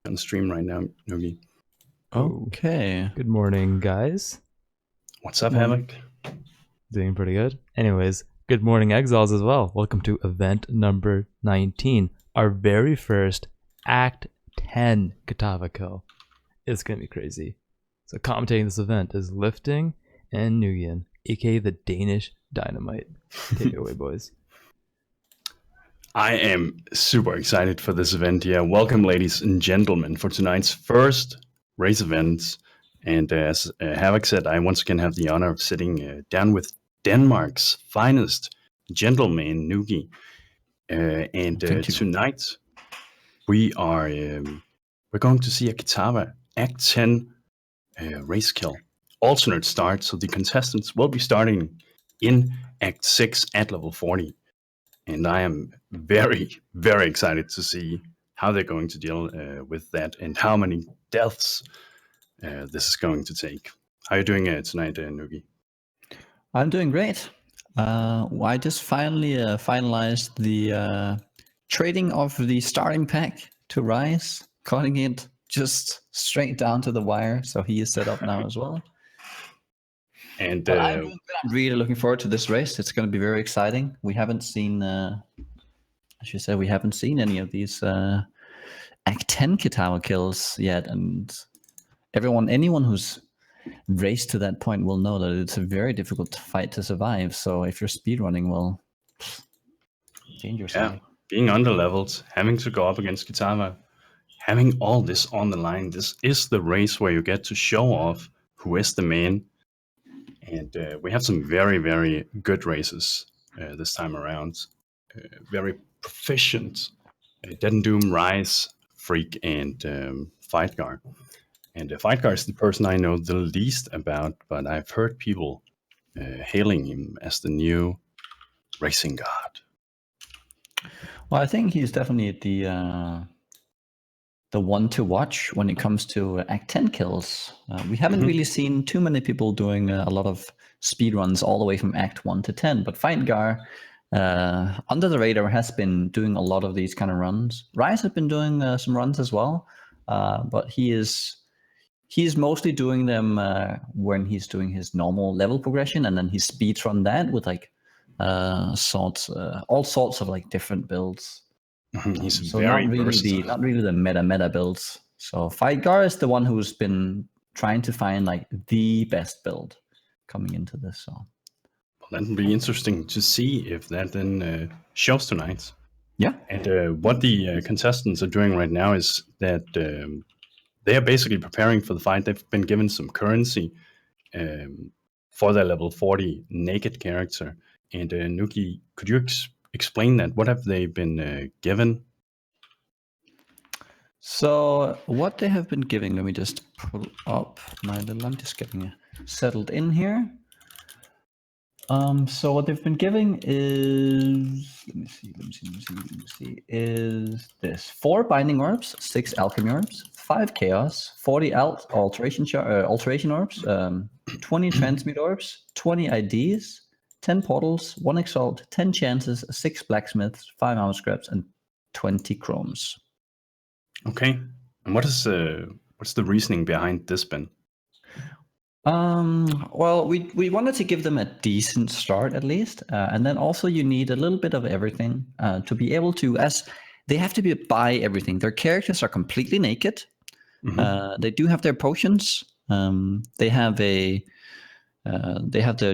on stream right now, Nugi. Okay. Good morning, guys. What's up, Havoc? Doing pretty good. Anyways, good morning, Exiles, as well. Welcome to event number 19, our very first Act 10 Kitava kill. It's gonna be crazy. So commentating this event is Lifting and Nugiyen, aka the Danish Dynamite. Take it away, boys. I am super excited for this event here. Welcome, ladies and gentlemen, for tonight's first race event. And as Havoc said, I once again have the honor of sitting down with Denmark's finest gentleman, Nugi. And tonight we are we're going to see a Kitava Act 10 race kill alternate start. So the contestants will be starting in Act 6 at level 40. And I am very, very excited to see how they're going to deal with that and how many deaths this is going to take. How are you doing tonight, Nugi? I'm doing great. I just finally finalized the trading of the starting pack to Raiz, cutting it just straight down to the wire. So he is set up now as well. And I'm really looking forward to this race. It's going to be very exciting. We haven't seen, I should say, we haven't seen any of these Act 10 Kitava kills yet, and anyone who's raced to that point will know that it's a very difficult fight to survive. So if you're speedrunning, well, change your side. Being underleveled, having to go up against Kitava, having all this on the line, this is the race where you get to show off who is the man. And we have some very, very good races this time around. Very proficient. DeadandDoom, Raiz, Freeq, and Fightgarr. And Fightgarr is the person I know the least about, but I've heard people hailing him as the new racing god. Well, I think he's definitely the one to watch when it comes to Act 10 kills. We haven't really seen too many people doing a lot of speedruns all the way from Act 1 to 10, but Fightgarr, under the radar, has been doing a lot of these kind of runs. Raiz has been doing some runs as well, but he's mostly doing them when he's doing his normal level progression, and then he speedrun that with like all sorts of like different builds. He's so very not really the meta builds. So Fightgarr is the one who's been trying to find like the best build coming into this. So that'll be interesting to see if that then shows tonight. Yeah. And what the contestants are doing right now is that they are basically preparing for the fight. They've been given some currency for their level 40 naked character. And Nugi, could you explain that? What have they been given? So what they have been giving, let me just pull up my little, I'm just getting settled in here. So what they've been giving is, let me see, is this 4 binding orbs, 6 alchemy orbs, 5 chaos, 40 alteration orbs, 20 transmute orbs, 20 IDs, 10 portals, 1 exalt, 10 chances, 6 blacksmiths, 5 armor scraps, and 20 chromes. Okay. And what's the reasoning behind this, Ben? Well, we wanted to give them a decent start at least, and then also you need a little bit of everything to be able to, as they have to buy everything. Their characters are completely naked. They do have their potions. They have the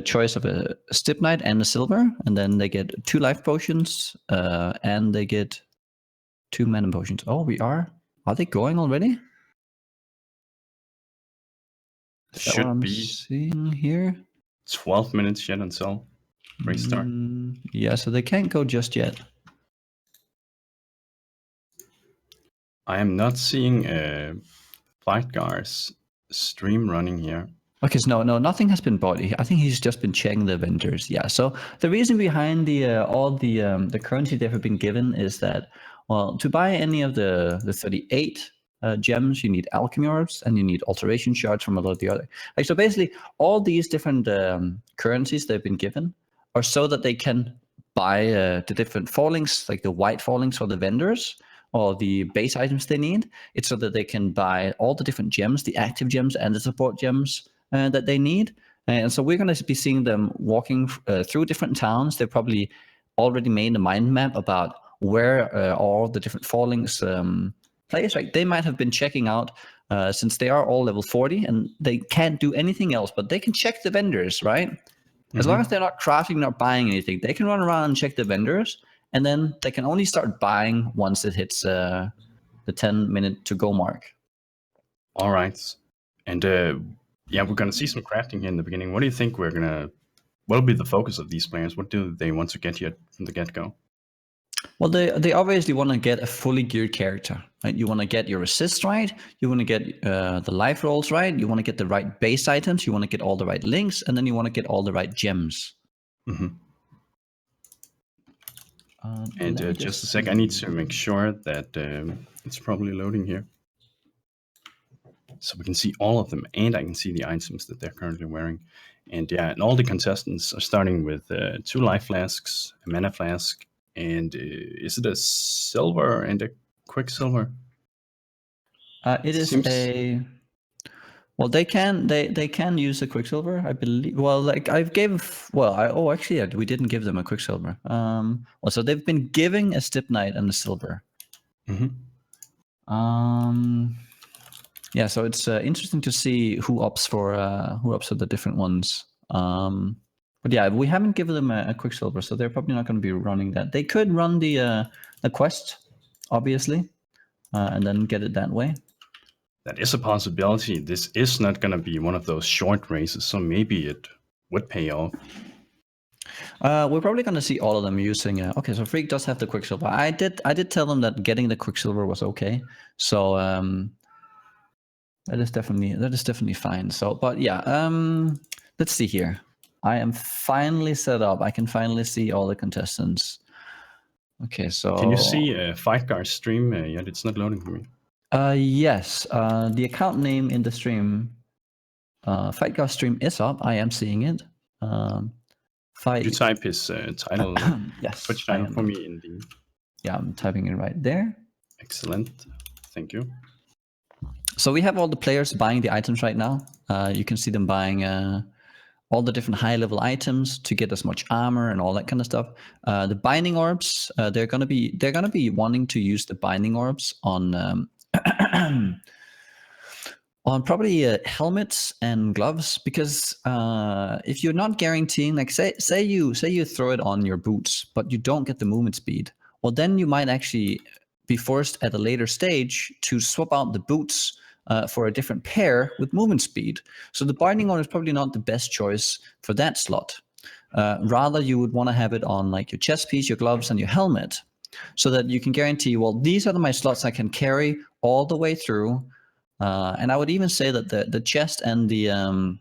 choice of a Stip Knight and a silver, and then they get 2 life potions, and they get 2 mana potions. Oh, are they going already? Should be seeing here. 12 minutes yet until restart. Yeah, so they can't go just yet. I am not seeing Fightgar's stream running here. Okay, so no, nothing has been bought. I think he's just been checking the vendors. Yeah, so the reason behind all the currency they've been given is that, well, to buy any of the 38 gems, you need alchemy orbs and you need alteration shards from a lot of the other. Like, so basically, all these different currencies they've been given are so that they can buy the different fallings, like the white fallings for the vendors, or the base items they need. It's so that they can buy all the different gems, the active gems and the support gems that they need. And so we're going to be seeing them walking through different towns. They've probably already made a mind map about where all the different fallings place. Right? They might have been checking out, since they are all level 40 and they can't do anything else, but they can check the vendors, right? As long as they're not crafting, not buying anything, they can run around and check the vendors, and then they can only start buying once it hits the 10-minute to go mark. All right. And yeah, we're going to see some crafting here in the beginning. What do you think what'll be the focus of these players? What do they want to get here from the get-go? Well, they obviously want to get a fully geared character, right? You want to get your assist right. You want to get the life rolls right. You want to get the right base items. You want to get all the right links, and then you want to get all the right gems. And just a sec, I need to make sure that it's probably loading here. So we can see all of them, and I can see the items that they're currently wearing. And yeah, and all the contestants are starting with 2 life flasks, a mana flask, and is it a silver and a quicksilver? It is well, they can use a quicksilver, I believe. Well, like we didn't give them a quicksilver. Well, so they've been giving a stip knight and a silver. Yeah, so it's interesting to see who opts for the different ones. But yeah, we haven't given them a quicksilver, so they're probably not going to be running that. They could run the quest, obviously, and then get it that way. That is a possibility. This is not going to be one of those short races, so maybe it would pay off. We're probably going to see all of them using. Okay, so Freeq does have the quicksilver. I did tell them that getting the quicksilver was okay. So that is definitely fine. So, but yeah, let's see here. I am finally set up. I can finally see all the contestants. Okay, so can you see Fightgar's stream yet? It's not loading for me. Yes, the account name in the stream, Fightgarr stream is up. I am seeing it. Could you type his title, yes, Twitch title for me in the... Yeah, I'm typing it right there. Excellent, thank you. So we have all the players buying the items right now. You can see them buying all the different high-level items to get as much armor and all that kind of stuff. The binding orbs, they're gonna be wanting to use the binding orbs on on probably helmets and gloves, because if you're not guaranteeing, like say you throw it on your boots, but you don't get the movement speed, well then you might actually be forced at a later stage to swap out the boots for a different pair with movement speed. So the binding orb is probably not the best choice for that slot. Rather, you would want to have it on like your chest piece, your gloves, and your helmet, so that you can guarantee, well, these are my slots I can carry all the way through. And I would even say that the chest and the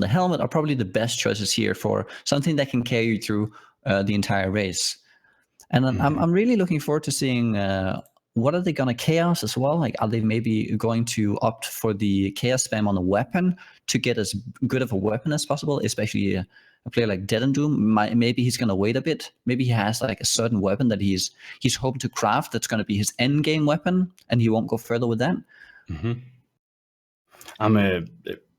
helmet are probably the best choices here for something that can carry you through the entire race. And I'm really looking forward to seeing what are they going to chaos as well. Like, are they maybe going to opt for the chaos spam on a weapon to get as good of a weapon as possible, especially a player like DeadandDoom? Maybe he's going to wait a bit. Maybe he has like a certain weapon that he's hoping to craft that's going to be his end game weapon, and he won't go further with that.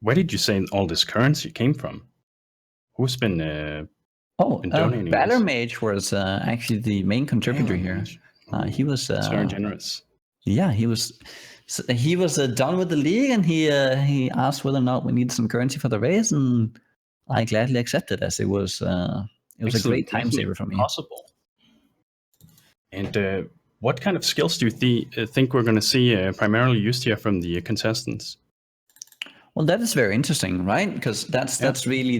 Where did you say all this currency came from? Who's been donating? Valor Mage was actually the main contributor here. He was very generous. Yeah, he was done with the league, and he asked whether or not we need some currency for the race, and I gladly accepted, as it was a great time saver for me. Possible. And what kind of skills do you think we're going to see primarily used here from the contestants? Well, that is very interesting, right? Because that's really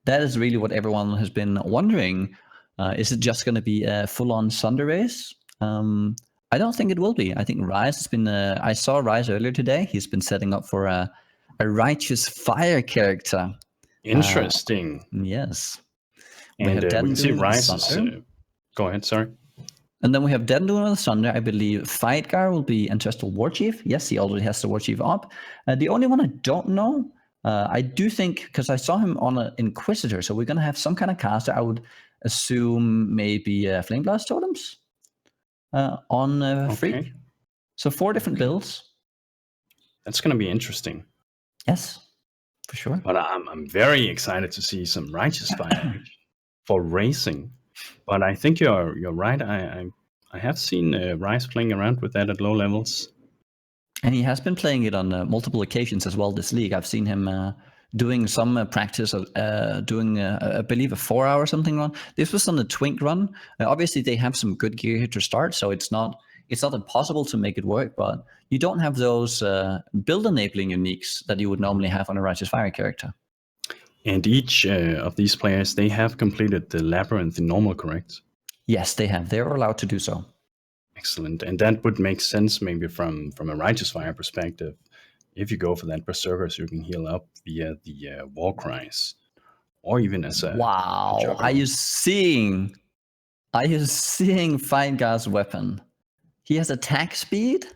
that is really what everyone has been wondering. Is it just going to be a full-on Sunder race? I don't think it will be. I think Raiz has been. I saw Raiz earlier today. He's been setting up for a righteous fire character. Interesting. Yes. And we can see Raiz. Go ahead. Sorry. And then we have DeadandDoom on the Sunder. I believe Fightgarr will be Ancestral Warchief. Yes, he already has the Warchief up. The only one I don't know, I do think, because I saw him on an Inquisitor, so we're going to have some kind of caster. I would assume maybe Flame Blast Totems. on Freeq. Okay. So 4 different builds. That's going to be interesting. Yes, for sure. But I'm very excited to see some Righteous Fire for racing. But I think you're right. I have seen Ryze playing around with that at low levels. And he has been playing it on multiple occasions as well this league. I've seen him doing some practice of doing, I believe, a 4-hour something run. This was on the Twink run. Obviously, they have some good gear here to start, so it's not impossible to make it work, but you don't have those build-enabling uniques that you would normally have on a Righteous Fire character. And each of these players, they have completed the Labyrinth in normal, correct? Yes, they have. They're allowed to do so. Excellent. And that would make sense maybe from a Righteous Fire perspective. If you go for that Berserker, so you can heal up via the War Cries. Or even as a... Wow. a Are you seeing Fightgar's weapon? He has attack speed,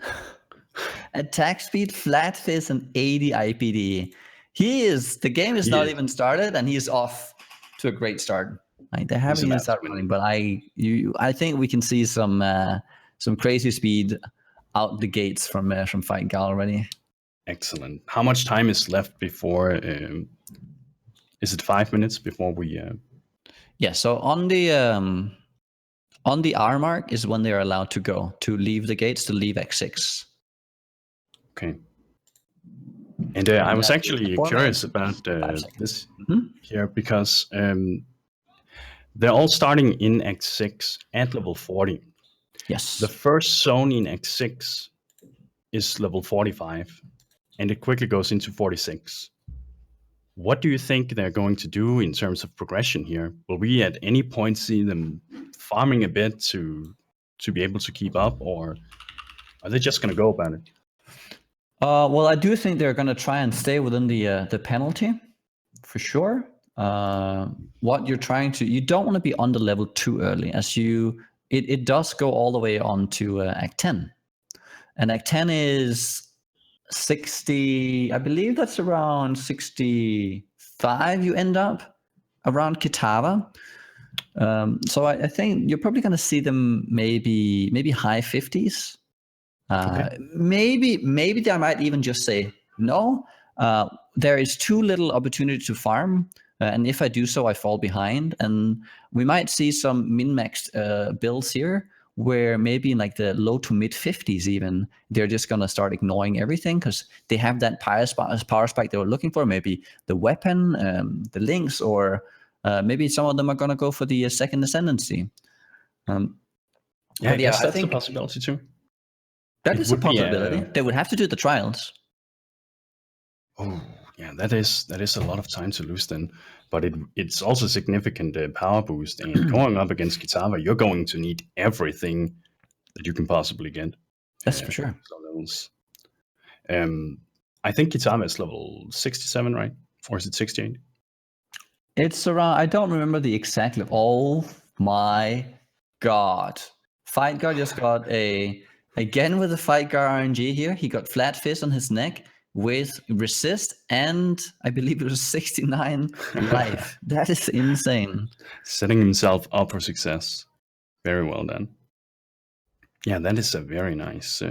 flat fist, and 80 IPD. The game is not even started, and he's off to a great start. Like, they haven't even started running, but I think we can see some crazy speed out the gates from Fightgarr already. Excellent. How much time is left before? Is it 5 minutes before we? Yeah. So on the R mark is when they are allowed to leave the gates, to leave X6. Okay. And I was actually curious about this here because they're all starting in X6 at level 40. Yes. The first zone in X6 is level 45, and it quickly goes into 46. What do you think they're going to do in terms of progression here? Will we at any point see them farming a bit to be able to keep up, or are they just going to go about it? Well, I do think they're going to try and stay within the penalty, for sure. What you're trying to, you don't want to be under level too early, as it does go all the way on to Act 10, and Act 10 is 60. I believe that's around 65. You end up around Kitava. So I think you're probably going to see them maybe high 50s. Okay. Maybe they might even just say no. There is too little opportunity to farm, and if I do so, I fall behind. And we might see some min-maxed builds here, where maybe in like the low to mid 50s even, they're just going to start ignoring everything because they have that power spike they were looking for. Maybe the weapon, the links, or maybe some of them are going to go for the second ascendancy. I guess that's a possibility too. That is a possibility. They would have to do the trials. Oh, yeah, that is a lot of time to lose then. But it's also a significant power boost. And going up against Kitava, you're going to need everything that you can possibly get. That's for sure. Levels. I think Kitava is level 67, right? Or is it 68? It's around, I don't remember the exact level. Oh my god. Fightgarr just got again with the Fightgarr RNG here. He got flat fist on his neck with resist, and I believe it was 69 life. That is insane. Setting himself up for success. Very well done. Yeah, that is a very nice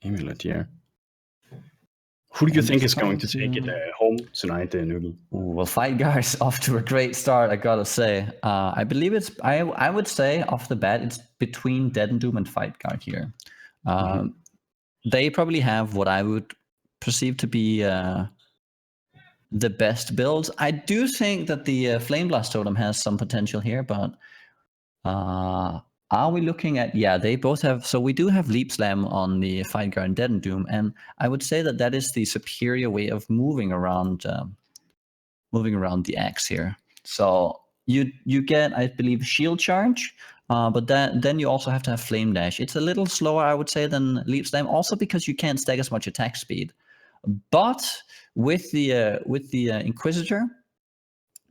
amulet here. Who do you think is going to take it home tonight, Nugi? Well, Fightgarr is off to a great start, I gotta say. I believe it's, I would say off the bat, it's between DeadandDoom and Fightgarr here. They probably have what I would perceive to be the best builds. I do think that the Flame Blast Totem has some potential here, but are we looking at, yeah, they both have, so we do have Leap Slam on the Fightgarr and DeadandDoom, and I would say that that is the superior way of moving around the axe here. So you get, I believe, Shield Charge, but then you also have to have Flame Dash. It's a little slower, I would say, than Leap Slam, also because you can't stack as much attack speed. But with the Inquisitor,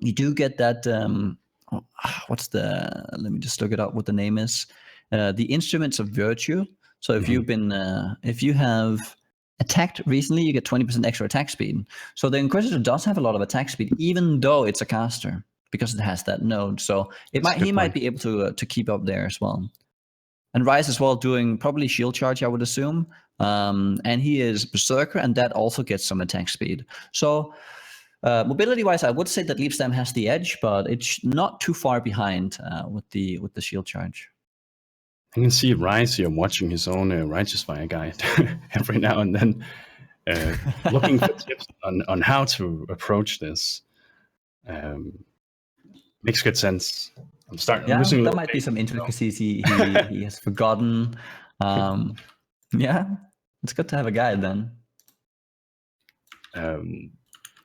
you do get that, let me just look it up what the name is. The Instruments of Virtue. So if you've been, if you have attacked recently, you get 20% extra attack speed. So the Inquisitor does have a lot of attack speed, even though it's a caster, because it has that node. So he might be able to keep up there as well. And Ryze as well doing probably shield charge, I would assume. And he is Berserker, and that also gets some attack speed. So mobility-wise, I would say that Leap Slam has the edge, but it's not too far behind with the shield charge. I can see Ryze here watching his own Righteous Fire guide every now and then, looking for tips on how to approach this. Makes good sense. I'm losing. There might be some intricacies he has forgotten. Yeah, it's good to have a guide then.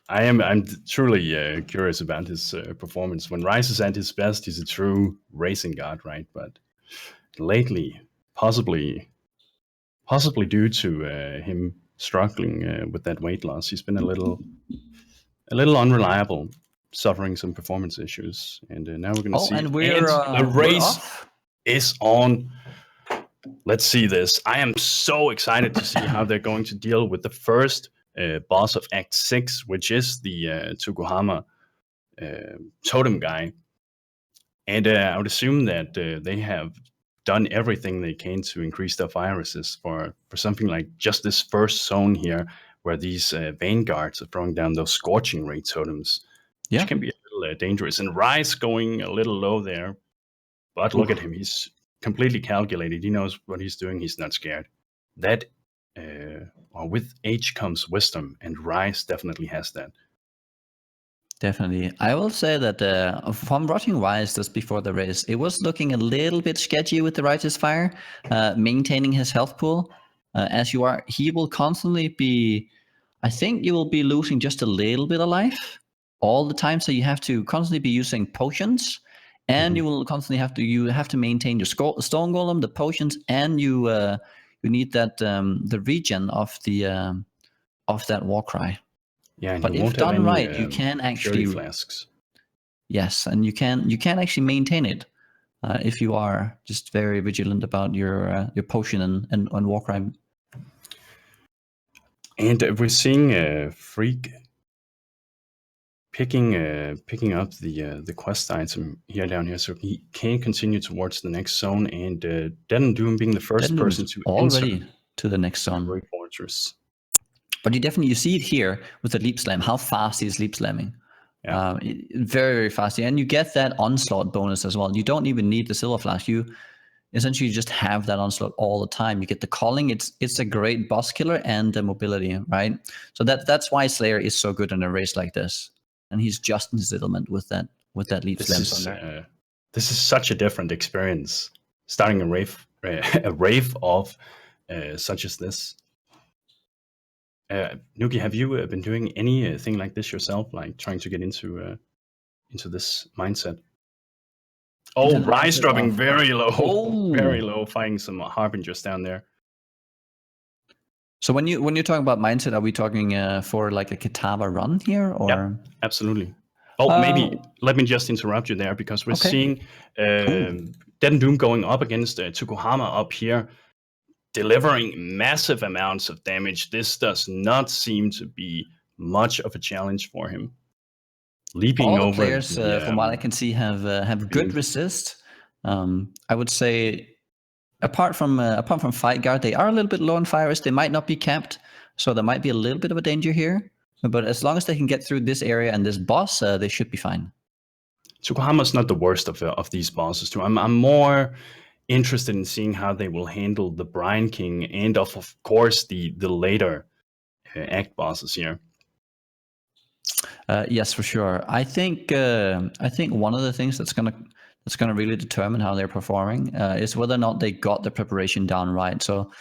I'm truly curious about his performance. When Ryze is at his best, he's a true racing god, right? But lately, possibly due to him struggling with that weight loss, he's been a little unreliable, suffering some performance issues. And now we're going to see. And the race is on. Let's see this. I am so excited to see how they're going to deal with the first boss of Act 6, which is the Tsukuhama totem guy. And I would assume that they have done everything they can to increase their fire resist for something like just this first zone here, where these vanguards are throwing down those scorching ray totems, which can be a little dangerous. And Ryze going a little low there, but look at him. He's completely calculated. He knows what he's doing. He's not scared. That with age comes wisdom, and Ryze definitely has that. Definitely. I will say that from watching Ryze just before the race, it was looking a little bit sketchy with the Righteous Fire, maintaining his health pool. As you are, he will constantly be, I think you will be losing just a little bit of life all the time. So you have to constantly be using potions, and you will constantly have to maintain your stone golem, the potions, and you need that the regen of that war cry. Yeah, but if done right, you can actually flasks. Yes, and you can actually maintain it if you are just very vigilant about your potion and war cry. And we're seeing Freeq picking up the quest item here down here, so he can continue towards the next zone. And DeadandDoom being the first person to already enter to the next zone. Great Fortress. But you see it here with the leap slam, how fast he's leap slamming. Yeah. Very, very fast. And you get that onslaught bonus as well. You don't even need the silver flash. You essentially just have that onslaught all the time. You get the calling. It's a great boss killer and the mobility, right? So that's why Slayer is so good in a race like this. And he's just in his element with that leap slam. This is such a different experience, starting a rave of such as this. Nugi, have you been doing anything like this yourself, like trying to get into this mindset? Oh, Ryze dropping very low, very low, fighting some harbingers down there. So when you're talking about mindset, are we talking for like a Kitava run here, or? Yeah, absolutely. Oh, maybe let me just interrupt you there, because we're seeing DeadandDoom going up against Tsukuhama up here, delivering massive amounts of damage. This does not seem to be much of a challenge for him. Leaping all the over players, from what I can see, have good resist. I would say, apart from Fightgarr, they are a little bit low on fire resist. They might not be capped, so there might be a little bit of a danger here. But as long as they can get through this area and this boss, they should be fine. Tsukuhama's not the worst of these bosses too. I'm more interested in seeing how they will handle the Brine King and of course the later act bosses here. Yes, for sure. I think one of the things that's gonna really determine how they're performing is whether or not they got the preparation down right. So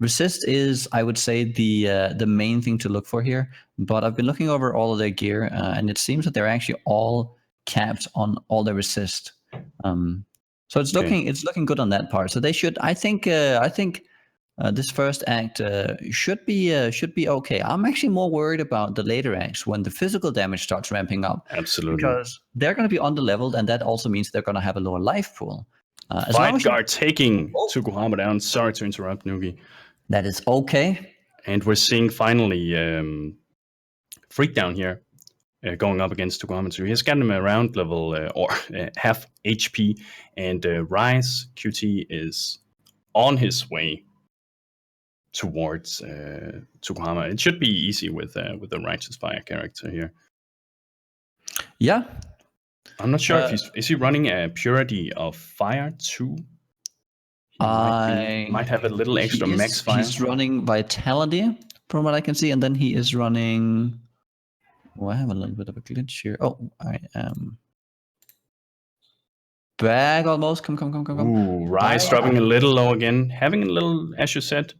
resist is, I would say, the main thing to look for here. But I've been looking over all of their gear, and it seems that they're actually all capped on all their resist. So it's looking good on that part. So they should. I think this first act should be okay. I'm actually more worried about the later acts when the physical damage starts ramping up. Absolutely, because they're going to be under-leveled, and that also means they're going to have a lower life pool. Fightgarr taking Tsukuhama down. Sorry to interrupt, Nugi. That is okay. And we're seeing finally Freeq down here going up against Tsukuhama. So he's gotten him around level or half HP, and RaizQT is on his way towards Tokuhama. It should be easy with the Righteous Fire character here. Yeah. I'm not sure if is he running a Purity of Fire too? He might have a little extra max fire. He's running Vitality, from what I can see, and then he is running. Oh, I have a little bit of a glitch here. Oh, I am back almost. Come. Ooh, Raiz dropping a little low again. Having a little, as you said,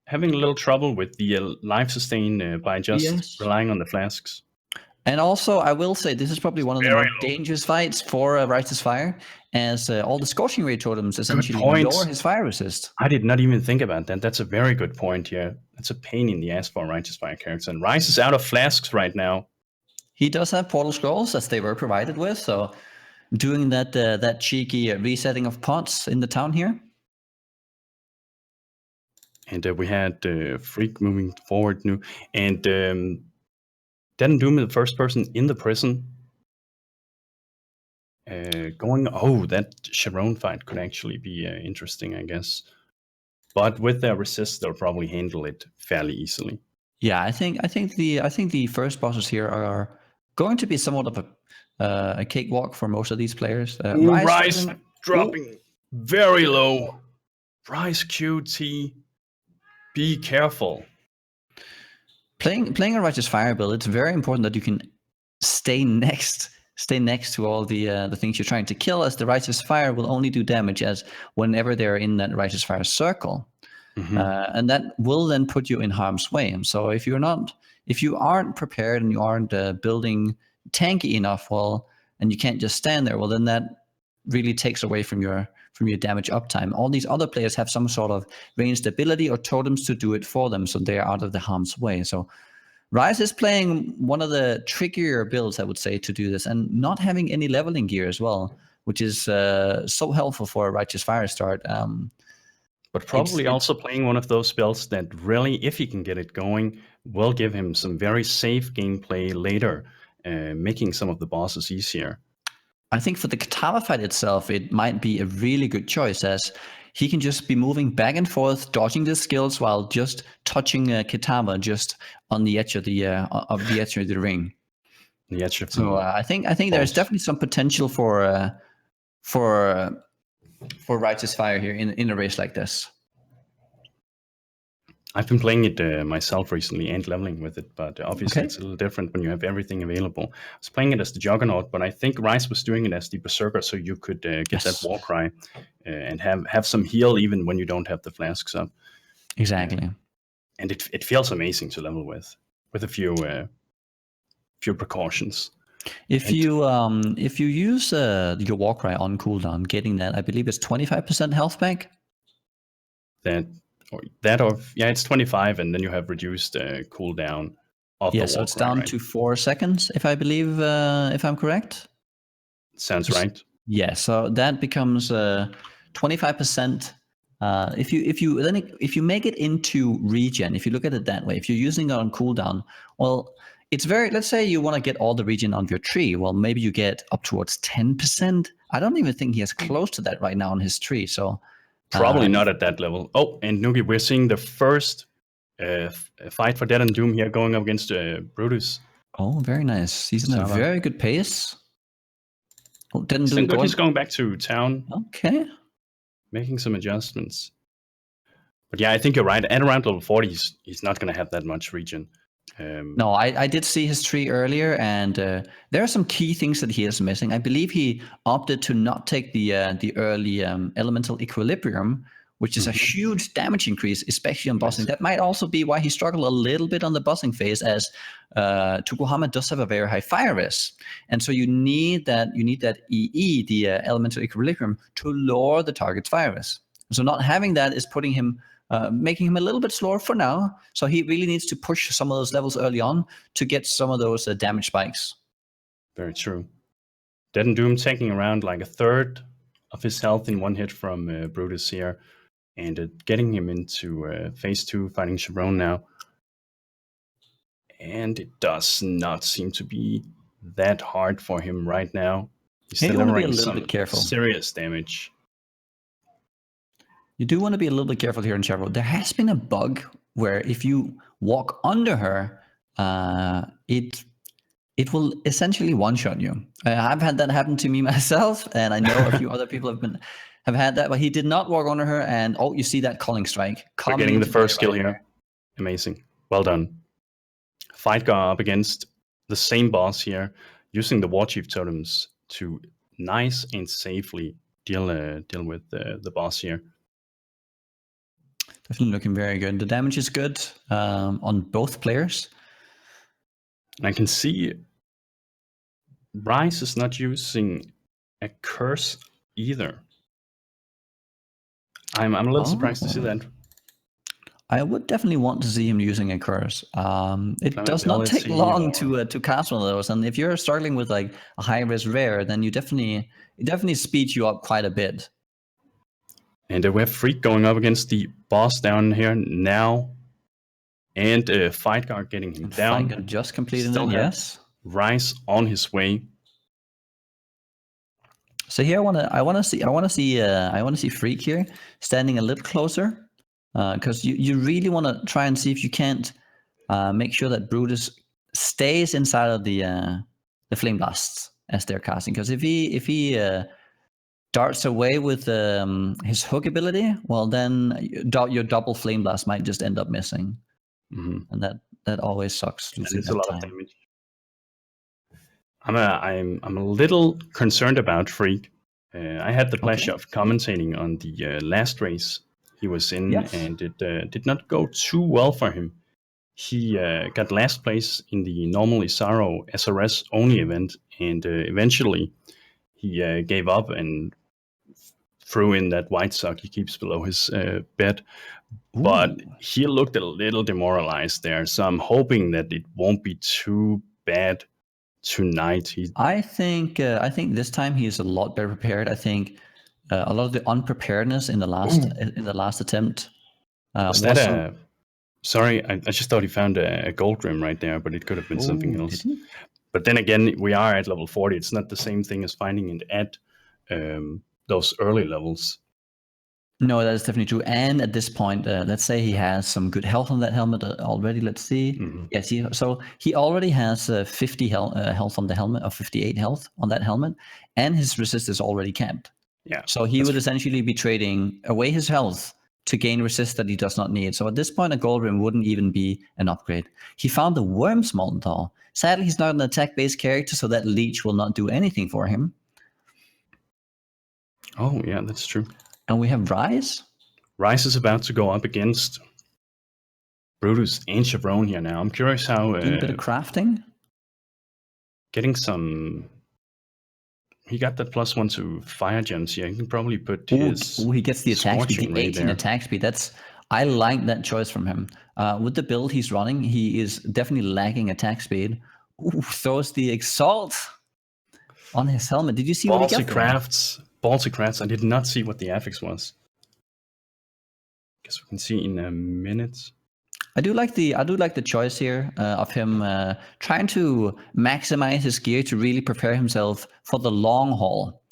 having a little trouble with the life sustain by just relying on the flasks. And also, I will say this is probably one of the more dangerous fights for Righteous Fire, as all the Scorching Ray totems essentially lower his fire resist. I did not even think about that. That's a very good point here. That's a pain in the ass for a Righteous Fire character. And Raiz is out of flasks right now. He does have Portal Scrolls, as they were provided with, so doing that cheeky resetting of pots in the town here. And we had Freeq moving forward new. And DeadandDoom is the first person in the prison. That Sharon fight could actually be interesting, I guess. But with their resist, they'll probably handle it fairly easily. Yeah, I think the first bosses here are going to be somewhat of a cakewalk for most of these players. Raiz dropping very low. RaizQT, be careful. Playing a Righteous Fire build, it's very important that you can stay next to all the things you're trying to kill, as the Righteous Fire will only do damage as whenever they're in that Righteous Fire circle. Mm-hmm. And that will then put you in harm's way. And so if you aren't prepared and you aren't building tanky enough, and you can't just stand there, then that really takes away from your damage uptime. All these other players have some sort of ranged ability or totems to do it for them, so they're out of the harm's way. So Raiz is playing one of the trickier builds, I would say, to do this, and not having any leveling gear as well, which is so helpful for a Righteous Fire start. But probably also playing one of those spells that really, if he can get it going, will give him some very safe gameplay later, making some of the bosses easier. I think for the Kitava fight itself, it might be a really good choice, as he can just be moving back and forth, dodging the skills while just touching Kitava just on the edge of the ring. The edge of the so I think there's definitely some potential for Righteous Fire here in a race like this. I've been playing it myself recently and leveling with it, but obviously it's a little different when you have everything available. I was playing it as the Juggernaut, but I think Raiz was doing it as the Berserker, so you could get that war cry and have some heal even when you don't have the flasks up. Exactly. And it feels amazing to level with a few precautions. If you use your war cry on cooldown, getting that, I believe it's 25% health back. It's 25, and then you have reduced cooldown of the war so it's cry, down right? to 4 seconds, if I believe, if I'm correct. Sounds right. Yeah, so that becomes 25%. If you make it into regen, if you look at it that way, if you're using it on cooldown, it's let's say you want to get all the regen on your tree. Well, maybe you get up towards 10%. I don't even think he has close to that right now on his tree. So probably not at that level. Oh, and Nugi, we're seeing the first fight for DeadandDoom here going up against Brutus. Oh, very nice. He's in a very good pace. Oh, he's going back to town. Okay. Making some adjustments. But yeah, I think you're right. At around level 40, he's not going to have that much regen. No, I did see his tree earlier, and there are some key things that he is missing. I believe he opted to not take the early elemental equilibrium, which is a huge damage increase, especially on bossing. That might also be why he struggled a little bit on the bossing phase, as Tokuhama does have a very high fire res, and so you need that EE, the elemental equilibrium, to lower the target's fire res. So not having that is putting him. Making him a little bit slower for now, so he really needs to push some of those levels early on to get some of those damage spikes. Very true. DeadandDoom taking around like a third of his health in one hit from Brutus here, and getting him into phase 2, fighting Sharon now. And it does not seem to be that hard for him right now. He's delivering some serious damage. You do want to be a little bit careful here in Chevrolet. There has been a bug where if you walk under her, it will essentially one-shot you. I've had that happen to me myself, and I know a few other people have had that, but he did not walk under her, and you see that calling strike. We're getting the first kill here. Amazing. Well done. Fightgarr up against the same boss here, using the War Chief totems to nice and safely deal with the boss here. Definitely looking very good. The damage is good on both players. And I can see Raiz is not using a curse either. I'm a little surprised to see that. I would definitely want to see him using a curse. It does not take long to cast one of those, and if you're struggling with like a high risk rare, then it definitely speeds you up quite a bit. And we have Freeq going up against the boss down here now, and Fightgarr getting him down. Fightgarr just completed it. Yes. Raiz on his way. So here I want to see Freeq here standing a little closer, because you really want to try and see if you can't make sure that Brutus stays inside of the flame blasts as they're casting. Because if he darts away with his hook ability, well then your double flame blast might just end up missing, and that always sucks. And it's a lot of damage. I'm a little concerned about Freeq. I had the pleasure of commentating on the last race he was in, and it did not go too well for him. He got last place in the normal Isaro SRS only event, and eventually he gave up and threw in that white sock he keeps below his bed. But he looked a little demoralized there, so I'm hoping that it won't be too bad tonight. I think this time he is a lot better prepared. I think a lot of the unpreparedness in the last attempt. Sorry, I just thought he found a gold rim right there, but it could have been something else. But then again, we are at level 40. It's not the same thing as finding it at those early levels. No, that is definitely true. And at this point, let's say he has some good health on that helmet already. Let's see. Yes, he already has 50 health on the helmet, or 58 health on that helmet, and his resist is already capped. Yeah. So he would essentially be trading away his health to gain resist that he does not need. So at this point, a gold rim wouldn't even be an upgrade. He found the Worm's Molotov. Sadly, he's not an attack-based character, so that leech will not do anything for him. Oh, yeah, that's true. And we have Raiz. Raiz is about to go up against Brutus and Chevron here now. I'm curious how... a bit of crafting. Getting some... He got that +1 to fire gems here. He can probably put his... he gets the attack speed, the 18 attack speed. I like that choice from him. With the build he's running, he is definitely lacking attack speed. Throws the Exalt on his helmet. Did you see what he got there? Baltic Crafts. I did not see what the affix was. Guess we can see in a minute. I do like the choice here of him trying to maximize his gear to really prepare himself for the long haul.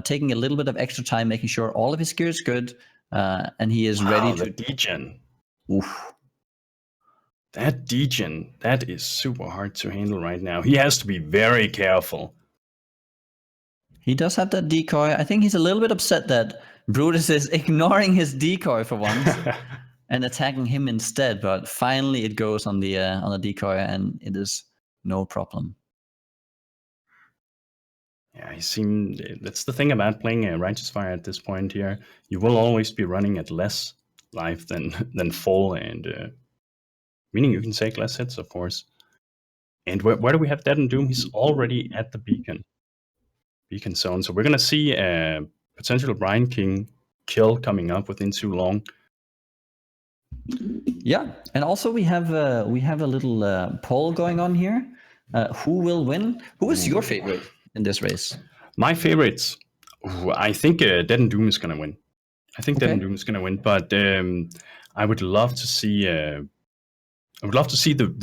Taking a little bit of extra time, making sure all of his gear is good, and he is ready to. The degen. Oof. That degen, that is super hard to handle right now. He has to be very careful. He does have that decoy. I think he's a little bit upset that Brutus is ignoring his decoy for once and attacking him instead. But finally, it goes on the decoy, and it is no problem. Yeah, that's the thing about playing a Righteous Fire at this point here. You will always be running at less life than full, and meaning you can take less hits, of course. And where do we have DeadandDoom? He's already at the beacon zone. So we're going to see a potential Brine King kill coming up within too long. Yeah, and also we have a little poll going on here. Who will win? Who is your favorite in this race? My favorites, I think DeadandDoom is going to win. DeadandDoom is going to win, but I would love to see the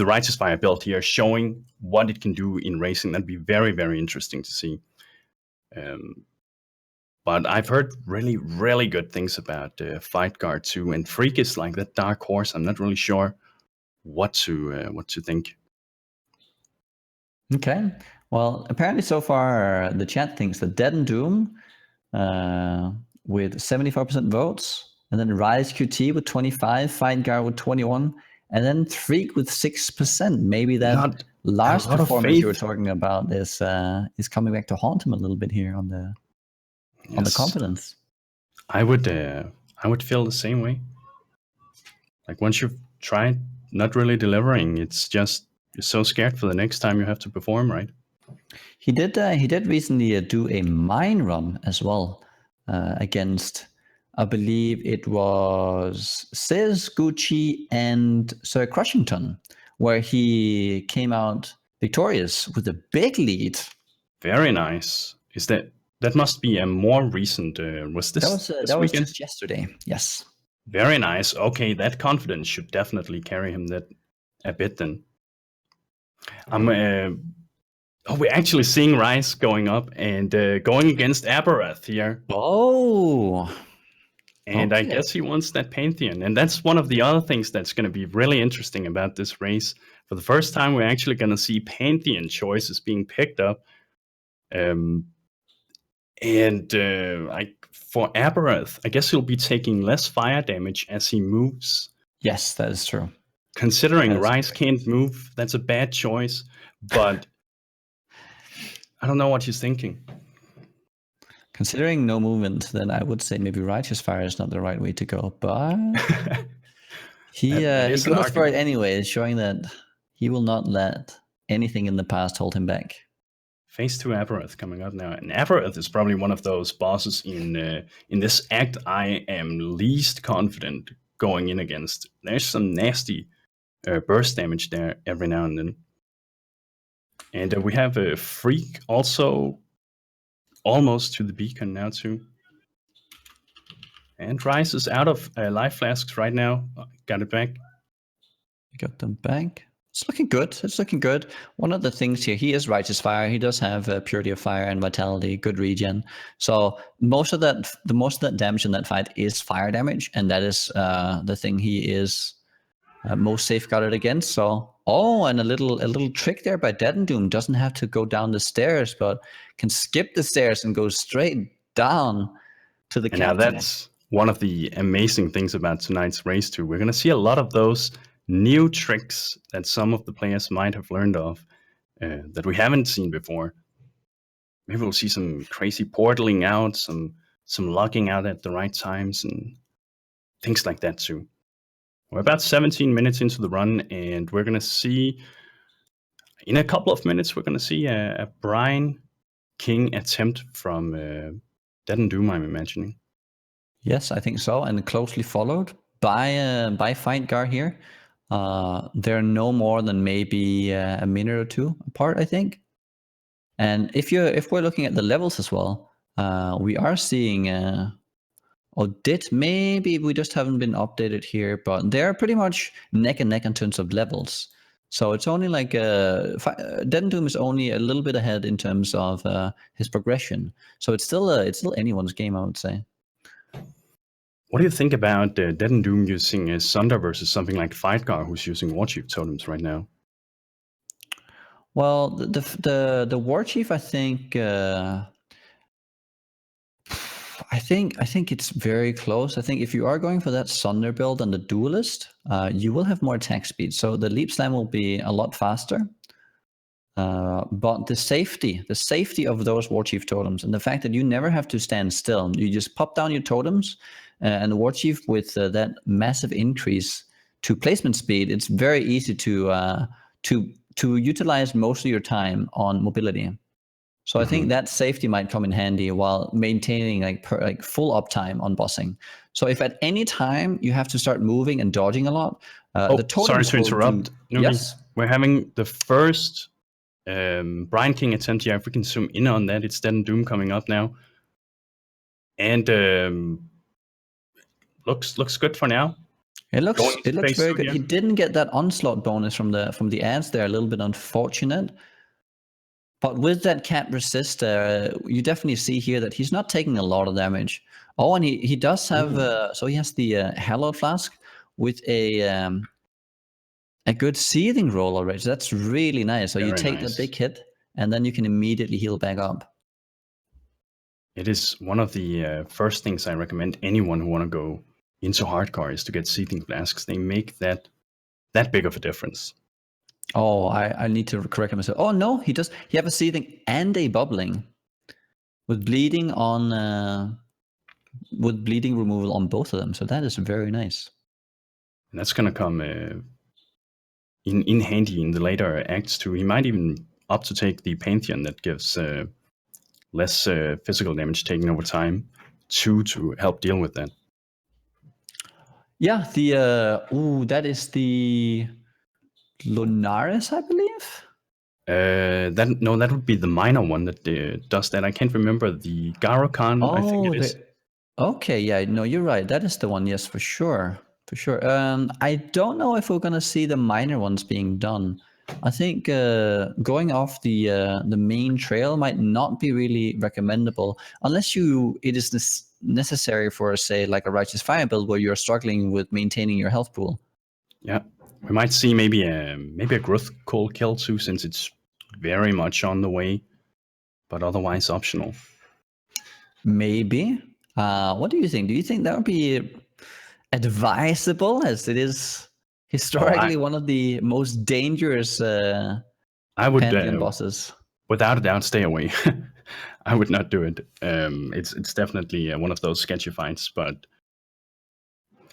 Righteous Fire build here showing what it can do in racing. That'd be very, very interesting to see. But I've heard really, really good things about Fightgarr too, and Freeq is like that dark horse. I'm not really sure what to think. Okay. Well, apparently so far the chat thinks that DeadandDoom with 74% votes, and then RaizQT with 25, Fightgarr with 21, and then Freeq with 6%. Maybe that Not last a lot of performance you were faith. talking about is coming back to haunt him a little bit here on the Yes, confidence. I would feel the same way. Like once you've tried not really delivering, it's just you're so scared for the next time you have to perform, right? He did recently do a mine run as well against, I believe it was Sis, Gucci, and Sir Crushington, where he came out victorious with a big lead. Very nice. Is that must be a more recent? Was this That was weekend? just yesterday. Yes. Very nice. Okay, that confidence should definitely carry him that a bit then. We're actually seeing Rice going up and going against Aberrath here. Oh. And I guess he wants that Pantheon. And that's one of the other things that's going to be really interesting about this race. For the first time, we're actually going to see Pantheon choices being picked up. For Aberrath, I guess he'll be taking less fire damage as he moves. Yes, that is true. Considering Rice can't move, that's a bad choice. But I don't know what he's thinking. Considering no movement, then I would say maybe Righteous Fire is not the right way to go. But he goes for it anyway, showing that he will not let anything in the past hold him back. Phase 2 Aberrath coming up now. And Aberrath is probably one of those bosses in this act I am least confident going in against. There's some nasty burst damage there every now and then. And we have a Freeq also almost to the beacon now too. And Rice is out of life flasks right now. Got it back. Got them back. It's looking good. It's looking good. One of the things here, he is Righteous Fire. He does have Purity of Fire and Vitality, good regen. So most of that damage in that fight is fire damage, and that is the thing he is most safeguarded against. So, and a little trick there by DeadandDoom. Doesn't have to go down the stairs, but can skip the stairs and go straight down to the captain. Now that's one of the amazing things about tonight's race too. We're going to see a lot of those new tricks that some of the players might have learned of that we haven't seen before. Maybe we'll see some crazy portaling out, some locking out at the right times, and things like that too. We're about 17 minutes into the run, and we're going to see, in a couple of minutes, we're going to see a Brine King attempt from DeadandDoom, I'm imagining. Yes, I think so, and closely followed by Fightgarr here. They're no more than maybe a minute or two apart, I think. And if we're looking at the levels as well, we are seeing maybe we just haven't been updated here, but they're pretty much neck and neck in terms of levels. So it's only like DeadandDoom is only a little bit ahead in terms of his progression. So it's still anyone's game, I would say. What do you think about DeadandDoom using Sunder versus something like Fightgarr, who's using Warchief totems right now? Well, the Warchief, I think it's very close. I think if you are going for that Sunder build on the Duelist, you will have more attack speed. So the Leap Slam will be a lot faster. But the safety of those Warchief totems and the fact that you never have to stand still, you just pop down your totems, and the Warchief with that massive increase to placement speed, it's very easy to utilize most of your time on mobility. So I think that safety might come in handy while maintaining like full uptime on bossing. So if at any time you have to start moving and dodging a lot, the totems. Sorry to interrupt. Yes, we're having the first Brine King attempt here. If we can zoom in on that, it's DeadandDoom coming up now, and looks good for now. It looks very good. He didn't get that onslaught bonus from the ads there. A little bit unfortunate. But with that cat resist, you definitely see here that he's not taking a lot of damage. Oh, and he does have so he has the Hallowed Flask with a good seething roll already. So that's really nice. So you Very take nice. that big hit, and then you can immediately heal back up. It is one of the first things I recommend anyone who want to go into hardcore is to get Seething Flasks. They make that big of a difference. Oh, I need to correct myself. Oh no, he does. He have a seething and a bubbling, with bleeding on with bleeding removal on both of them. So that is very nice. And that's gonna come in handy in the later acts too. He might even opt to take the Pantheon that gives less physical damage taken over time to help deal with that. Yeah, that is the Lunaris, I believe. That would be the minor one that does that. I can't remember the Garokan. I think it is. Okay, yeah, no, you're right. That is the one. Yes, for sure, for sure. I don't know if we're gonna see the minor ones being done. I think going off the main trail might not be really recommendable unless it is necessary for, say, like a Righteous Fire build where you're struggling with maintaining your health pool. Yeah, we might see maybe a growth cold kill too, since it's very much on the way, but otherwise optional. Maybe. What do you think? Do you think that would be advisable, as it is historically one of the most dangerous I would Pantheon bosses? without a doubt stay away. I would not do it. It's definitely one of those sketchy fights, but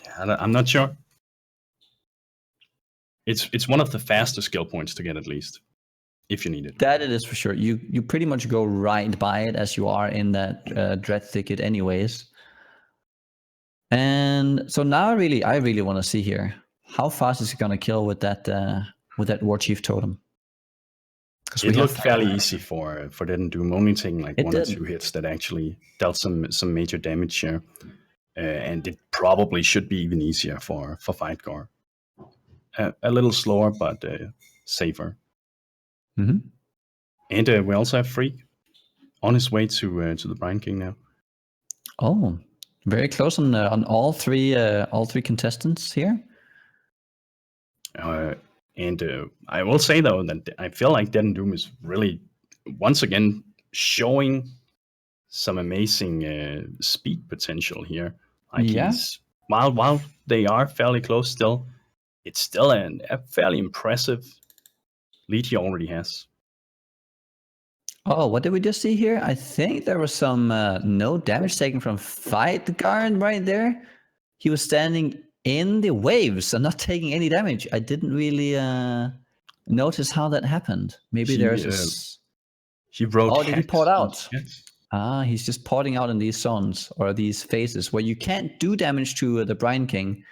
yeah, I'm not sure. It's one of the fastest skill points to get, at least, if you need it. That it is for sure. You pretty much go right by it as you are in that Dread Thicket anyways. And so now I really want to see here, how fast is he going to kill with that War Chief Totem? It looked fairly easy for DeadandDoom, only taking like It one or did. two hits that actually dealt some major damage here. And it probably should be even easier for Fightgarr. A little slower, but safer. Mm-hmm. And we also have Freeq on his way to the Brine King now. Oh, very close on all three contestants here. And I will say though that I feel like DeadandDoom is really once again showing some amazing speed potential here. Like while they are fairly close still, it's still a fairly impressive lead he already has. Oh, what did we just see here? I think there was some no damage taken from Fightgarr right there. He was standing in the waves and not taking any damage. I didn't really notice how that happened. Maybe there's he wrote. Oh, did he port out? Yes. He's just porting out in these zones or these phases where you can't do damage to the Brine King,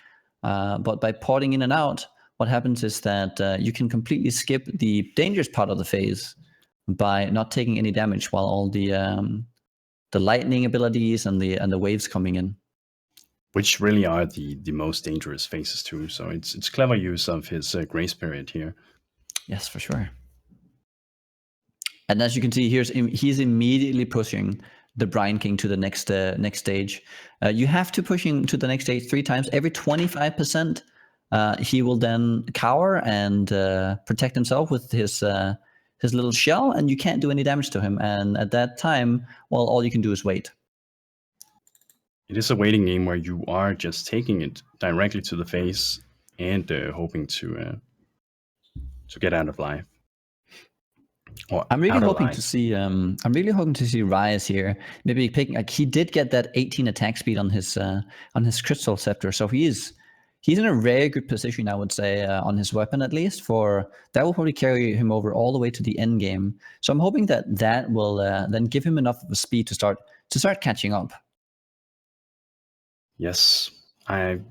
but by porting in and out, what happens is that you can completely skip the dangerous part of the phase by not taking any damage while all the lightning abilities and the waves coming in, which really are the most dangerous phases too. So it's clever use of his grace period here. Yes, for sure. And as you can see, he's immediately pushing the Brine King to the next stage. You have to push him to the next stage 3 times. Every 25%, he will then cower and protect himself with his little shell, and you can't do any damage to him. And at that time, well, all you can do is wait. It is a waiting game where you are just taking it directly to the face and hoping to get out of life. I'm really hoping to see. I'm really hoping to see Rise here. Maybe picking. Like, he did get that 18 attack speed on his Crystal Scepter, so he's in a very good position, I would say, on his weapon at least. For that will probably carry him over all the way to the end game. So I'm hoping that will then give him enough of a speed to start catching up. Yes, I'm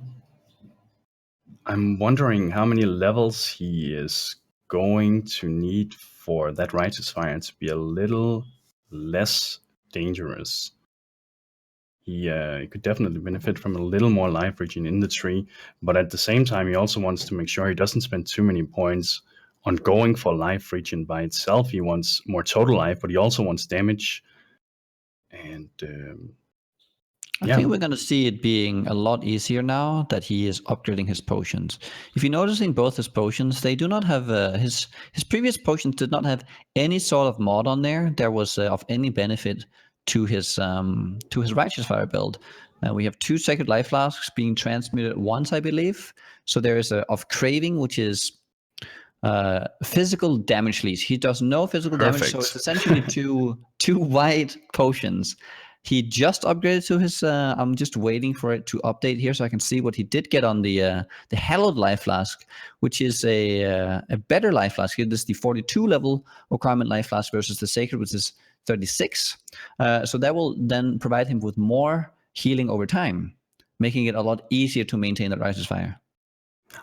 wondering how many levels he is going to need for that Righteous Fire to be a little less dangerous. He could definitely benefit from a little more life regen in the tree, but at the same time, he also wants to make sure he doesn't spend too many points on going for life region by itself. He wants more total life, but he also wants damage. And I think we're going to see it being a lot easier now that he is upgrading his potions. If you notice in both his potions, they do not have his previous potions did not have any sort of mod on there. There was of any benefit to his Righteous Fire build. We have 2 Sacred Life Flasks being transmuted once, I believe. So there is of Craving, which is physical damage leads. He does no physical damage, so it's essentially two white potions. He just upgraded to his. I'm just waiting for it to update here so I can see what he did get on the Hallowed Life Flask, which is a better Life Flask. It is the 42 level requirement Life Flask versus the Sacred, which is 36. So that will then provide him with more healing over time, making it a lot easier to maintain the Righteous Fire.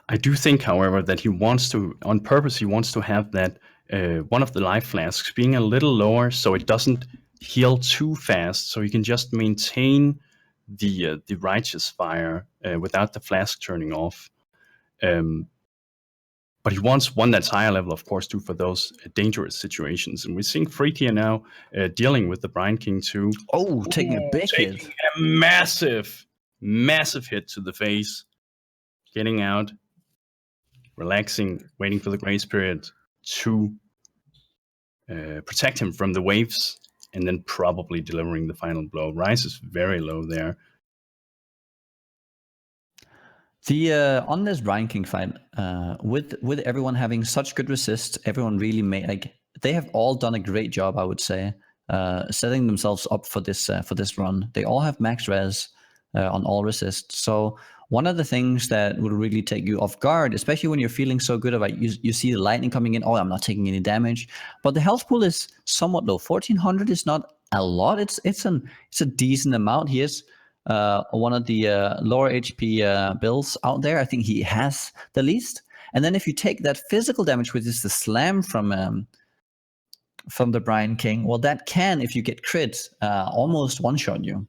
I do think, however, that he wants to, on purpose, he wants to have that one of the life flasks being a little lower so it doesn't heal too fast, so you can just maintain the Righteous Fire without the flask turning off. But he wants one that's higher level, of course, too, for those dangerous situations. And we're seeing Freeq here now dealing with the Brine King too. Oh, taking a big hit. A massive, massive hit to the face. Getting out, relaxing, waiting for the grace period to protect him from the waves, and then probably delivering the final blow. Ryze is very low there. The on this Brine King fight, with everyone having such good resist, everyone really made they have all done a great job, I would say, setting themselves up for this run. They all have max res on all resist. So one of the things that will really take you off guard, especially when you're feeling so good about you see the lightning coming in. Oh, I'm not taking any damage, but the health pool is somewhat low. 1400 is not a lot. It's a decent amount. He is one of the lower HP builds out there. I think he has the least. And then if you take that physical damage, which is the slam from the Brine King, well, that can, if you get crit, almost one-shot you.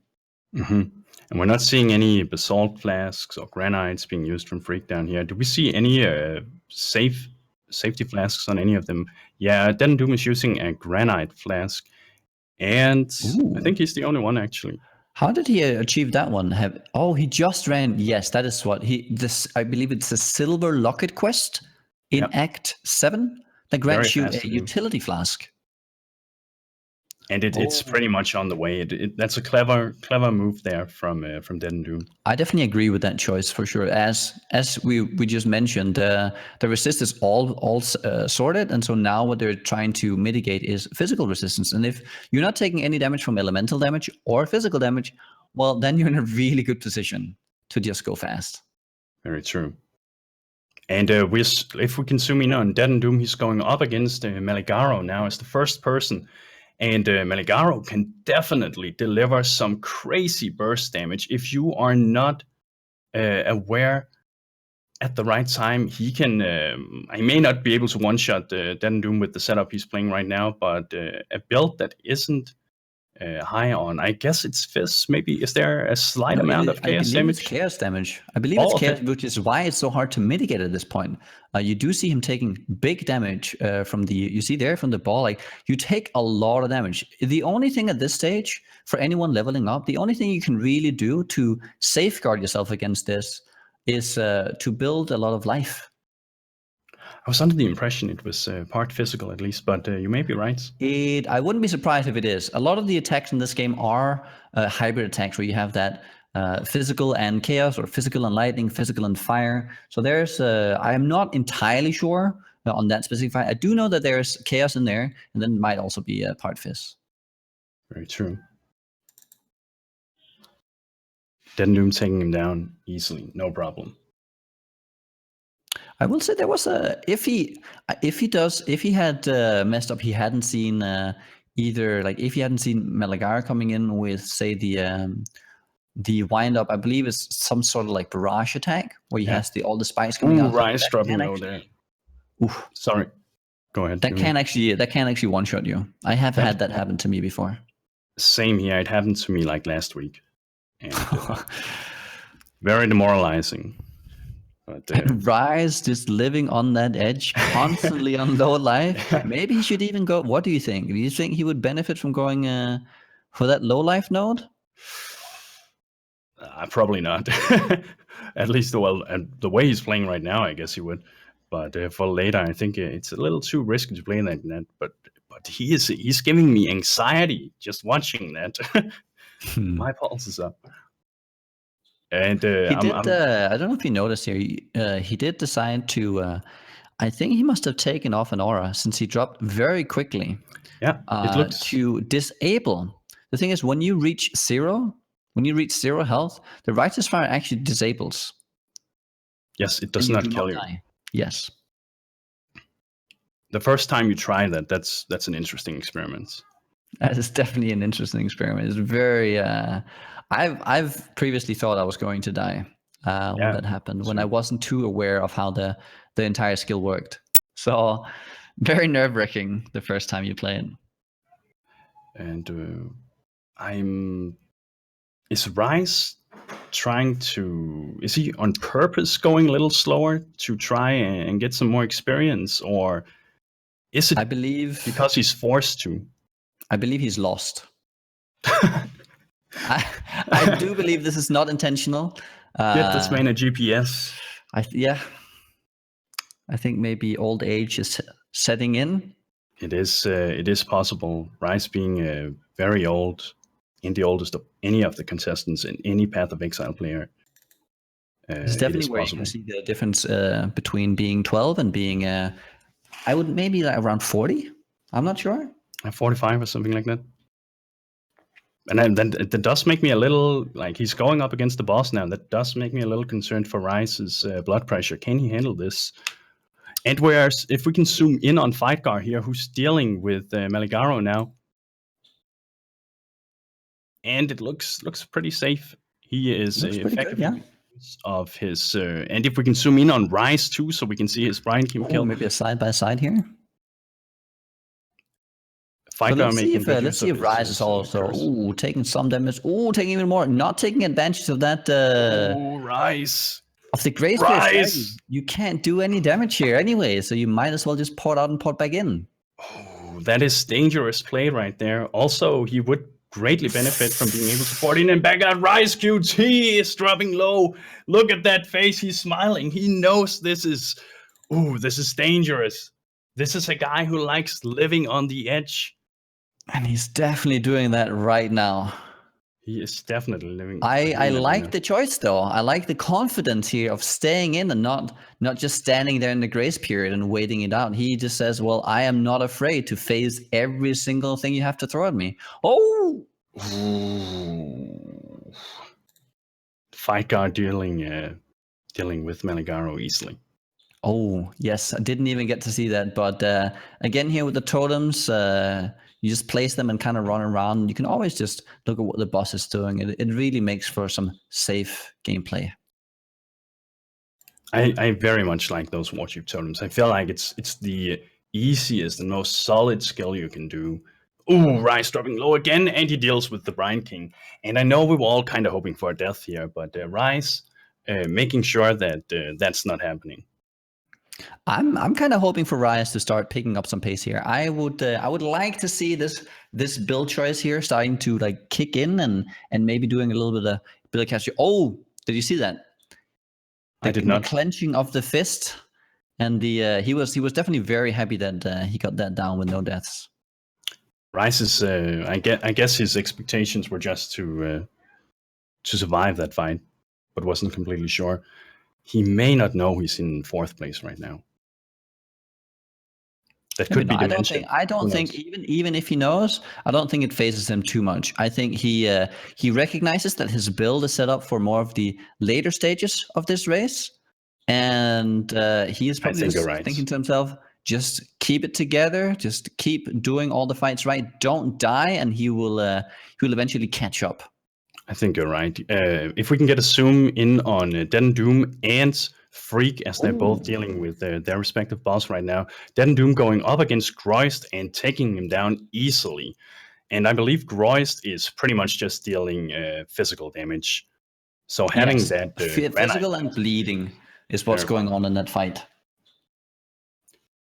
Mm-hmm. And we're not seeing any basalt flasks or granites being used from Freeq down here. Do we see any safety flasks on any of them? Yeah, DeadandDoom is using a granite flask, and Ooh. I think he's the only one actually. How did he achieve that one? He just ran. Yes, that is what I believe it's a silver locket quest in Act 7 that grants you a utility flask. And it's pretty much on the way. That's a clever move there from DeadandDoom. I definitely agree with that choice for sure. As we just mentioned, the resist is all sorted, and so now what they're trying to mitigate is physical resistance. And if you're not taking any damage from elemental damage or physical damage, well, then you're in a really good position to just go fast. Very true. And if we can zoom in on DeadandDoom, he's going up against Malygaro now as the first person. And Malygaro can definitely deliver some crazy burst damage. If you are not aware at the right time, he can... I may not be able to one-shot DeadandDoom with the setup he's playing right now, but a build that isn't high on, I guess it's Fizz, maybe. Is there a slight amount of chaos damage? It's chaos damage. I believe it's chaos, which is why it's so hard to mitigate at this point. You do see him taking big damage from the ball. Like, you take a lot of damage. The only thing at this stage for anyone leveling up, the only thing you can really do to safeguard yourself against this is to build a lot of life. I was under the impression it was part physical at least, but you may be right. I wouldn't be surprised if it is. A lot of the attacks in this game are hybrid attacks where you have that physical and chaos, or physical and lightning, physical and fire. So there's, I am not entirely sure on that specific fight. I do know that there's chaos in there, and then it might also be part fizz. Very true. DeadandDoom taking him down easily, no problem. I will say there was if he had messed up, he hadn't seen either, like if he hadn't seen Malygaro coming in with, say, the wind up, I believe is some sort of like barrage attack where he has all the spikes coming out. Ryze dropping low there. Oof. Sorry. Go ahead. That can actually one shot you. I have had that happen to me before. Same here. It happened to me like last week. And very demoralizing. But Rise just living on that edge, constantly on low life. Maybe he should even go. What do you think? Do you think he would benefit from going for that low life node? probably not. At least, well, the way he's playing right now, I guess he would. But for later, I think it's a little too risky to play like that. But he's giving me anxiety just watching that. My pulse is up. And He did. I don't know if you noticed here. He did decide to. I think he must have taken off an aura since he dropped very quickly. Yeah, it looks to disable. The thing is, when you reach zero health, the Righteous Fire actually disables. Yes, it does not kill you. Die. Yes. The first time you try that's an interesting experiment. That is definitely an interesting experiment. It's very. I've previously thought I was going to die when that happened, when I wasn't too aware of how the entire skill worked. So very nerve-wracking the first time you play it. And is Rise trying to? Is he on purpose going a little slower to try and get some more experience, or is it? I believe because he's forced to. I believe he's lost. I do believe this is not intentional. Get this man a GPS. I think maybe old age is setting in. It is possible. Rise being very old, and the oldest of any of the contestants in any Path of Exile player. It's definitely where you can see the difference between being 12 and being, I would maybe like around 40. I'm not sure. 45 or something like that. And then that does make me a little, like, he's going up against the boss now. That does make me a little concerned for Rise's blood pressure. Can he handle this? And whereas, if we can zoom in on Fightgarr here, who's dealing with Malygaro now. And it looks pretty safe. He is effectively of his... and if we can zoom in on Rise too, so we can see his Brine King kill. Maybe a side-by-side here. Let's see if Rise is also taking some damage. Taking even more. Not taking advantage of that. Rise. Of the Grace Rise. You can't do any damage here anyway, so you might as well just port out and port back in. Oh, that is dangerous play right there. Also, he would greatly benefit from being able to port in and back out. RaizQT is dropping low. Look at that face. He's smiling. He knows this is dangerous. This is a guy who likes living on the edge. And he's definitely doing that right now. He is definitely living. I like the choice though. I like the confidence here of staying in and not just standing there in the grace period and waiting it out. He just says, well, I am not afraid to face every single thing you have to throw at me. Oh! Fightgarr dealing with Malygaro easily. Oh, yes. I didn't even get to see that. But again, here with the totems, you just place them and kind of run around. You can always just look at what the boss is doing. It really makes for some safe gameplay. I very much like those Wartube totems. I feel like it's the easiest and most solid skill you can do. Ooh, Rise dropping low again, and he deals with the Brine King. And I know we were all kind of hoping for a death here, but Rise making sure that that's not happening. I'm kind of hoping for Rise to start picking up some pace here. I would like to see this build choice here starting to like kick in and maybe doing a little bit of catch. Oh, did you see that? I did not. The clenching of the fist, and the he was definitely very happy that he got that down with no deaths. Rise is I guess his expectations were just to survive that fight, but wasn't completely sure. He may not know he's in 4th place right now. That could be dimension. I don't think even if he knows, I don't think it phases him too much. I think he recognizes that his build is set up for more of the later stages of this race, and he is probably thinking to himself, just keep it together, just keep doing all the fights right, don't die, and he will eventually catch up. I think you're right. If we can get a zoom in on DeadandDoom and Freeq, as they're both dealing with their respective boss right now. DeadandDoom going up against Groist and taking him down easily. And I believe Groist is pretty much just dealing physical damage. So having that... physical and bleeding. is what's Very going on in that fight.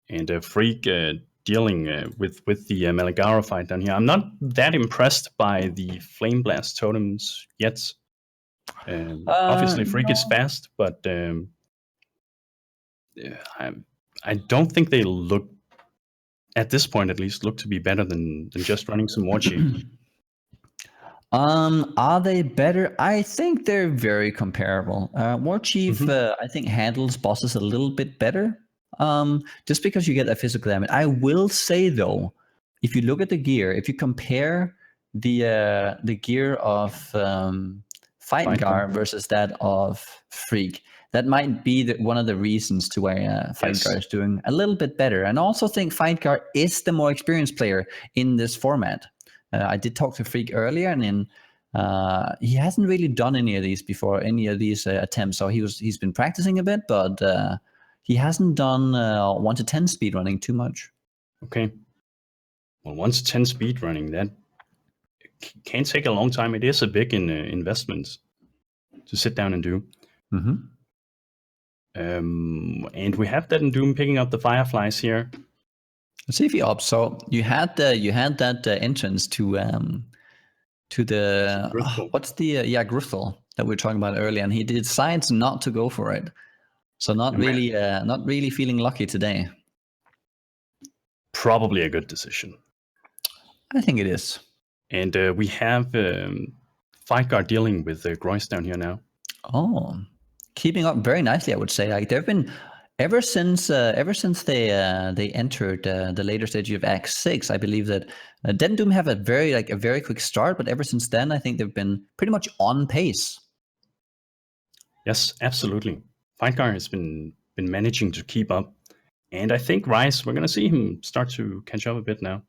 And Freeq dealing with the Malagara fight down here. I'm not that impressed by the Flame Blast totems yet. Obviously, Freeq is fast, but I don't think they look, at this point at least, look to be better than just running some War Chief. Are they better? I think they're very comparable. War Chief, I think, handles bosses a little bit better. Just because you get a physical damage. I will say though, if you look at the gear, if you compare the gear of Fightgarr versus that of Freeq, that might be one of the reasons to why Fightgarr is doing a little bit better. And I also think Fightgarr is the more experienced player in this format. I did talk to Freeq earlier, and he hasn't really done any of these before, any of these attempts. So he's been practicing a bit, but he hasn't done 1 to 10 speedrunning too much. Okay. Well, 1 to 10 speedrunning, that can take a long time. It is a big investment to sit down and do. And we have DeadandDoom picking up the Fireflies here. Let's see if he opts. So you had that entrance to the what's the Gruthal that we were talking about earlier, and he decides not to go for it. So not really feeling lucky today. Probably a good decision. I think it is. And we have Fightgarr dealing with Grois down here now. Oh, keeping up very nicely, I would say. Like they've been ever since they entered the later stage of Act 6. I believe that DeadandDoom have a very quick start, but ever since then, I think they've been pretty much on pace. Yes, absolutely. Fightgarr has been managing to keep up, and I think Raiz, we're going to see him start to catch up a bit now.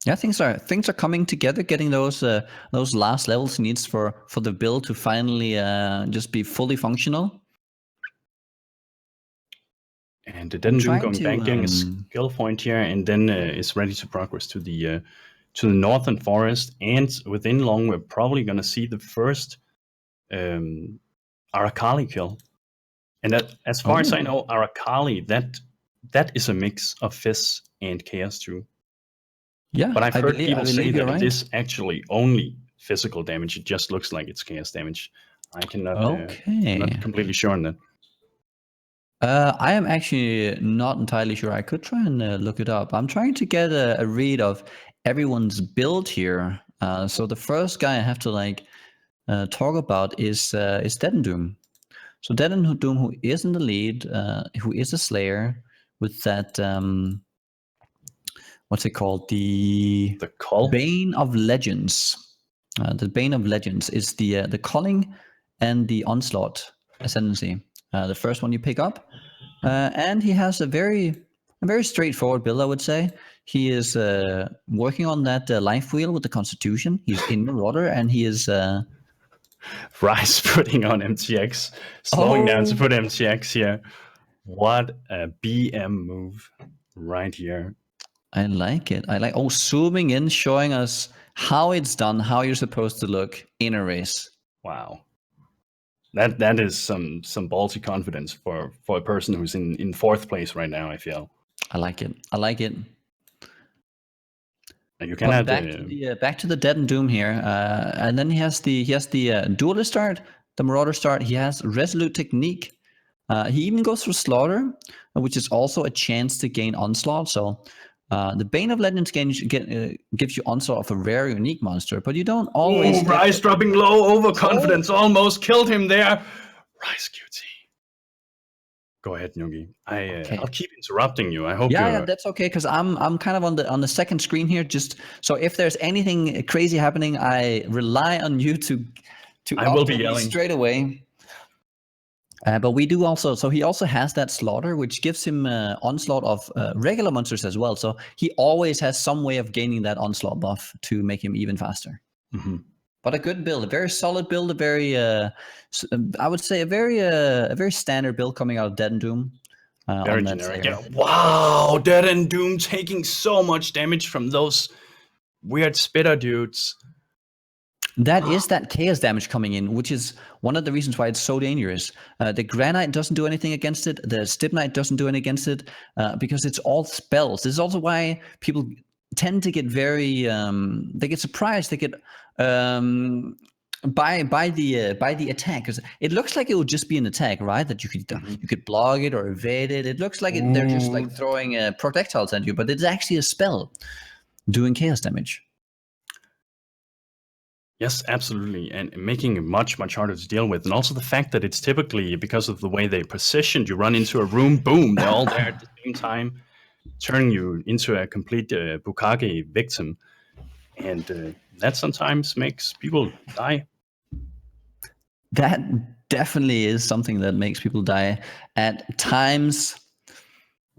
Yeah, things are coming together, getting those last levels he needs for the build to finally just be fully functional. And DeadandDoom going back, getting a skill point here, and then is ready to progress to the northern forest. And within long, we're probably going to see the first Arakali kill. And that, as far as I know, Arakali, that is a mix of Fizz and Chaos too. Yeah, but I've heard people say that right. it is actually only physical damage. It just looks like it's chaos damage. I cannot. I'm not completely sure on that. I am actually not entirely sure. I could try and look it up. I'm trying to get a read of everyone's build here. So the first guy I have to talk about is DeadandDoom. So DeadandDoom, who is in the lead, who is a Slayer with that what's it called? The Call? Bane of Legends. The Bane of Legends is the Culling and the Onslaught Ascendancy. The first one you pick up. And he has a very straightforward build, I would say. He is working on that life wheel with the Constitution. He's in Marauder, and he is... Raiz putting on MTX, slowing down to put MTX here. What a BM move right here. I like it. Zooming in, showing us how it's done, how you're supposed to look in a race. Wow. That is some ballsy confidence for a person who's in fourth place right now, I feel. I like it. And you can add back to the DeadandDoom here, and then he has the Duelist start, the Marauder start. He has Resolute Technique. He even goes for Slaughter, which is also a chance to gain Onslaught. So the Bane of Legends gives you Onslaught of a rare unique monster, but you don't always... Raiz dropping low, overconfidence, almost killed him there. RaizQT. Go ahead, Nugi. I'll keep interrupting you. I hope yeah, that's okay, because I'm kind of on the second screen here. Just so if there's anything crazy happening, I rely on you to I will be yelling straight away. But we do also, so he also has that Slaughter, which gives him Onslaught of regular monsters as well. So he always has some way of gaining that Onslaught buff to make him even faster. Mm-hmm. But a good build, a very solid build, a very, I would say a very standard build coming out of DeadandDoom. Very generic. Yeah. Wow, DeadandDoom taking so much damage from those weird spitter dudes. That is that chaos damage coming in, which is one of the reasons why it's so dangerous. The Granite doesn't do anything against it. The Stibnite doesn't do anything against it because it's all spells. This is also why people tend to get very they get surprised. They get by the attack, because it looks like it would just be an attack, right? That you could block it or evade it. It looks like they're just like throwing projectiles at you, but it's actually a spell doing chaos damage. Yes, absolutely, and making it much, much harder to deal with. And also the fact that it's typically, because of the way they positioned, you run into a room, boom, they're all there at the same time, turning you into a complete Bukage victim. And that sometimes makes people die. That definitely is something that makes people die at times.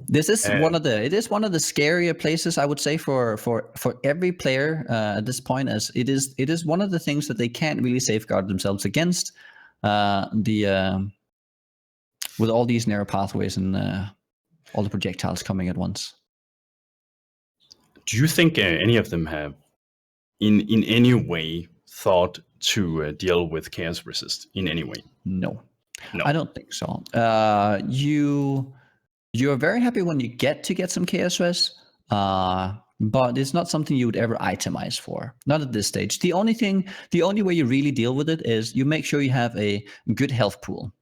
This is one of the scarier places, I would say, for every player at this point, as it is one of the things that they can't really safeguard themselves against with all these narrow pathways and all the projectiles coming at once. Do you think any of them have in any way thought to deal with chaos resist in any way? No, I don't think so. You're very happy when you get some chaos res, but it's not something you would ever itemize for. Not at this stage. The only way you really deal with it is you make sure you have a good health pool.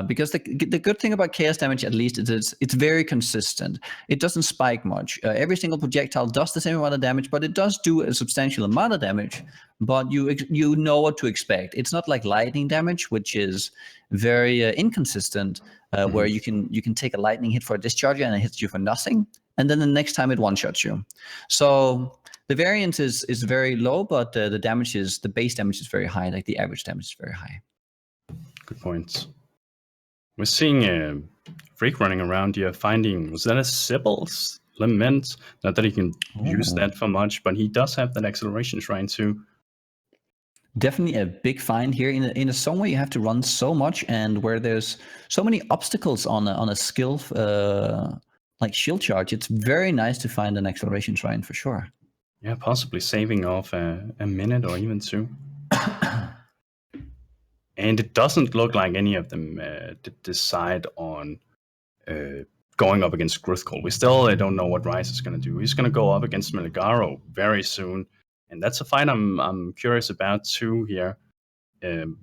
Because the good thing about chaos damage, at least, is it's very consistent. It doesn't spike much. Every single projectile does the same amount of damage, but it does do a substantial amount of damage. But you know what to expect. It's not like lightning damage, which is very inconsistent, where you can take a lightning hit for a discharge and it hits you for nothing, and then the next time it one-shots you. So the variance is very low, but the base damage is very high. Like the average damage is very high. Good points. We're seeing Freeq running around here, finding, was that a Sibyl's Lament? Not that he can use that for much, but he does have that acceleration shrine too. Definitely a big find here in a zone where you have to run so much and where there's so many obstacles on a skill like shield charge. It's very nice to find an acceleration shrine for sure. Yeah, possibly saving off a minute or even two. And it doesn't look like any of them decide on going up against Gruthkol. We still don't know what Raiz is going to do. He's going to go up against Meligaro very soon. And that's a fight I'm curious about too here.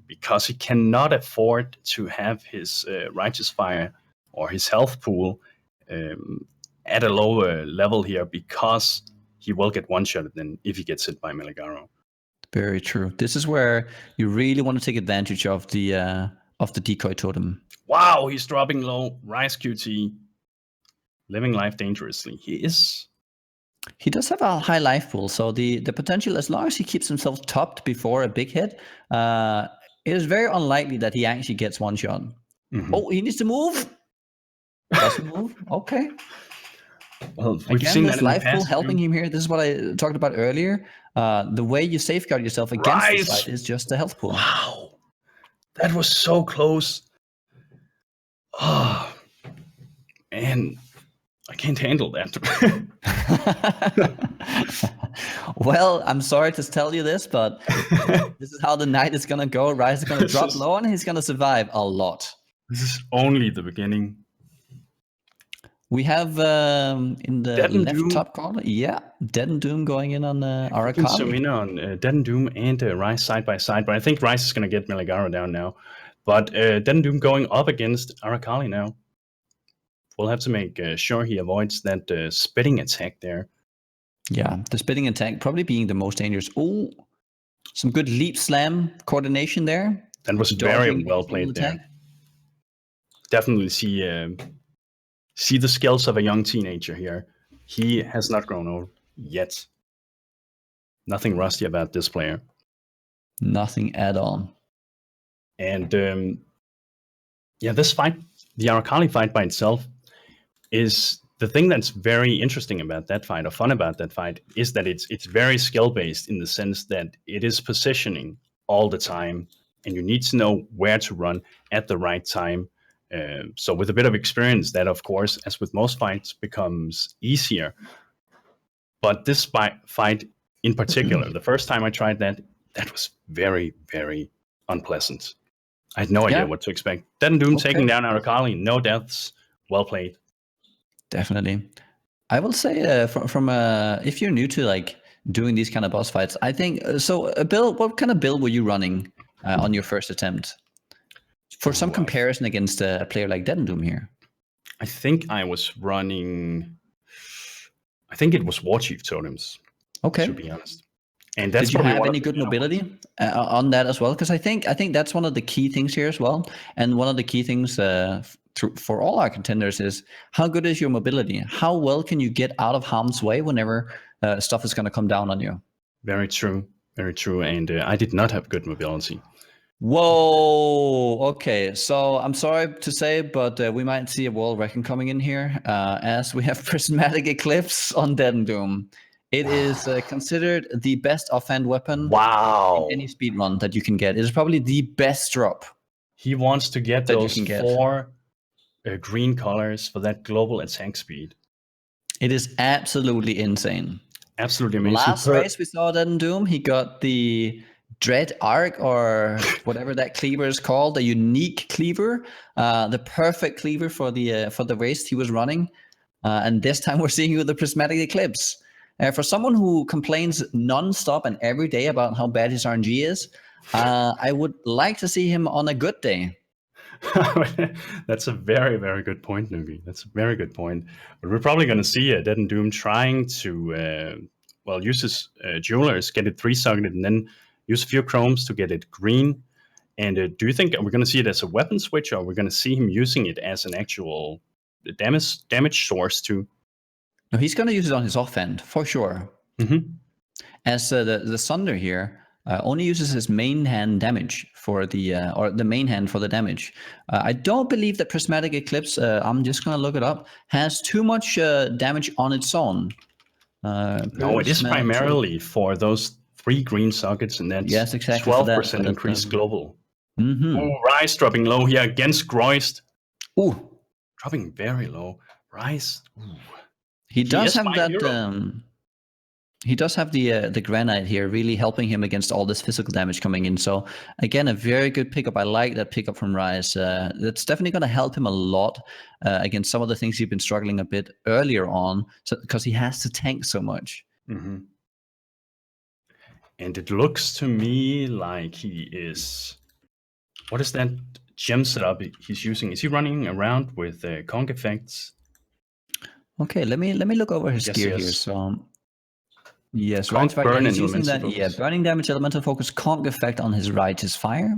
Because he cannot afford to have his Righteous Fire or his health pool at a lower level here, because he will get one-shotted then if he gets hit by Meligaro. Very true. This is where you really want to take advantage of the decoy totem. Wow, he's dropping low. RaizQT, living life dangerously. He does have a high life pool, so the potential, as long as he keeps himself topped before a big hit, it is very unlikely that he actually gets one shot. Mm-hmm. Oh, he needs to move. Doesn't move. Okay. Well, we've seen this life pool helping him here. This is what I talked about earlier. The way you safeguard yourself against this fight is just the health pool. Wow, that was so close. Oh, and I can't handle that. Well, I'm sorry to tell you this, but this is how the night is going to go. Raiz is going to drop low and he's going to survive a lot. This is only the beginning. We have in the left top corner, DeadandDoom going in on Arakali. Zoom in on DeadandDoom and Raiz side by side, but I think Raiz is going to get Meligaro down now. But DeadandDoom going up against Arakali now. We'll have to make sure he avoids that spitting attack there. Yeah, the spitting attack probably being the most dangerous. Oh, some good leap slam coordination there. That was very well played there. Definitely see the skills of a young teenager here. He has not grown old yet. Nothing rusty about this player. Nothing at all. And this fight, the Arakali fight by itself, is the thing that's very interesting about that fight, or fun about that fight, is that it's very skill-based in the sense that it is positioning all the time, and you need to know where to run at the right time. So with a bit of experience, that, of course, as with most fights, becomes easier. But this fight in particular, the first time I tried that that was very, very unpleasant. I had no idea what to expect. DeadandDoom taking down Arakali, no deaths. Well played. Definitely. I will say from if you're new to like doing these kind of boss fights, I think so. Bill, what kind of build were you running on your first attempt? For some comparison against a player like DeadandDoom here. I think I was running. I think it was War Chief totems. Okay. To be honest. And that's Did you have any good mobility on that as well? Because I think that's one of the key things here as well. And one of the key things for all our contenders is how good is your mobility? How well can you get out of harm's way whenever stuff is going to come down on you? Very true. Very true. And I did not have good mobility. Whoa. Okay. So I'm sorry to say, but we might see a world record coming in here as we have Prismatic Eclipse on DeadandDoom. It is considered the best offhand weapon in any speedrun that you can get. It is probably the best drop. He wants to get those 4 green colors for that global attack speed. It is absolutely insane. Absolutely amazing. Last race we saw DeadandDoom, he got the Dread Arc or whatever that cleaver is called, a unique cleaver, the perfect cleaver for the race he was running. And this time we're seeing you with the Prismatic Eclipse. For someone who complains non-stop and every day about how bad his RNG is, I would like to see him on a good day. That's a very, very good point, Nugi. That's a very good point. But we're probably going to see DeadandDoom trying to, use his jewelers, get it 3-socketed, and then use a few chromes to get it green. And do you think we're going to see it as a weapon switch, or we're going to see him using it as an actual damage source too? No, he's going to use it on his offhand for sure. Mm-hmm. As the Sunder here only uses his main hand damage for the main hand for the damage. I don't believe that Prismatic Eclipse. I'm just going to look it up. Has too much damage on its own. No, it is primarily for those 3 green sockets, and that's exactly 12% increase global. Mm-hmm. Ooh, Ryze dropping low here against Groist. Ooh, dropping very low. Ryze. He does have that. He does have the granite here, really helping him against all this physical damage coming in. So again, a very good pickup. I like that pickup from Ryze. That's definitely going to help him a lot against some of the things he's been struggling a bit earlier on, because he has to tank so much. Mm-hmm. And it looks to me like he is. What is that gem setup he's using? Is he running around with conk effects? Okay, let me look over his gear here. So yes, right. He's using that. Focus. Yeah, burning damage, elemental focus, conk effect on his righteous fire.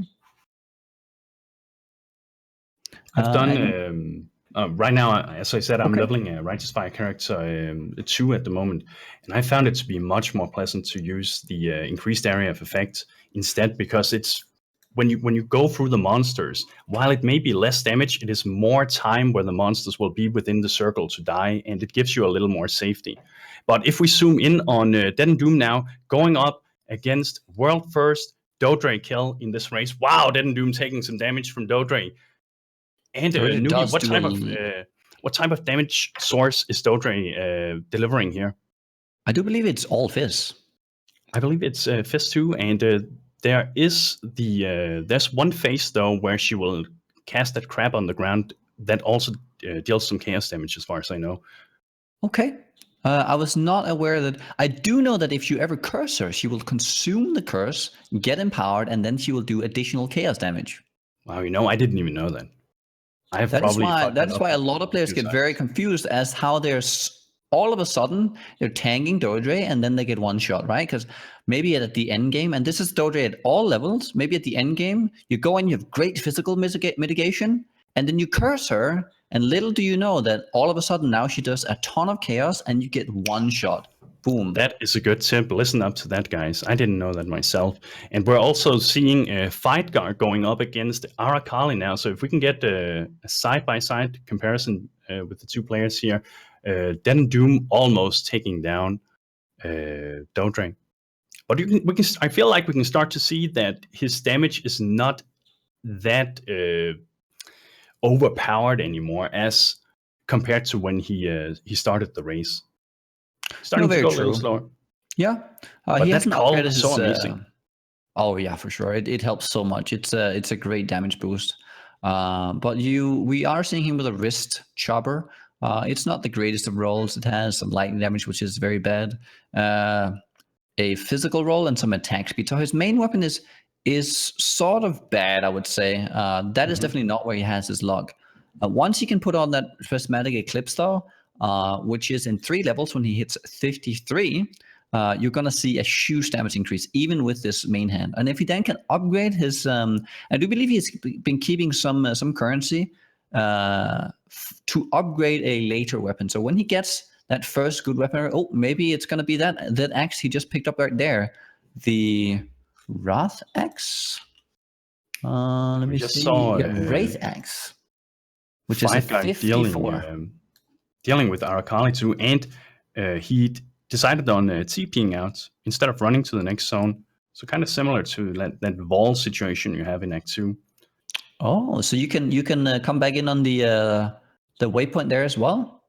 I've done right now, as I said, I'm leveling a righteous fire character 2 at the moment, and I found it to be much more pleasant to use the increased area of effect instead, because it's when you go through the monsters, while it may be less damage, it is more time where the monsters will be within the circle to die, and it gives you a little more safety. But if we zoom in on DeadandDoom now, going up against world first Dodre kill in this race. Wow, DeadandDoom taking some damage from Dodre. And Nugi, what type of damage source is Dodre delivering here? I do believe it's all Fizz. I believe it's Fizz too, and there is there's one phase though where she will cast that crab on the ground that also deals some chaos damage, as far as I know. Okay. I was not aware that. I do know that if you ever curse her, she will consume the curse, get empowered, and then she will do additional chaos damage. Wow, I didn't even know that. That is why a lot of players get very confused as how there's all of a sudden they're tanking Dodre and then they get one shot, right? Because maybe at the end game, and this is Dodre at all levels, maybe at the end game, you go and you have great physical mitigation, and then you curse her, and little do you know that all of a sudden now she does a ton of chaos and you get one shot. Boom. That is a good tip. Listen up to that, guys. I didn't know that myself. And we're also seeing a Fightgarr going up against Arakali now. So if we can get a side-by-side comparison with the 2 players here, DeadandDoom almost taking down Dodre. But I feel like we can start to see that his damage is not that overpowered anymore as compared to when he started the race. Starting to go a little slower. Yeah. But that call is so amazing. Oh yeah, for sure. It helps so much. It's a great damage boost. But we are seeing him with a wrist chopper. It's not the greatest of rolls. It has some lightning damage, which is very bad. A physical roll and some attack speed. So his main weapon is sort of bad, I would say. That is definitely not where he has his luck. Once he can put on that prismatic eclipse though, which is in 3 levels when he hits 53, you're gonna see a huge damage increase even with this main hand. And if he then can upgrade his, I do believe he's been keeping some currency to upgrade a later weapon. So when he gets that first good weapon, oh, maybe it's gonna be that axe he just picked up right there, the Wrath axe. Let me just see. saw, Wraith axe, which is a Fightgarr 54. dealing with Arakali too, and he decided on TPing out instead of running to the next zone. So kind of similar to that wall situation you have in Act 2. Oh, so you can come back in on the waypoint there as well?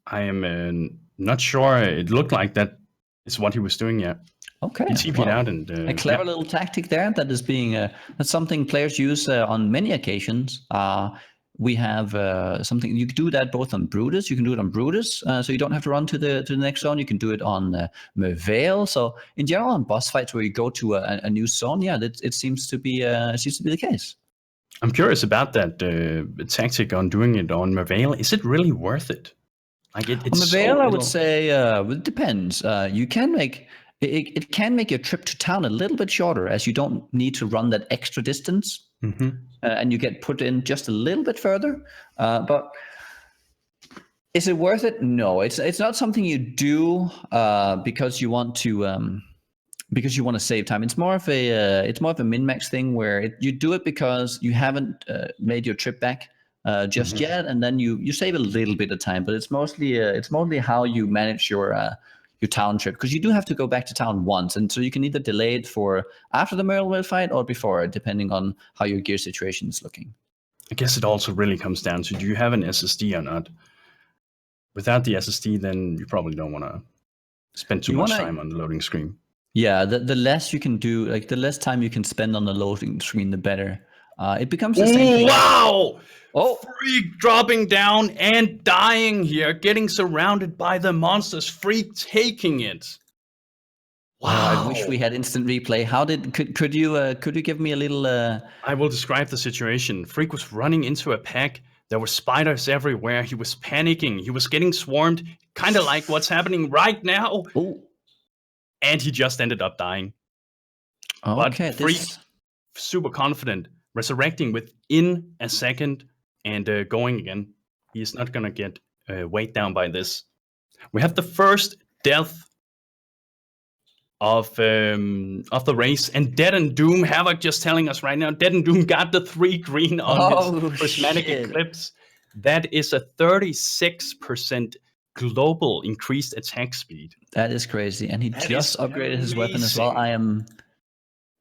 I am not sure. It looked like that is what he was doing, yeah. Okay. He TP'd out and... a clever little tactic there that is being... that's something players use on many occasions. We have something... You can do that both on Brutus. You can do it on Brutus, so you don't have to run to the next zone. You can do it on Merveil. So in general, on boss fights where you go to a new zone, yeah, it seems to be the case. I'm curious about that tactic on doing it on Merveil. Is it really worth it? Like it's on Merveil, so I would say it depends. You can make... It can make your trip to town a little bit shorter, as you don't need to run that extra distance, and you get put in just a little bit further. But is it worth it? No, it's not something you do because you want to save time. It's more of a min-max thing where you do it because you haven't made your trip back just yet, and then you save a little bit of time. But it's mostly how you manage your town trip, because you do have to go back to town once, and so you can either delay it for after the Merveil fight or before, depending on how your gear situation is looking. I guess it also really comes down to, do you have an SSD or not? Without the SSD, then you probably don't want to spend too much time on the loading screen. Yeah, the less you can do, like the less time you can spend on the loading screen, the better. It becomes the same thing. Wow! Oh, Freeq dropping down and dying here, getting surrounded by the monsters. Freeq taking it. Wow! I wish we had instant replay. How could you give me a little? I will describe the situation. Freeq was running into a pack. There were spiders everywhere. He was panicking. He was getting swarmed, kind of like what's happening right now. Oh, and he just ended up dying. Okay, but Freeq, super confident, resurrecting within a second. And going again. He is not going to get weighed down by this. We have the first death of the race. And DeadandDoom, Havoc just telling us right now, DeadandDoom got the 3 green on his prismatic eclipse. That is a 36% global increased attack speed. That is crazy. And he just upgraded his weapon as well. I am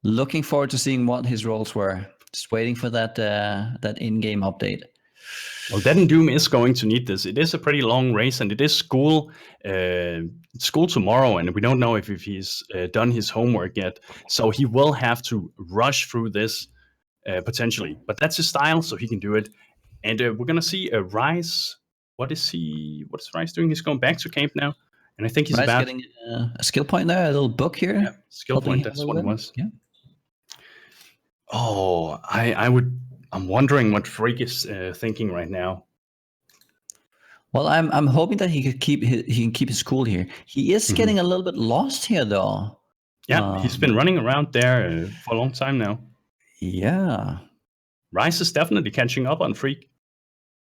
looking forward to seeing what his rolls were. Just waiting for that in-game update. Well, DeadandDoom is going to need this. It is a pretty long race, and it is school tomorrow, and we don't know if he's done his homework yet. So he will have to rush through this potentially. But that's his style, so he can do it. And we're gonna see Raiz. What is Raiz doing? He's going back to camp now, and I think he's about getting a skill point there, a little book here. Yeah, skill point. That's what it was. Yeah. Oh, I'm wondering what Freeq is thinking right now. Well, I'm hoping that he can keep his cool here. He is getting a little bit lost here, though. Yeah, he's been running around there for a long time now. Yeah, Raiz is definitely catching up on Freeq.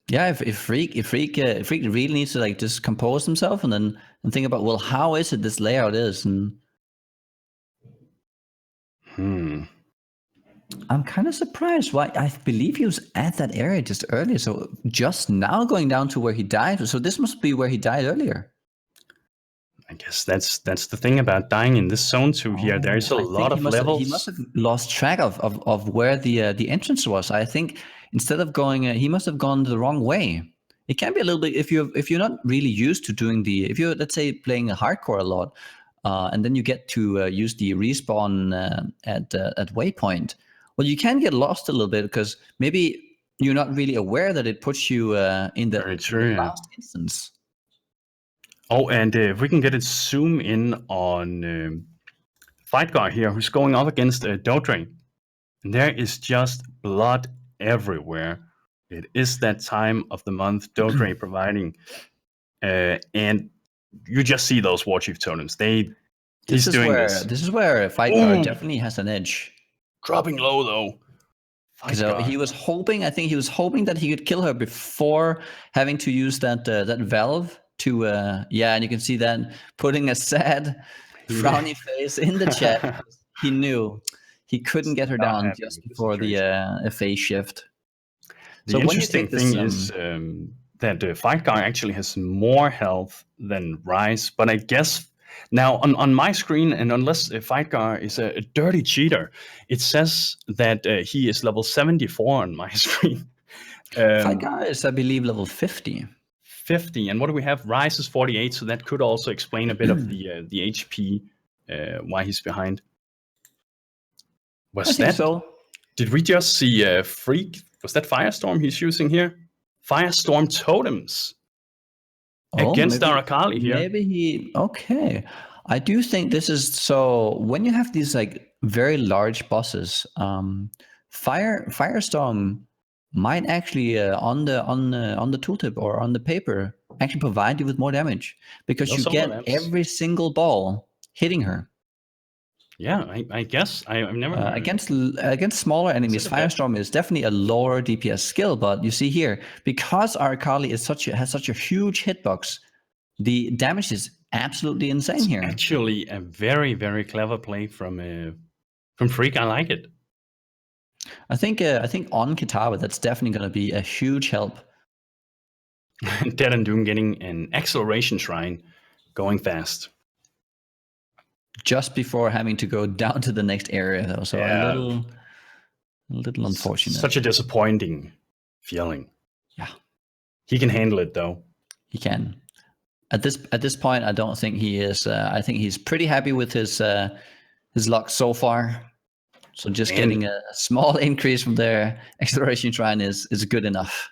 Yeah, if Freeq really needs to just compose himself and think about, well, how is it this layout is, and I'm kind of surprised why. I believe he was at that area just earlier, so just now going down to where he died. So this must be where he died earlier. I guess that's the thing about dying in this zone too. Here, there's a lot of levels. He must have lost track of where the entrance was. I think instead of going, he must have gone the wrong way. It can be a little bit if you're not really used to doing if you're, let's say, playing a hardcore a lot. and then you get to use the respawn at waypoint. Well, you can get lost a little bit because maybe you're not really aware that it puts you in the last instance. Oh, and if we can get a zoom in on Fightgarr here, who's going up against Dodre. And there is just blood everywhere. It is that time of the month, Dodre providing. And you just see those Warchief totems. This is where Fightgarr definitely has an edge. Dropping low though. So he was hoping. I think he was hoping that he could kill her before having to use that valve to. And you can see that putting a sad, frowny face in the chat. He knew he couldn't get her down just before the phase shift. The interesting thing is that Fightgarr actually has more health than Raiz, but I guess now on my screen, and unless Fightgarr is a dirty cheater, it says that he is level 74 on my screen. Fightgarr is, I believe, level 50. 50, and what do we have? Raiz is 48, so that could also explain a bit of the HP, why he's behind. I think so. Did we just see Freeq? Was that Firestorm he's using here? Firestorm totems against Arakali here. Maybe okay. I do think this is so. When you have these like very large bosses, Firestorm might actually on the tooltip or on the paper actually provide you with more damage because you get every single ball hitting her. Yeah, I guess I've never against smaller enemies. Firestorm is definitely a lower DPS skill, but you see here because Arakali is has such a huge hitbox, the damage is absolutely insane here. Actually, a very very clever play from Freeq. I like it. I think on Kitava that's definitely going to be a huge help. DeadandDoom getting an acceleration shrine, going fast. Just before having to go down to the next area, though, so a little unfortunate. Such a disappointing feeling. Yeah, he can handle it though. He can. At this point, I don't think he is. I think he's pretty happy with his luck so far. So just getting a small increase from their acceleration shrine is good enough.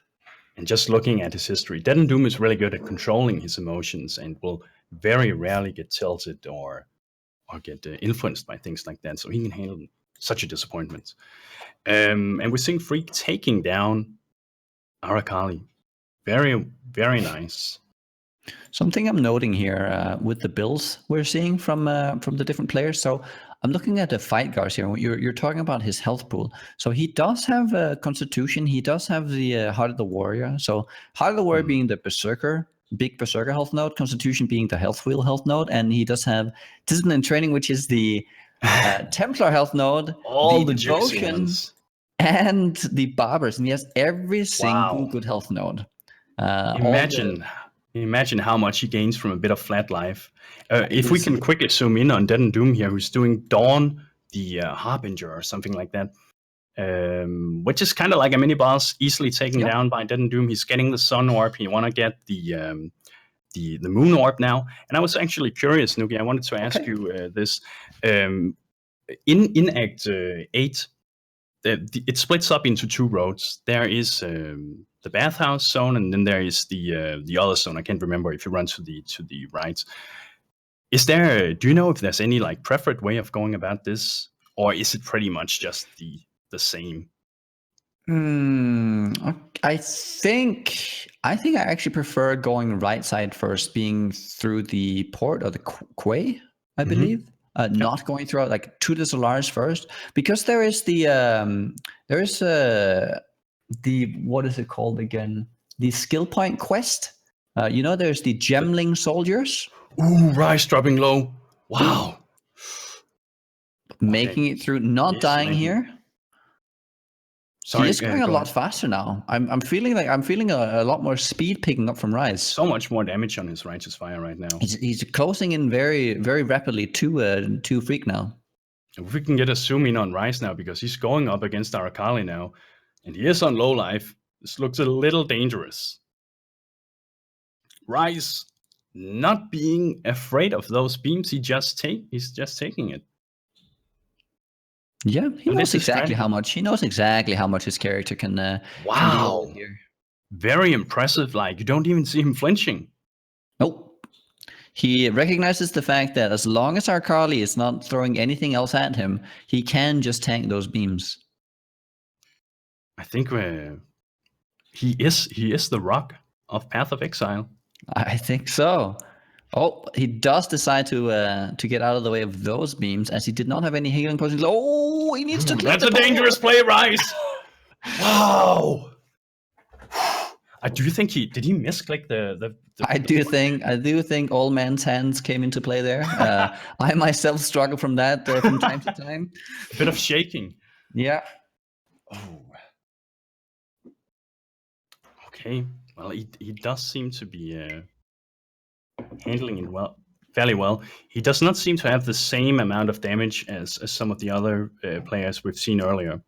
And just looking at his history, DeadandDoom is really good at controlling his emotions and will very rarely get tilted or get influenced by things like that. So he can handle such a disappointment. And we're seeing Freeq taking down Arakali. Very, very nice. Something I'm noting here with the builds we're seeing from the different players. So I'm looking at the Fightgarrs here. You're talking about his health pool. So he does have Constitution. He does have the Heart of the Warrior. So Heart of the Warrior being the big Berserker health node, Constitution being the health wheel health node, and he does have Discipline and Training, which is the Templar health node, all the Devotion, and the Barbers. And he has every single good health node. Imagine how much he gains from a bit of flat life. If we can quickly zoom in on DeadandDoom here, who's doing Dawn, the Harbinger or something like that, which is kind of like a mini boss, easily taken down by DeadandDoom. He's getting the Sun Orb. He want to get the Moon Orb now. And I was actually curious, Nugi. I wanted to ask you this. In Act 8, it splits up into two roads. There is the bathhouse zone, and then there is the other zone. I can't remember if you run to the right. Do you know if there's any like preferred way of going about this, or is it pretty much just the same? I think I actually prefer going right side first, being through the port or the quay, I believe. Not going through like to the Solaris first, because there is the what is it called again? The skill point quest. There's the Gemling soldiers. Ooh, Raiz dropping low. Wow. Making it through, not dying here. Sorry, he's going a lot faster now. I'm feeling a lot more speed picking up from Raiz. So much more damage on his Righteous Fire right now. He's closing in very, very rapidly to Freeq now. If we can get a zoom in on Raiz now, because he's going up against Arakali now, and he is on low life. This looks a little dangerous. Raiz not being afraid of those beams. He's just taking it. Yeah, he And knows this is exactly how strategy. much. He knows exactly how much his character can deal Wow. with here. Very impressive. Like, you don't even see him flinching. Nope. He recognizes the fact that as long as our Carly is not throwing anything else at him, he can just tank those beams. I think he is the rock of Path of Exile. I think so. Oh, he does decide to get out of the way of those beams, as he did not have any healing potions. Oh, he needs to click That's the a ball. dangerous play, Raiz. Wow. Do you think did he misclick the I do think all man's hands came into play there. I myself struggle from that from time to time. a bit of shaking? Yeah. Oh. Okay. Well, he does seem to be handling it fairly well. He does not seem to have the same amount of damage as some of the other players we've seen earlier.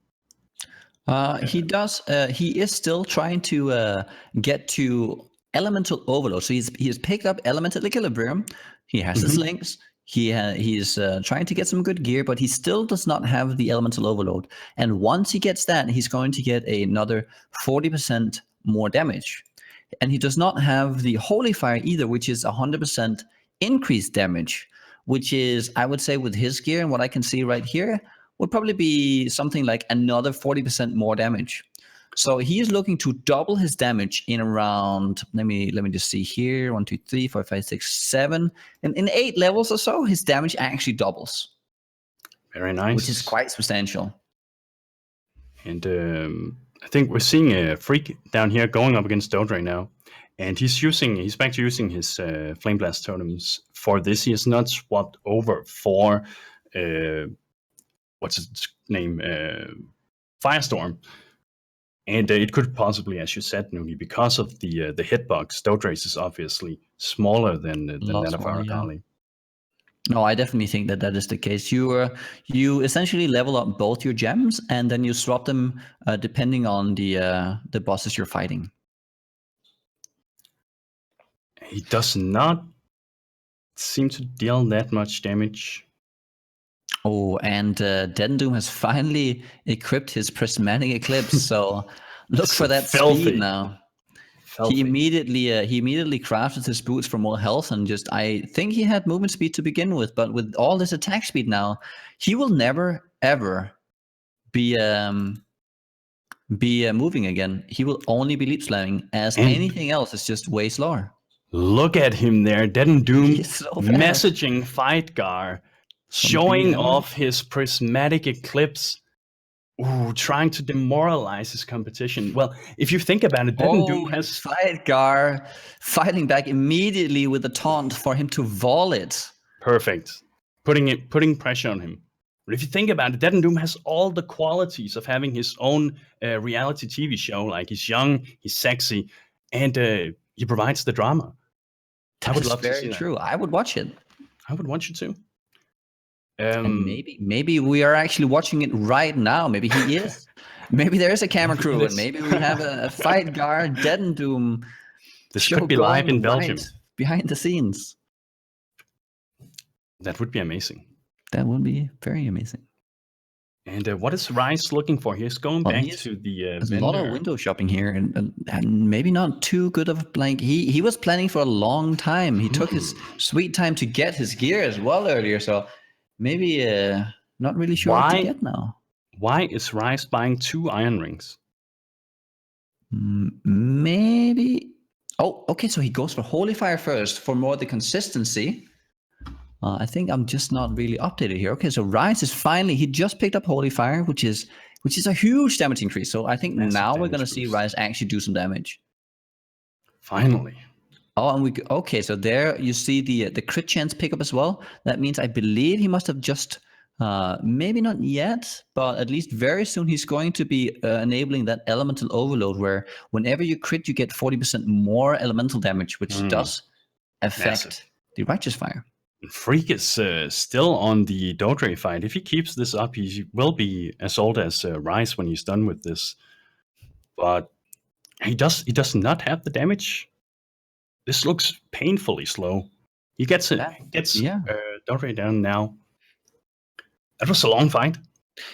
He does. He is still trying to get to elemental overload. So he has picked up elemental equilibrium. He has his links. He's trying to get some good gear, but he still does not have the elemental overload. And once he gets that, he's going to get another 40% more damage. And he does not have the holy fire either, which is 100% increased damage, which is, I would say, with his gear and what I can see right here, would probably be something like another 40% more damage. So he is looking to double his damage in around, let me just see here, 1, 2, 3, 4, 5, 6, 7. And in 8 levels or so, his damage actually doubles. Very nice. Which is quite substantial. And I think we're seeing a Freeq down here going up against Dode right now. And he's back to using his Flame Blast totems for this. He has not swapped over for what's its name? Firestorm. And it could possibly, as you said, Nugi, because of the hitbox, Dode Raiz is obviously smaller than that of our Kali. No, I definitely think that is the case. You essentially level up both your gems, and then you swap them depending on the bosses you're fighting. He does not seem to deal that much damage. Oh, and DeadandDoom has finally equipped his prismatic eclipse. So look for that speed now. Filthy. He immediately crafted his boots for more health, and I think he had movement speed to begin with, but with all this attack speed now, he will never ever be moving again. He will only be leap slamming, as anything else is just way slower. Look at him there, DeadandDoom messaging Fightgarr, showing off his prismatic eclipse. Ooh, trying to demoralize his competition. Well, if you think about it, DeadandDoom has Fightgarr fighting back immediately with a taunt for him to volley it. Perfect. Putting pressure on him. But if you think about it, DeadandDoom has all the qualities of having his own reality TV show. Like, he's young, he's sexy, and he provides the drama. I would love to see that. True. I would watch it. I would watch it too. And maybe we are actually watching it right now. Maybe he is. Maybe there is a camera crew, and maybe we have a Fightgarr DeadandDoom. This could be live in Belgium, behind the scenes. That would be amazing. That would be very amazing. And what is Raiz looking for? He's going back to the There's a lot of window shopping here, and maybe not too good of a blank. He was planning for a long time. He took his sweet time to get his gear as well earlier, so maybe not really sure what to get now. Why is Raiz buying 2 iron rings? Maybe. Oh, okay. So he goes for Holy Fire first for more the consistency. I think I'm just not really updated here. Okay, so Raiz is he just picked up Holy Fire, which is a huge damage increase. So I think now we're going to see Raiz actually do some damage. Finally. Oh, and so there you see the crit chance pickup as well. That means I believe he must have just, maybe not yet, but at least very soon he's going to be enabling that elemental overload, where whenever you crit, you get 40% more elemental damage, which does affect the Righteous Fire. Freeq is still on the Dode Raiz fight. If he keeps this up, he will be as old as Raiz when he's done with this. But he does not have the damage this looks painfully slow. He gets it. Gets Dodre down now. That was a long fight.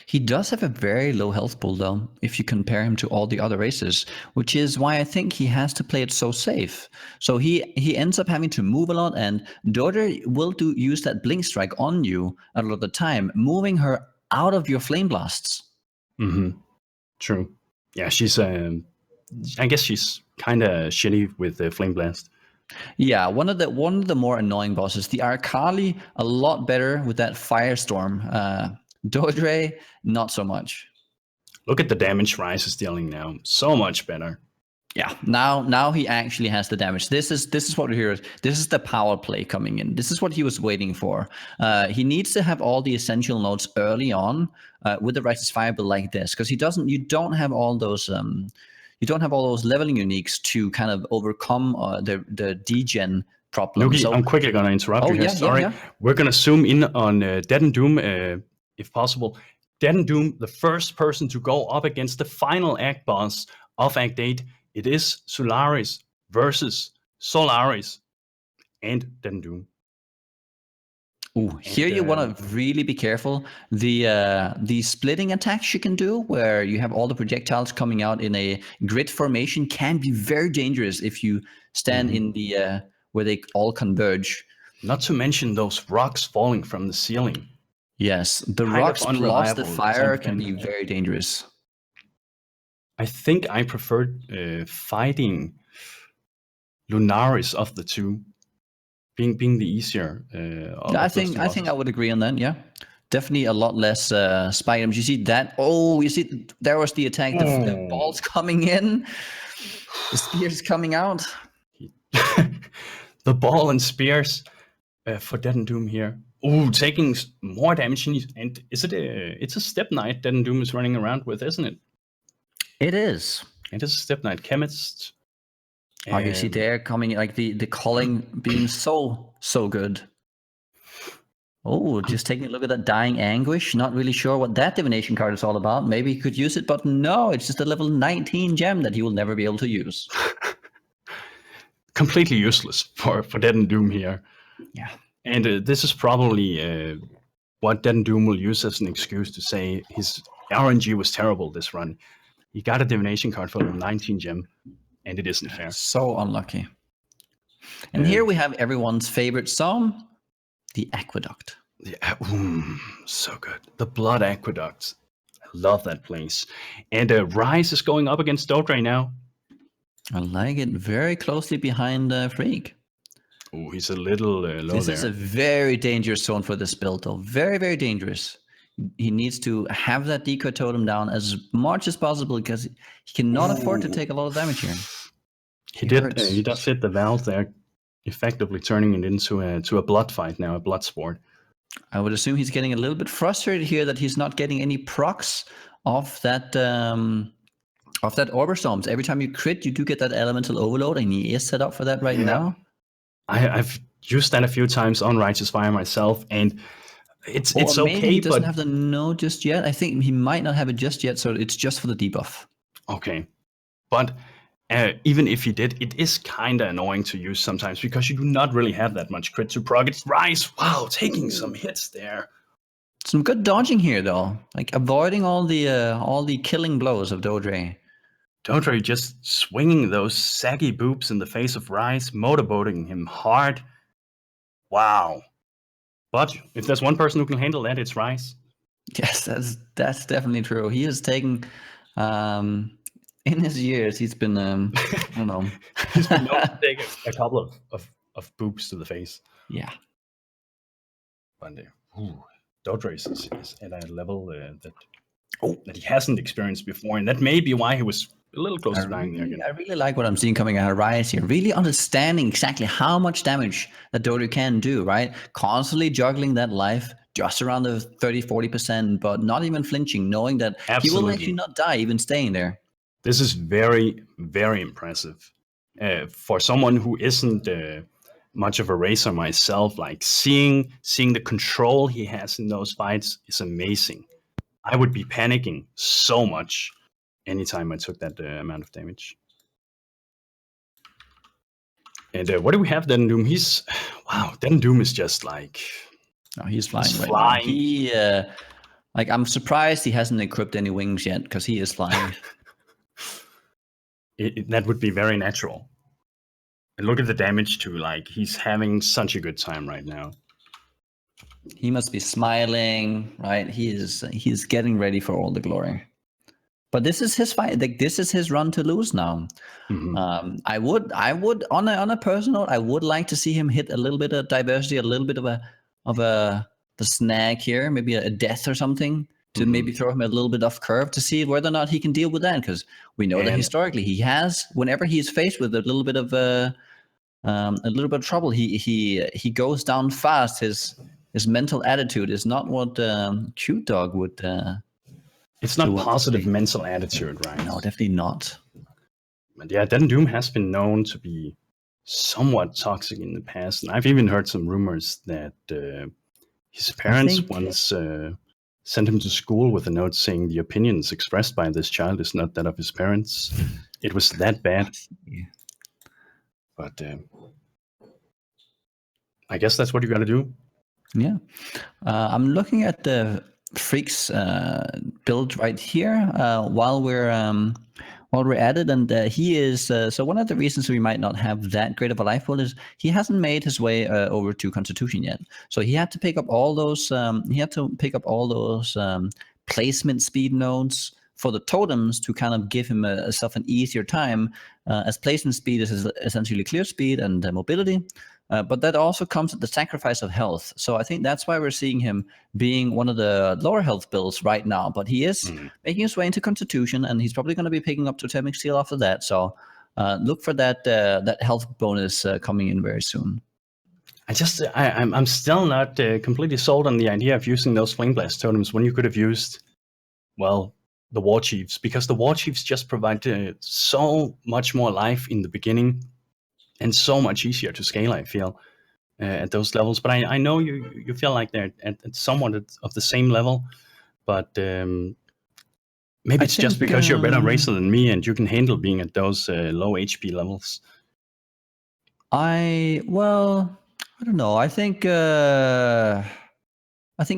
He does have a very low health pool, though, if you compare him to all the other races, which is why I think he has to play it so safe. So he ends up having to move a lot, and Dodre will use that blink strike on you a lot of the time, moving her out of your flame blasts. Mm-hmm. True. Yeah, she's. I guess she's kind of shitty with the flame blast. Yeah, one of the more annoying bosses. The Arkali a lot better with that firestorm. Dodre, not so much. Look at the damage Ryze is dealing now. So much better. Yeah, now he actually has the damage. This is what we hear. This is the power play coming in. This is what he was waiting for. He needs to have all the essential nodes early on with the Righteous Fire build like this, because you don't have all those leveling uniques to kind of overcome the degen problem. Nugi, I'm quickly gonna interrupt you here. Sorry, we're gonna zoom in on DeadandDoom if possible. DeadandDoom, the first person to go up against the final Act boss of Act 8. It is Solaris versus Solaris and DeadandDoom. Ooh, here you want to really be careful. The splitting attacks you can do, where you have all the projectiles coming out in a grid formation, can be very dangerous if you stand in the where they all converge. Not to mention those rocks falling from the ceiling. Yes, the rocks plus the fire can be very dangerous. I think I preferred fighting Lunaris of the two, being the easier. I think I would agree on that. Yeah, definitely a lot less spike items. You see that? Oh, you see there was the attack. The balls coming in, the spears coming out. The ball and spears for DeadandDoom here. Ooh, taking more damage. And is it it's a Step Knight DeadandDoom is running around with, isn't it? It is. It is a Step Knight Chemist. Oh, you see there coming, like the calling being so good. Oh, just taking a look at that Dying Anguish. Not really sure what that divination card is all about. Maybe he could use it, but no, it's just a level 19 gem that he will never be able to use. Completely useless for DeadandDoom here. Yeah. And this is probably what DeadandDoom will use as an excuse to say his RNG was terrible this run. He got a divination card for level 19 gem, and it isn't fair. So unlucky. And here we have everyone's favorite psalm, the Aqueduct. Yeah, so good. The Blood Aqueducts. I love that place. And Ryze is going up against Dodre now. I like it, very closely behind Freeq. Oh, he's a little low there. This is a very dangerous zone for this build, though. Very, very dangerous. He needs to have that decoy totem down as much as possible, because he cannot afford to take a lot of damage here. He does hit the valve there, effectively turning it into a blood fight now, a blood sport. I would assume he's getting a little bit frustrated here that he's not getting any procs of that Orber Storms. Every time you crit, you do get that elemental overload, and he is set up for that right now. I've used that a few times on Righteous Fire myself, and it's okay. Maybe he doesn't have the node just yet. I think he might not have it just yet, so it's just for the debuff. Okay, but even if he did, it is kind of annoying to use sometimes, because you do not really have that much crit to prog. It's Ryze, wow, taking some hits there. Some good dodging here, though, like avoiding all the killing blows of Dodre. Dodre just swinging those saggy boobs in the face of Ryze, motorboating him hard. Wow. But if there's one person who can handle that, it's Ryze. Yes, that's definitely true. He has taken, in his years, he's been, I don't know. He's been known to take a couple of boobs to the face. Yeah. But Dodre is at a level that he hasn't experienced before, and that may be why he was a little close to dying there again. I really like what I'm seeing coming out of Ryze here. Really understanding exactly how much damage that Dodre can do, right? Constantly juggling that life just around the 30-40%, but not even flinching, knowing that he will actually not die, even staying there. This is very, very impressive. For someone who isn't much of a racer myself, like seeing the control he has in those fights is amazing. I would be panicking so much anytime I took that amount of damage. And what do we have? DeadandDoom. DeadandDoom is just like he's flying he's right flying. now. He like I'm surprised he hasn't equipped any wings yet because he is flying. That would be very natural. And look at the damage too. Like he's having such a good time right now. He must be smiling, right? He's getting ready for all the glory. But this is his fight. Like this is his run to lose now. Mm-hmm. I would on a personal note, I would like to see him hit a little bit of diversity, a little bit of the snag here, maybe a death or something to maybe throw him a little bit off curve to see whether or not he can deal with that. Because we know that historically he has, whenever he's faced with a little bit of trouble, he goes down fast. His mental attitude is not what Cute Dog would. It's not positive mental attitude, right? No, definitely not. But yeah, DeadandDoom has been known to be somewhat toxic in the past, and I've even heard some rumors that his parents once sent him to school with a note saying the opinions expressed by this child is not that of his parents. It was that bad. But I guess that's what you got to do. Yeah, I'm looking at the Freeq's build right here while we're at it, and he is so one of the reasons we might not have that great of a life pool is he hasn't made his way over to Constitution yet. So he had to pick up all those placement speed nodes for the totems to kind of give himself an easier time, as placement speed is essentially clear speed and mobility. But that also comes at the sacrifice of health. So I think that's why we're seeing him being one of the lower health builds right now. But he is making his way into Constitution, and he's probably going to be picking up Totemic Steel after that. So look for that health bonus coming in very soon. I'm still not completely sold on the idea of using those Flame Blast totems when you could have used, well, the War Chiefs, because the War Chiefs just provide so much more life in the beginning. And so much easier to scale, I feel, at those levels. But I know you feel like they're at somewhat of the same level. But maybe it's just because you're a better racer than me and you can handle being at those low HP levels. I don't know. I think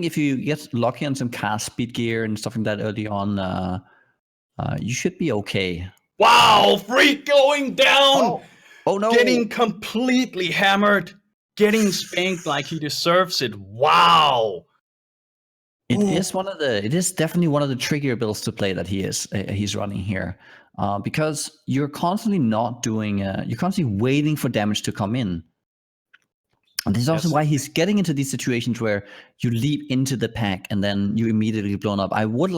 if you get lucky on some cast speed gear and stuff like that early on, you should be okay. Wow, Freeq going down! Oh no! Getting completely hammered, getting spanked like he deserves it. Wow! It is definitely one of the trickier builds to play that he's running here, because you're constantly you're constantly waiting for damage to come in. And this is also why he's getting into these situations where you leap into the pack and then you immediately get blown up. I would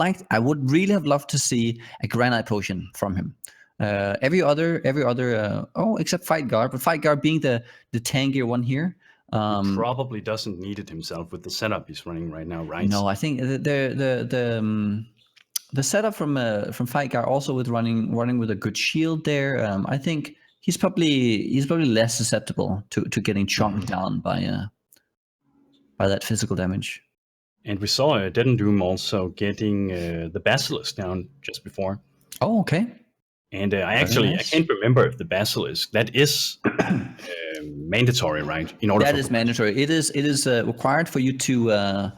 really have loved to see a Granite Potion from him. Every other except Fightgarr, but Fightgarr being the tankier one here. He probably doesn't need it himself with the setup he's running right now, right? No, I think the setup from Fightgarr also with running with a good shield there. I think he's probably less susceptible to getting chomped down by that physical damage. And we saw DeadandDoom also getting the Basilisk down just before. Oh, okay. And I can't remember if the Basilisk, that is mandatory, right? That is mandatory. It is required for you to.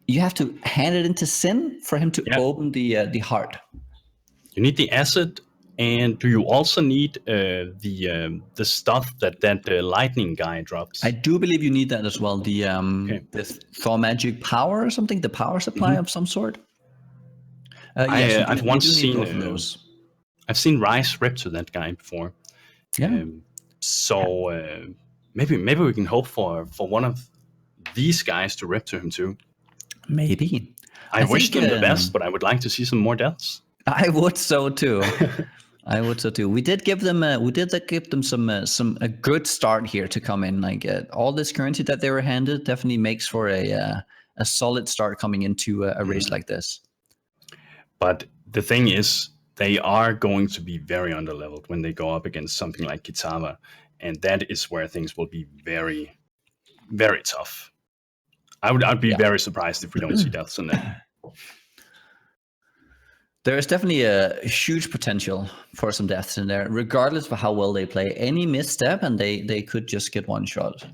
You have to hand it into Sin for him to open the heart. You need the acid, and do you also need the stuff that lightning guy drops? I do believe you need that as well. The Thor Magic Power or something, the power supply of some sort. Yes, I've once seen both of those. I've seen Rice rip to that guy before. Yeah. Maybe we can hope for one of these guys to rip to him too. Maybe. I wish them the best, but I would like to see some more deaths. I would so too. We did give them a good start here to come in. Like all this currency that they were handed definitely makes for a solid start coming into a race like this. But the thing is, they are going to be very underleveled when they go up against something like Kitava, and that is where things will be very, very tough. I'd be very surprised if we don't see deaths in that. There is definitely a huge potential for some deaths in there, regardless of how well they play. Any misstep, and they could just get one shot.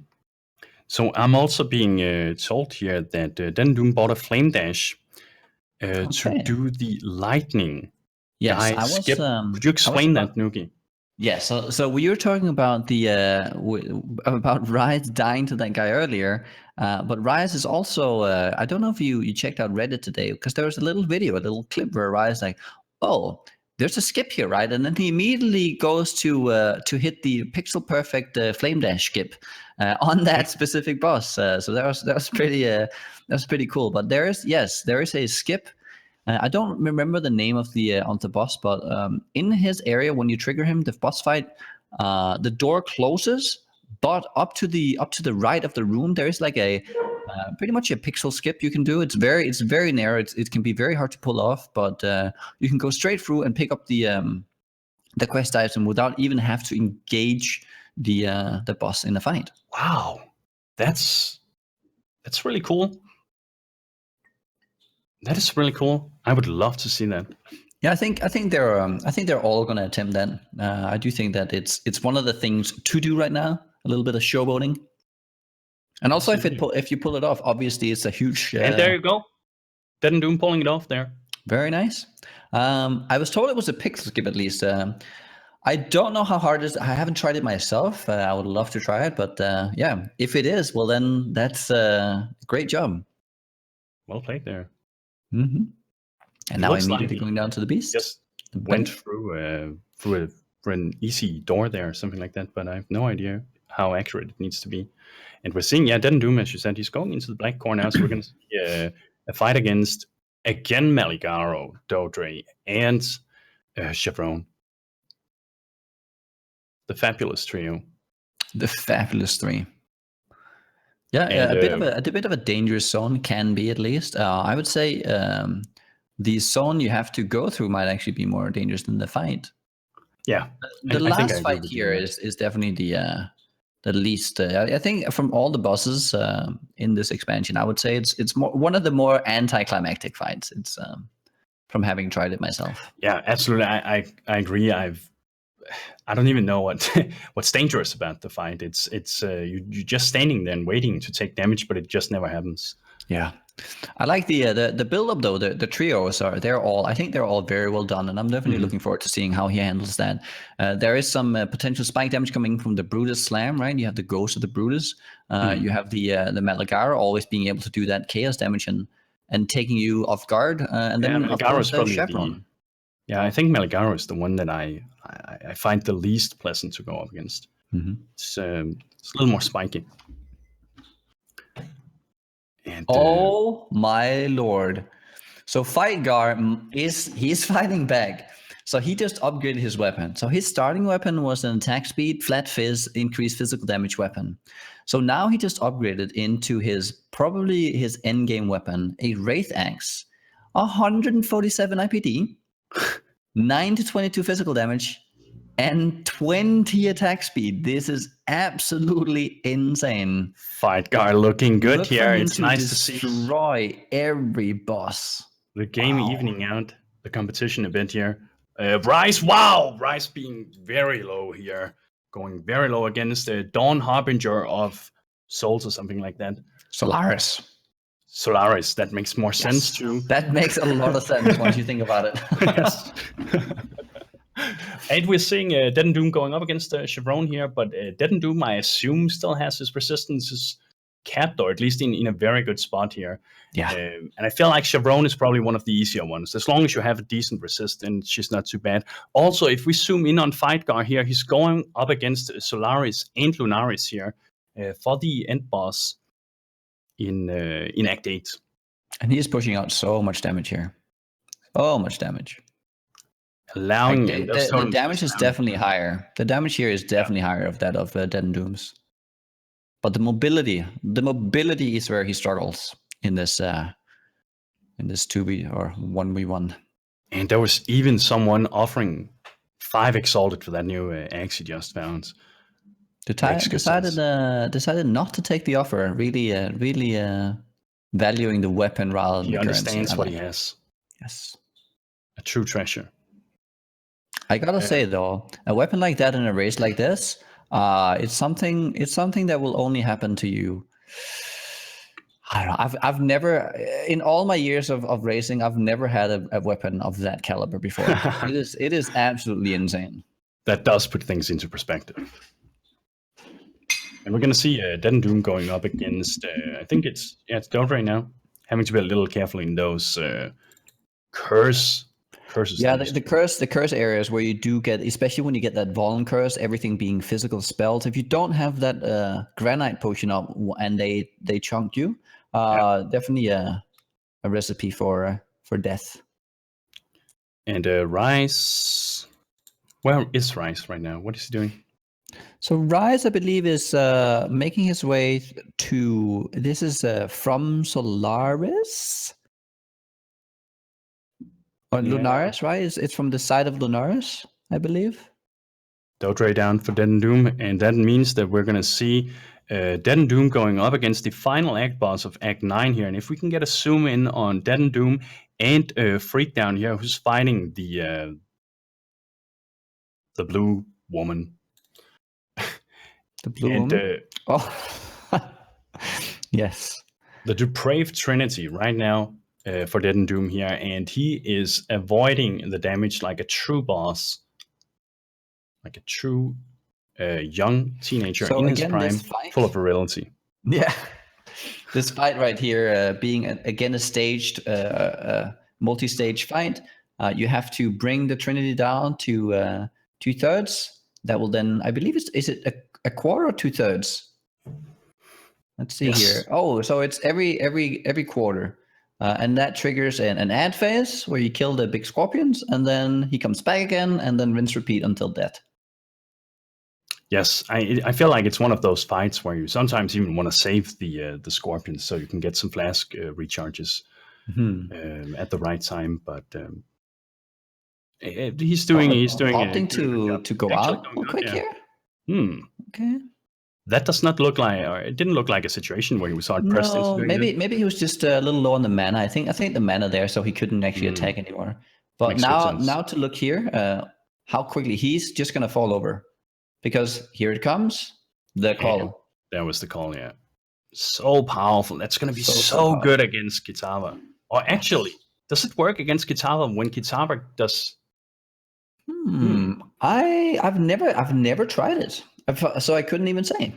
So I'm also being told here that DeadandDoom bought a Flame Dash to do the lightning Yes, guy skip. Could you explain that, Nugi? Yeah, so we were talking about the about Rise dying to that guy earlier, but Rise is also I don't know if you checked out Reddit today, because there was a little video, a little clip where Rise like, oh, there's a skip here, right? And then he immediately goes to hit the pixel perfect flame dash skip on that specific boss. So that was pretty cool. But there is a skip. I don't remember the name of the boss, but in his area, when you trigger him, the boss fight, the door closes, but up to the right of the room, there is like a pretty much a pixel skip you can do. It's very narrow. It can be very hard to pull off, but you can go straight through and pick up the quest item without even have to engage the boss in a fight. Wow, that's really cool. That is really cool. I would love to see that. Yeah, I think they're all going to attempt that. I do think that it's one of the things to do right now. A little bit of showboating, and also if you pull it off, obviously it's a huge. And there you go, DeadandDoom pulling it off there. Very nice. I was told it was a pixel skip at least. I don't know how hard it is. I haven't tried it myself. I would love to try it, but yeah, if it is, well then that's a great job. Well played there. Mm-hmm. And now immediately going down to the beast. Just went through an easy door there, something like that. But I have no idea how accurate it needs to be. And we're seeing, DeadandDoom, as you said, he's going into the black corner now. So we're going to see a fight against again Maligaro, Dodre, and Chevron. The fabulous trio. The fabulous three. Yeah, and, a bit of a dangerous zone can be, at least. I would say the zone you have to go through might actually be more dangerous than the fight. Yeah, the last fight here is definitely the least. I think from all the bosses in this expansion, I would say it's one of the more anticlimactic fights. It's from having tried it myself. Yeah, absolutely. I agree. I don't even know what's dangerous about the fight. It's you're just standing there and waiting to take damage, but it just never happens. Yeah, I like the build up though. The trios I think they're all very well done, and I'm definitely looking forward to seeing how he handles that. There is some potential spike damage coming from the Brutus slam, right? You have the ghost of the Brutus. You have the Maligaro always being able to do that chaos damage and taking you off guard. And then Maligaro is probably Chevron. Yeah, I think Maligaro is the one that I find the least pleasant to go up against. Mm-hmm. It's a little more spiky. And, oh my lord! So Fightgarr he's fighting back. So he just upgraded his weapon. So his starting weapon was an attack speed, flat fizz, increased physical damage weapon. So now he just upgraded into probably his endgame weapon, a Wraith Axe, 147 IPD. 9 to 22 physical damage and 20 attack speed. This is absolutely insane. Fightgarr looking good here. It's nice to see. Destroy every boss. The game evening out the competition a bit here. Rise, wow! Rise being very low here. Going very low against the Dawn Harbinger of Souls or something like that. Solaris, that makes more sense too. That makes a lot of sense once you think about it. Yes. And we're seeing DeadandDoom going up against Chevron here, but DeadandDoom, I assume, still has his resistances capped, or at least in a very good spot here. Yeah. And I feel like Chevron is probably one of the easier ones. As long as you have a decent resistance, she's not too bad. Also, if we zoom in on Fightgarr here, he's going up against Solaris and Lunaris here for the end boss in Act 8. And he's pushing out so much damage here. So much damage. Allowing the damage is definitely higher. The damage here is definitely higher of that of DeadandDoom's. But the mobility is where he struggles in this 2v or 1v1. And there was even someone offering 5 Exalted for that new axe he just found. Decided not to take the offer. Really valuing the weapon rather than the currency. He understands what he has. Yes. A true treasure. I gotta say though, a weapon like that in a race like this, it's something that will only happen to you. I don't know. I've never, in all my years of racing, I've never had a weapon of that caliber before. It is absolutely insane. That does put things into perspective. And we're going to see DeadandDoom going up against, I think it's Dove right now, having to be a little careful in those curses. Yeah, the curse areas where you do get, especially when you get that Valen curse, everything being physical spells. If you don't have that granite potion up and they chunk you, definitely a recipe for death. And Raiz, where is Raiz right now? What is he doing? So Raiz, I believe, is making his way to. This is from Solaris or Lunaris, right? It's from the side of Lunaris, I believe. Dodre down for DeadandDoom, and that means that we're going to see DeadandDoom going up against the final act boss of Act 9 here. And if we can get a zoom in on DeadandDoom and Freeq down here, who's fighting the blue woman. The blue woman? Yes. The depraved trinity right now for DeadandDoom here, and he is avoiding the damage like a true boss. Like a true young teenager in his prime, full of virility. Yeah. This fight right here, being again a staged, multi-stage fight, you have to bring the Trinity down to 2/3. That will then, I believe, is it a quarter or 2/3? Let's see here. Oh, so it's every quarter. And that triggers an ad phase where you kill the big scorpions, and then he comes back again, and then rinse repeat until death. Yes, I feel like it's one of those fights where you sometimes even want to save the scorpions so you can get some flask recharges at the right time. But he's doing opting to go out real quick here. Okay. That does not look like, or it didn't look like a situation where he was hard pressed. No, maybe he was just a little low on the mana. I think the mana there, so he couldn't actually attack anymore. But now to look here, how quickly he's just gonna fall over. Because here it comes, the call. That was the call, yeah. So powerful. That's going to be so good against Kitava. Or actually, does it work against Kitava when Kitava does? I've never tried it, so I couldn't even say.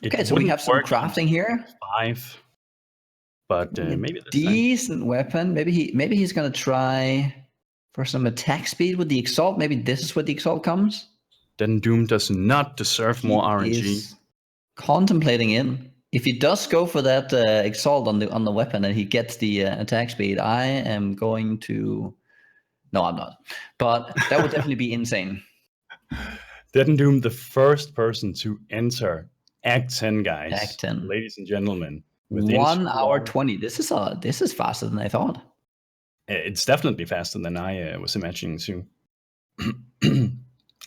Okay, so we have some crafting here. 5, but maybe this decent weapon. Maybe he's going to try for some attack speed with the Exalt. Maybe this is where the Exalt comes. DeadandDoom does not deserve more RNG. Is contemplating it. If he does go for that Exalt on the weapon and he gets the attack speed, I am going to. No, I'm not. But that would definitely be insane. DeadandDoom, the first person to enter Act 10, guys. Act 10, ladies and gentlemen. 1 hour 20. This is faster than I thought. It's definitely faster than I was imagining too.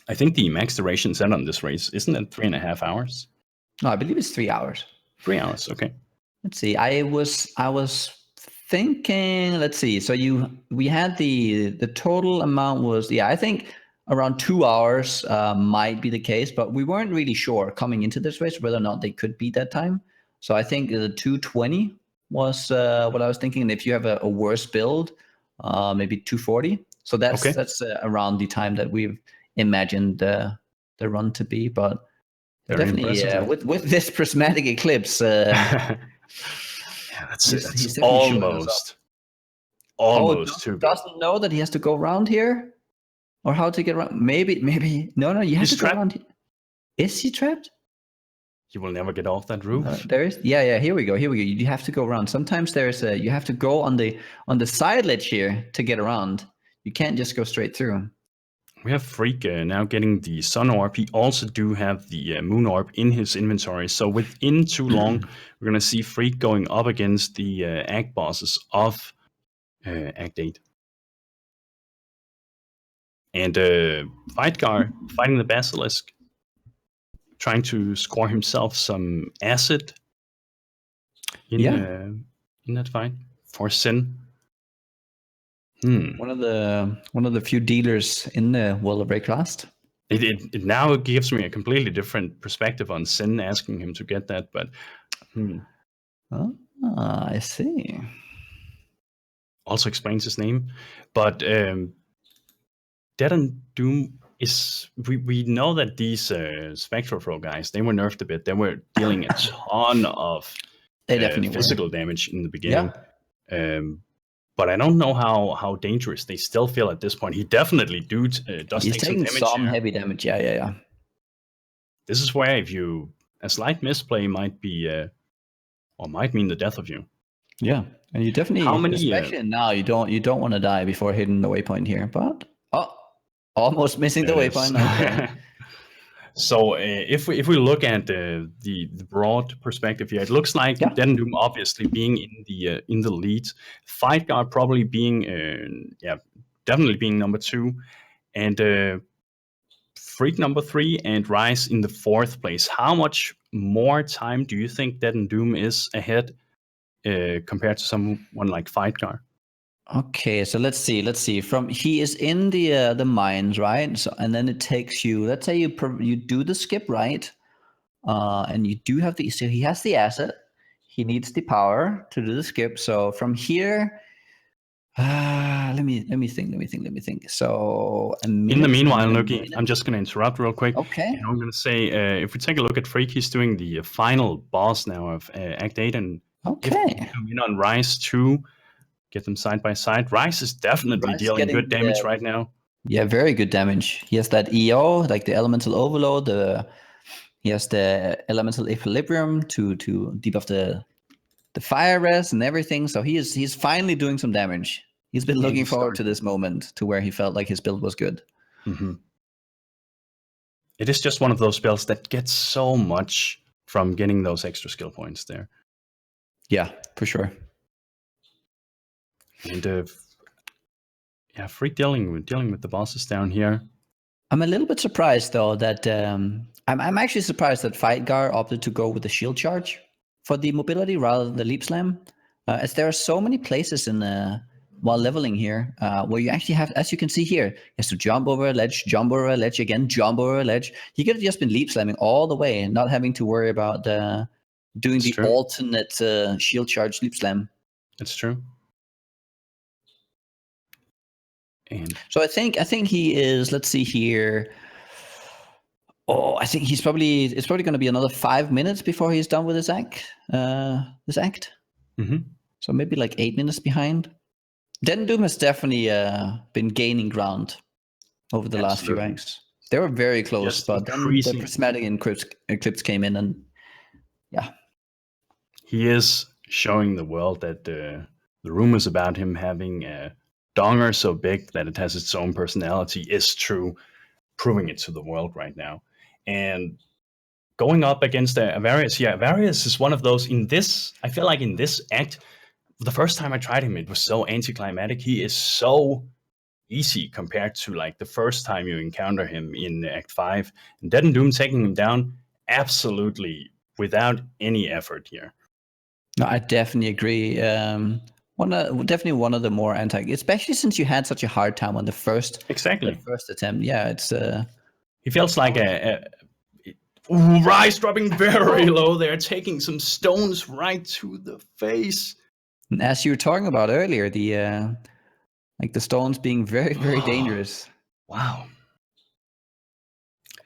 I think the max duration set on this race, isn't it 3.5 hours? No, I believe it's 3 hours. 3 hours, okay. Let's see. I was thinking, let's see. So we had the total amount was, I think around 2 hours might be the case, but we weren't really sure coming into this race whether or not they could beat that time. So I think the 220 was what I was thinking. And if you have a worse build, maybe 240. So that's around the time that we've imagined the run to be. But definitely with this prismatic eclipse, yeah, that's almost too good. Doesn't know that he has to go around here, or how to get around. Maybe no. You have to go around here. Is he trapped? He will never get off that roof. There is, yeah. Here we go. You have to go around. Sometimes you have to go on the side ledge here to get around. You can't just go straight through. We have Freeq now getting the Sun Orb. He also do have the Moon Orb in his inventory. So within too long, we're going to see Freeq going up against the Act bosses of Act 8. And Fightgarr fighting the Basilisk, trying to score himself some acid in that fight for Sin. One of the few dealers in the World of Raycast. It now gives me a completely different perspective on Sin asking him to get that, but I see. also explains his name. But Dead and Doom is we know that these Spectral Throw guys, they were nerfed a bit. They were dealing a ton of physical damage in the beginning. Yeah. But I don't know how dangerous they still feel at this point. He definitely does He's take some taking damage. Some heavy damage. Yeah. This is where a slight misplay might be or might mean the death of you. Yeah, and you definitely, especially now, you don't want to die before hitting the waypoint here. But almost missing the waypoint. Okay. So if we look at the broad perspective here, it looks like Dead and Doom obviously being in the lead, Fightgarr probably being definitely being number 2, and Freeq number 3, and Raiz in the 4th place. How much more time do you think Dead and Doom is ahead compared to someone like Fightgarr? Okay, so let's see. From he is in the mines, right? So and then it takes you. Let's say you do the skip, right? And you do have so he has the asset. He needs the power to do the skip. So from here, let me think. So in the meanwhile, Nugi, I'm just going to interrupt real quick. Okay. And I'm going to say, if we take a look at Freeq, he's doing the final boss now of Act 8, and if we come in on Raiz 2. Get them side by side. Raiz is definitely dealing good damage right now. Yeah, very good damage. He has that EO, like the elemental overload. He has the elemental equilibrium to debuff the fire res and everything. So he's finally doing some damage. He's been looking forward to this moment, to where he felt like his build was good. Mm-hmm. It is just one of those spells that gets so much from getting those extra skill points there. Yeah, for sure. And Freeq dealing with the bosses down here. I'm a little bit surprised though that I'm actually surprised that Fightgarr opted to go with the shield charge for the mobility rather than the leap slam, as there are so many places in while leveling here where you actually have, as you can see here, he has to jump over a ledge, jump over a ledge again, jump over a ledge. He could have just been leap slamming all the way and not having to worry about doing the alternate shield charge leap slam. That's true. So I think he is. Let's see here. Oh, I think it's probably going to be another 5 minutes before he's done with this act. Mm-hmm. So maybe like 8 minutes behind. DeadandDoom has definitely been gaining ground over the last few acts. They were very close, but then the prismatic eclipse came in, and he is showing the world that the rumors about him having a donger so big that it has its own personality is true, proving it to the world right now. And going up against Varius, Varius is one of those I feel like in this act, the first time I tried him, it was so anticlimactic. He is so easy compared to like the first time you encounter him in Act 5. And Dead and Doom taking him down absolutely without any effort here. No, I definitely agree. Definitely one of the more especially since you had such a hard time on the first attempt. Yeah, it's he feels like Raiz dropping very low there, taking some stones right to the face. And as you were talking about earlier, the like the stones being very, very dangerous. Wow.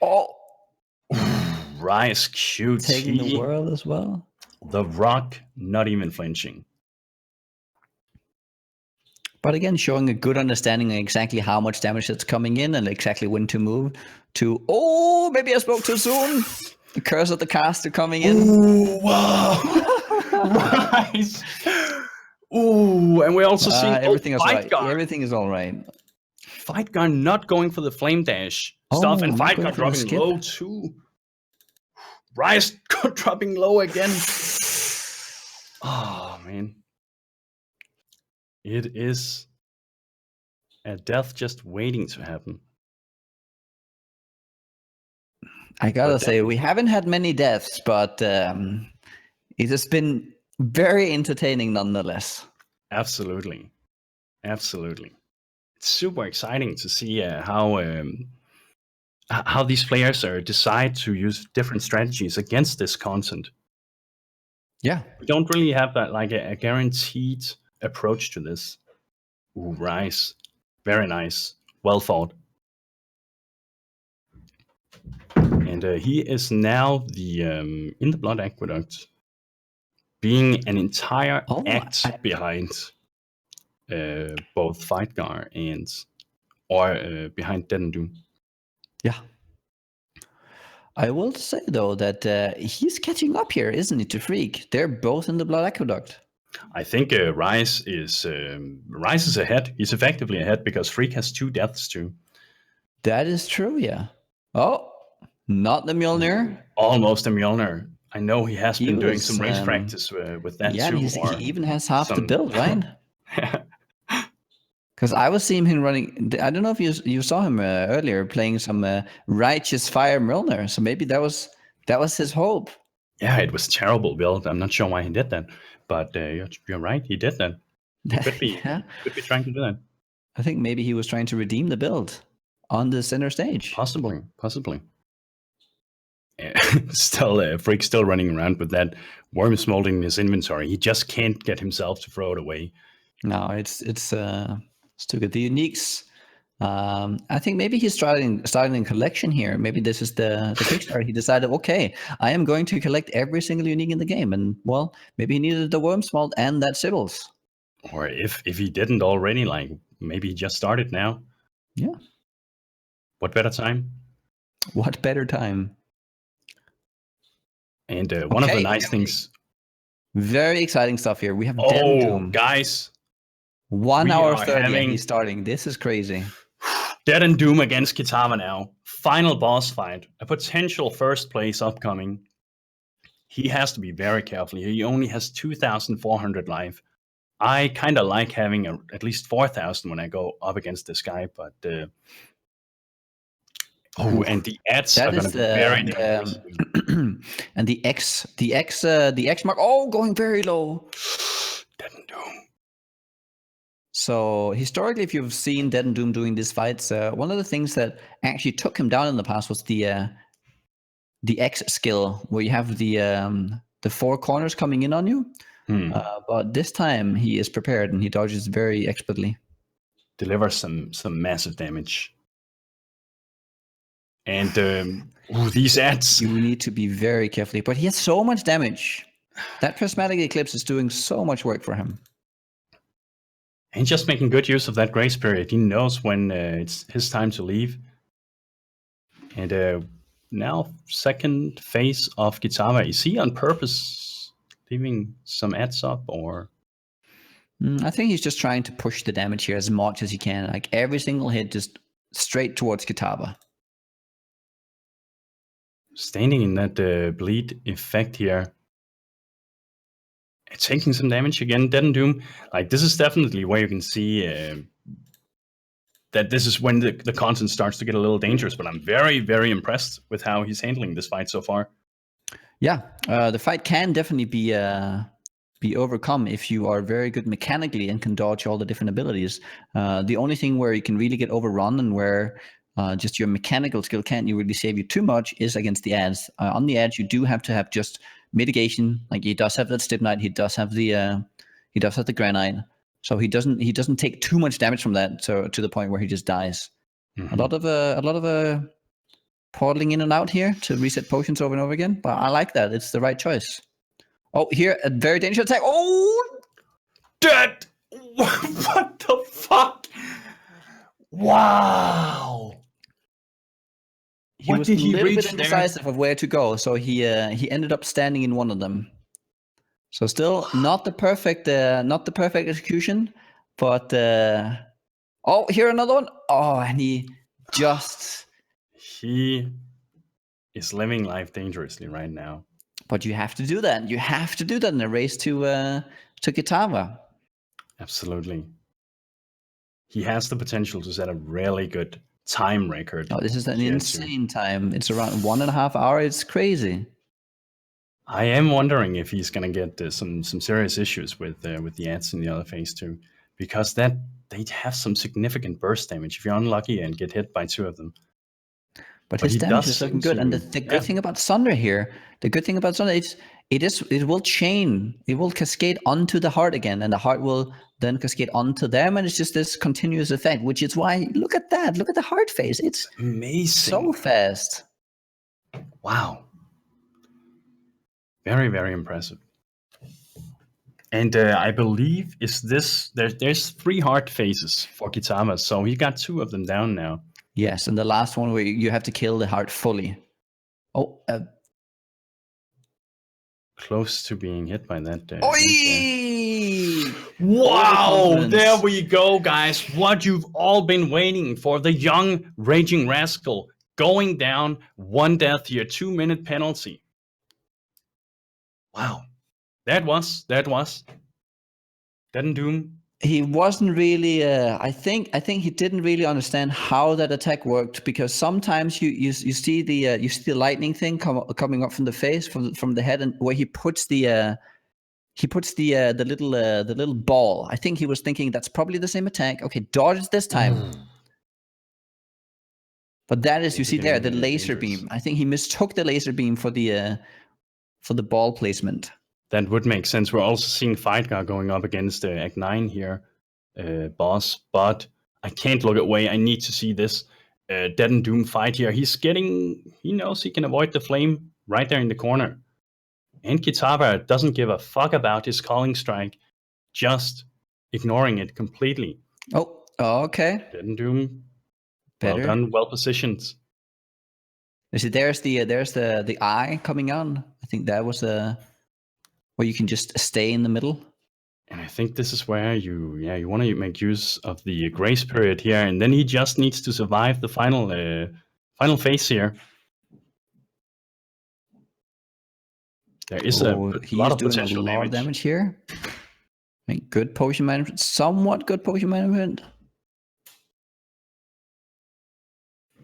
Oh, RaizQT taking the world as well. The Rock not even flinching. But again, showing a good understanding of exactly how much damage that's coming in and exactly when to move to. Oh, maybe I spoke too soon. The curse of the caster coming in. Ooh, wow. Raiz. Ooh, and we're also seeing everything is right. Everything is all right. Fightgarr not going for the flame dash stuff, and Fightgarr dropping low too. Raiz dropping low again. Oh man. It is a death just waiting to happen. I gotta say, we haven't had many deaths, but it has been very entertaining nonetheless. Absolutely. Absolutely. super exciting to see how these players decide to use different strategies against this content. Yeah. We don't really have that like a guaranteed approach to this. Ooh, Raiz, very nice, well thought. And he is now the in the Blood Aqueduct, being an entire act behind both Fightgarr and behind DeadandDoom. Yeah. I will say though that he's catching up here, isn't he, to Freeq? They're both in the Blood Aqueduct. I think Raiz is ahead. He's effectively ahead because Freeq has 2 deaths too. That is true, yeah. Oh, not the Mjolnir. Almost a Mjolnir. I know he has been doing some race practice with that too. Yeah, he even has half the build, right? Because I was seeing him running. I don't know if you saw him earlier playing some righteous fire Mjolnir. So maybe that was his hope. Yeah, it was terrible build. I'm not sure why he did that, but you're right. He did that. He could be trying to do that. I think maybe he was trying to redeem the build on the center stage. Possibly. Still, Freeq still running around with that worm smoldering in his inventory. He just can't get himself to throw it away. No, it's too good. The uniques. I think maybe he's starting a collection here. Maybe this is the Kickstarter. He decided, okay, I am going to collect every single unique in the game, and well, maybe he needed the worm smold and that Sibyl's. Or if he didn't already, like maybe he just started now. Yeah. What better time? What better time? And one of the nice things. Very exciting stuff here. We have DeadandDoom. Guys. 1 hour 30 and he's starting. This is crazy. DeadandDoom against Kitava now. Final boss fight. A potential first place upcoming. He has to be very careful. He only has 2,400 life. I kind of like having at least 4,000 when I go up against this guy, but and the ads are going to be very dangerous. And the X mark. Oh, going very low. DeadandDoom. So historically, if you've seen DeadandDoom doing these fights, one of the things that actually took him down in the past was the X skill, where you have the 4 corners coming in on you. But this time he is prepared and he dodges very expertly. Delivers some massive damage. And these ads. You need to be very careful. But he has so much damage. That Prismatic Eclipse is doing so much work for him. And just making good use of that grace period. He knows when it's his time to leave. And now, second phase of Kitava. Is he on purpose leaving some ads up, or? I think he's just trying to push the damage here as much as he can. Like every single hit, just straight towards Kitava. Standing in that bleed effect here. Taking some damage again. DeadandDoom. Like, this is definitely where you can see that this is when the content starts to get a little dangerous. But I'm very, very impressed with how he's handling this fight so far. Yeah, the fight can definitely be overcome if you are very good mechanically and can dodge all the different abilities. The only thing where you can really get overrun and where just your mechanical skill can't really save you too much is against the ads. On the ads, you do have to have just mitigation. Like he does have that Stib Knight, he does have the Granite, so he doesn't take too much damage from that to the point where he just dies. A lot of portaling in and out here to reset potions over and over again, but I like that. It's the right choice. Oh, here a very dangerous attack. Oh, dead. What the fuck? Wow. He was a little bit indecisive of where to go, so he ended up standing in one of them. So still not the perfect execution, but oh, here another one. Oh, and he is living life dangerously right now. But you have to do that. You have to do that in a race to Kitava. Absolutely. He has the potential to set a really good time record. Oh, this is an insane time. It's around 1.5 hours. It's crazy. I am wondering if he's going to get some serious issues with the ads in the other phase too. because that they have some significant burst damage if you're unlucky and get hit by 2 of them. But But his he damage does is looking seem good. And to- the good thing about Sunder here, it will chain, it will cascade onto the heart again, and the heart will then cascade onto them, and it's just this continuous effect, which is why, look at that, look at the heart phase. It's Amazing. so fast. Wow. Very, very impressive. And I believe there's 3 heart phases for Kitava, so he got 2 of them down now. Yes, and the last one where you have to kill the heart fully. Oh, Close to being hit by that. Oi! Wow! Overconfidence. There we go, guys. What you've all been waiting for. The young Raging Rascal going down, 1 death here, 2-minute penalty. Wow. That was DeadandDoom. He wasn't really. I think he didn't really understand how that attack worked, because sometimes you see the lightning thing coming up from the face, from the head, and where he puts the little ball. I think he was thinking that's probably the same attack. Okay, dodge this time. But that is, you see there, the laser beam. I think he mistook the laser beam for the ball placement. That would make sense. We're also seeing Fightgarr going up against the Act 9 here, boss. But I can't look away. I need to see this DeadandDoom fight here. He knows he can avoid the flame right there in the corner. And Kitava doesn't give a fuck about his calling strike, just ignoring it completely. Oh, okay. DeadandDoom, Better. well done, well positioned. You see, there's the eye coming on. I think that was where you can just stay in the middle. And I think this is where you want to make use of the grace period here, and then he just needs to survive the final phase here. There is a lot of potential damage here. I mean, good potion management, somewhat good potion management.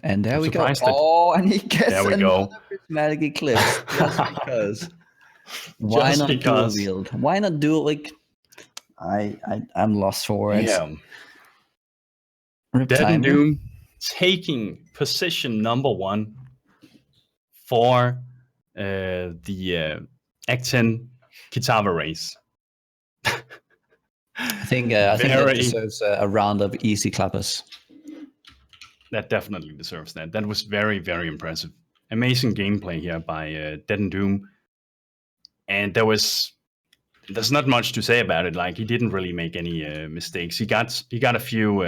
And there we go. Oh, and he gets another prismatic eclipse just because. Why not dual wield? Why not dual? Like, I'm lost for words. Yeah. DeadandDoom taking position number 1 for the Act 10 Kitava race. I think that deserves a round of easy clappers. That definitely deserves that. That was very, very impressive. Amazing gameplay here by DeadandDoom. And there's not much to say about it. Like, he didn't really make any mistakes. He got a few.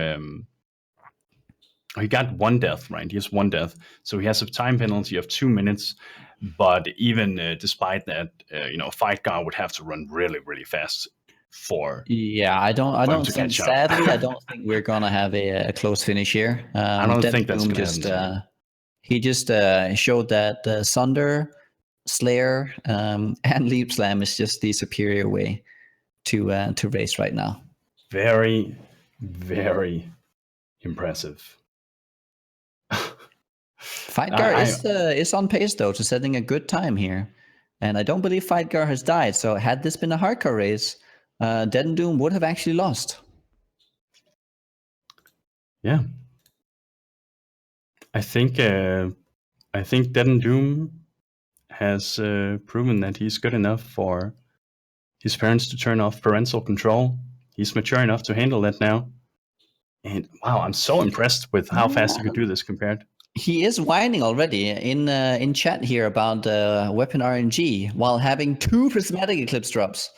He got 1 death, right? He has 1 death, so he has a time penalty of 2 minutes. But even despite that, Fightgarr would have to run really, really fast for. Yeah, I don't think. Sadly, I don't think we're gonna have a close finish here. I don't think that's gonna happen. He just showed that Sunder, Slayer, and Leap Slam is just the superior way to race right now. Very, very impressive. Fightgarr is on pace though to setting a good time here, and I don't believe Fightgarr has died. So had this been a hardcore race, DeadandDoom would have actually lost. Yeah, I think DeadandDoom has proven that he's good enough for his parents to turn off parental control. He's mature enough to handle that now. And wow, I'm so impressed with how fast he could do this compared. He is whining already in chat here about weapon RNG while having 2 prismatic eclipse drops.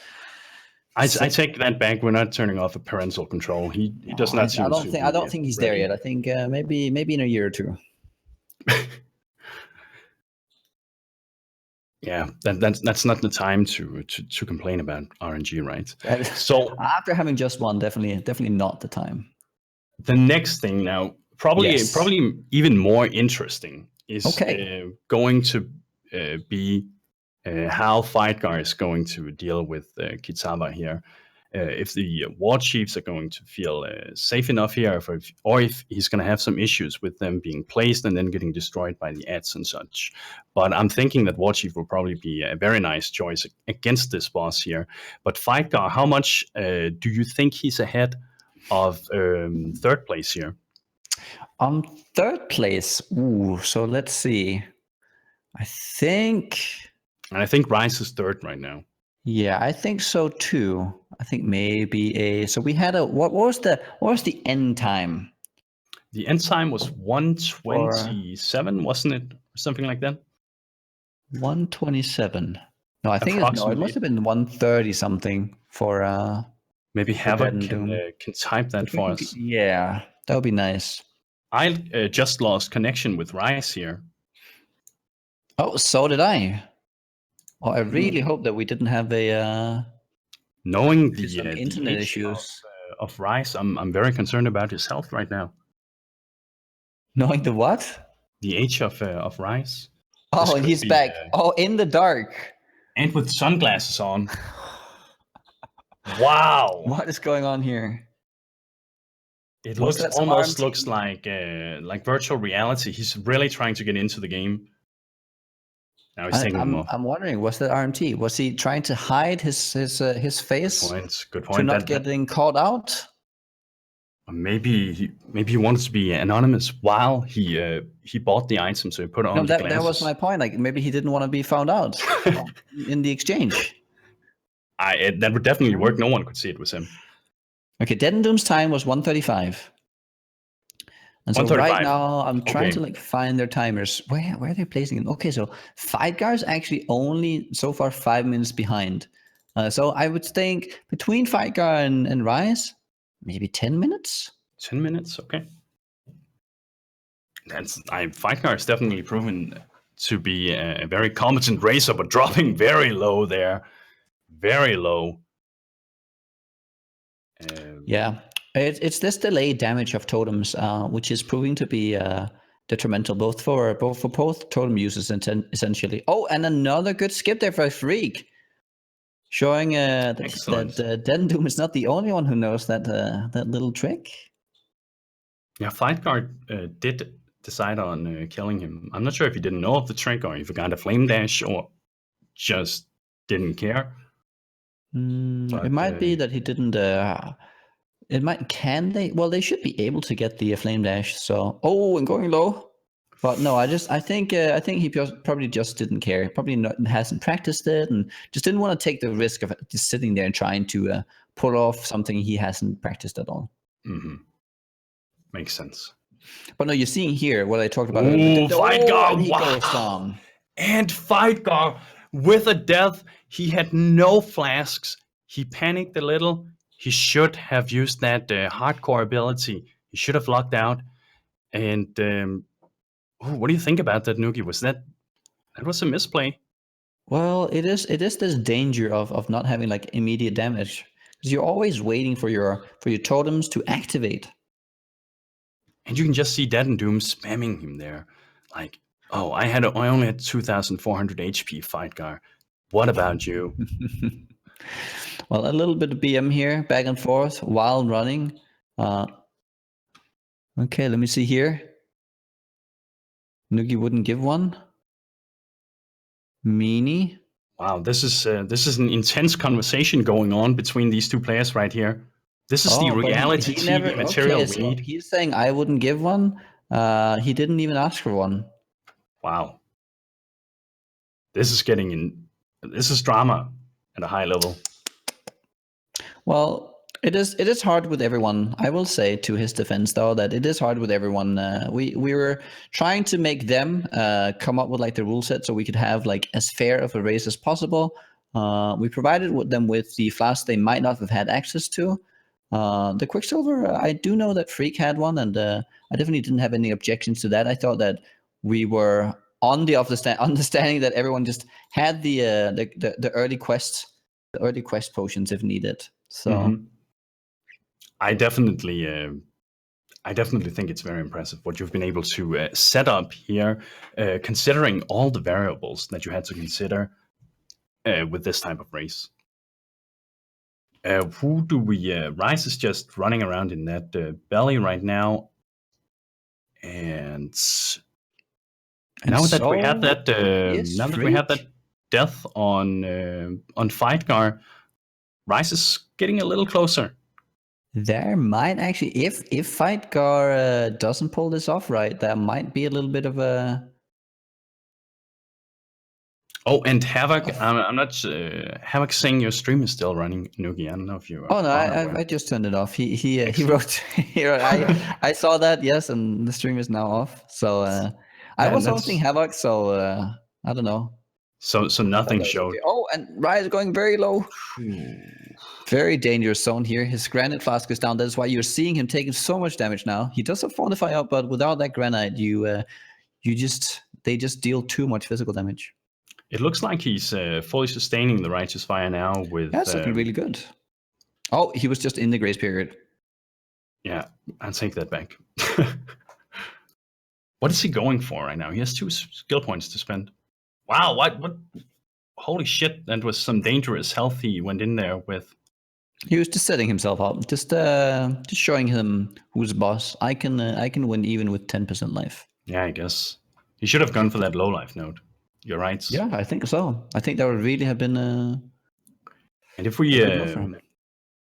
I take that back. We're not turning off a parental control. He does not seem. I don't think he's there yet. I think maybe in a year or 2. Yeah, that's not the time to complain about RNG, right? So after having just 1, definitely not the time. The next thing now, probably even more interesting, is going to be how Fightgarr is going to deal with Kitava here. If the war chiefs are going to feel safe enough here, or if he's going to have some issues with them being placed and then getting destroyed by the ads and such. But I'm thinking that war chief will probably be a very nice choice against this boss here. But Fightgarr, how much do you think he's ahead of third place here? Third place. Ooh, so let's see. I think. And I think Rise is third right now. Yeah, I think so too. I think maybe a. So we had a. What was the end time? The end time was 1:27, wasn't it? Or something like that. 1:27. No, I think it Approximately. must have been 1:30 something for. Maybe Havoc can DeadandDoom. type that for us. Yeah, that would be nice. I just lost connection with Rise here. Oh, so did I. Oh, I really hope that we didn't have a. Knowing the internet age issues. of Rise, I'm very concerned about his health right now. Knowing the what? The age of Rise. Oh, and he's back. In the dark. And with sunglasses on. Wow. What is going on here? It almost looks like virtual reality. He's really trying to get into the game. Now he's taking them off. I'm wondering, was that RMT? Was he trying to hide his face? Good point. To not getting caught out? Maybe he wanted to be anonymous while he bought the item, so he put on the glasses. That was my point. Like maybe he didn't want to be found out in the exchange. That would definitely work. No one could see it was him. Okay, DeadandDoom's time was 1:35. And so right now I'm trying to find their timers. Where are they placing them? Okay, so Fightgar's actually only so far 5 minutes behind. So I would think between Fightgarr and Rise, maybe 10 minutes. 10 minutes, okay. Fightgarr is definitely proven to be a very competent racer, but dropping very low there, very low. Yeah. It's this delayed damage of totems, which is proving to be detrimental both for both totem users essentially. Oh, and another good skip there for Freeq, showing that DeadandDoom is not the only one who knows that little trick. Yeah, Fightgarr did decide on killing him. I'm not sure if he didn't know of the trick or if he got a flame dash or just didn't care. It might be that he didn't. It might. Can they? Well, they should be able to get the flame dash. So, and going low. But no, I think he probably just didn't care. Probably hasn't practiced it and just didn't want to take the risk of just sitting there and trying to pull off something he hasn't practiced at all. Mm-hmm. Makes sense. But no, you're seeing here what I talked about. Fightgarr! He goes down. And Fightgarr with a death. He had no flasks. He panicked a little. He should have used that hardcore ability. He should have locked out. And what do you think about that, Nugi? That was a misplay? Well, it is this danger of not having like immediate damage, because you're always waiting for your totems to activate. And you can just see DeadandDoom spamming him there, like, oh, I only had 2,400 HP, Fightgarr. What about you? Well, a little bit of BM here, back and forth while running. Okay, let me see here. Nugi wouldn't give one. Meanie. Wow, this is an intense conversation going on between these two players right here. This is the reality TV material we need. He's saying I wouldn't give one. He didn't even ask for one. Wow. This is drama at a high level. Well, it is hard with everyone. I will say to his defense though that it is hard with everyone. We were trying to make them come up with like the rule set so we could have like as fair of a race as possible. We provided them with the flasks they might not have had access to. The Quicksilver, I do know that Freeq had one, and I definitely didn't have any objections to that. I thought that we were on the understanding that everyone just had the early quest potions if needed. So I definitely think it's very impressive what you've been able to set up here, considering all the variables that you had to consider with this type of race. Who do we? Rise is just running around in that belly right now, and now that we have that, we have that death on Fightgarr, Rise is getting a little closer. There might actually, if Fightgarr doesn't pull this off right, there might be a little bit of a. Oh, and Havoc, I'm not. Havoc saying your stream is still running, Nugiyen. I don't know if you. Oh no, I just turned it off. He wrote. I saw that, yes, and the stream is now off. So I was hosting Havoc, so I don't know. So nothing showed. Okay. Oh, and Rise going very low. Very dangerous zone here. His granite flask is down. That's why you're seeing him taking so much damage now. He does have Fortify up, but without that granite, they just deal too much physical damage. It looks like he's fully sustaining the Righteous Fire now with... That's looking really good. Oh, he was just in the grace period. Yeah, I'll take that back. What is he going for right now? He has 2 skill points to spend. Wow, what? Holy shit, that was some dangerous health he went in there with. He was just setting himself up, just showing him who's boss. I can win even with 10% life. Yeah, I guess. He should have gone for that low life node. You're right. Yeah, I think so. I think that would really have been. And if we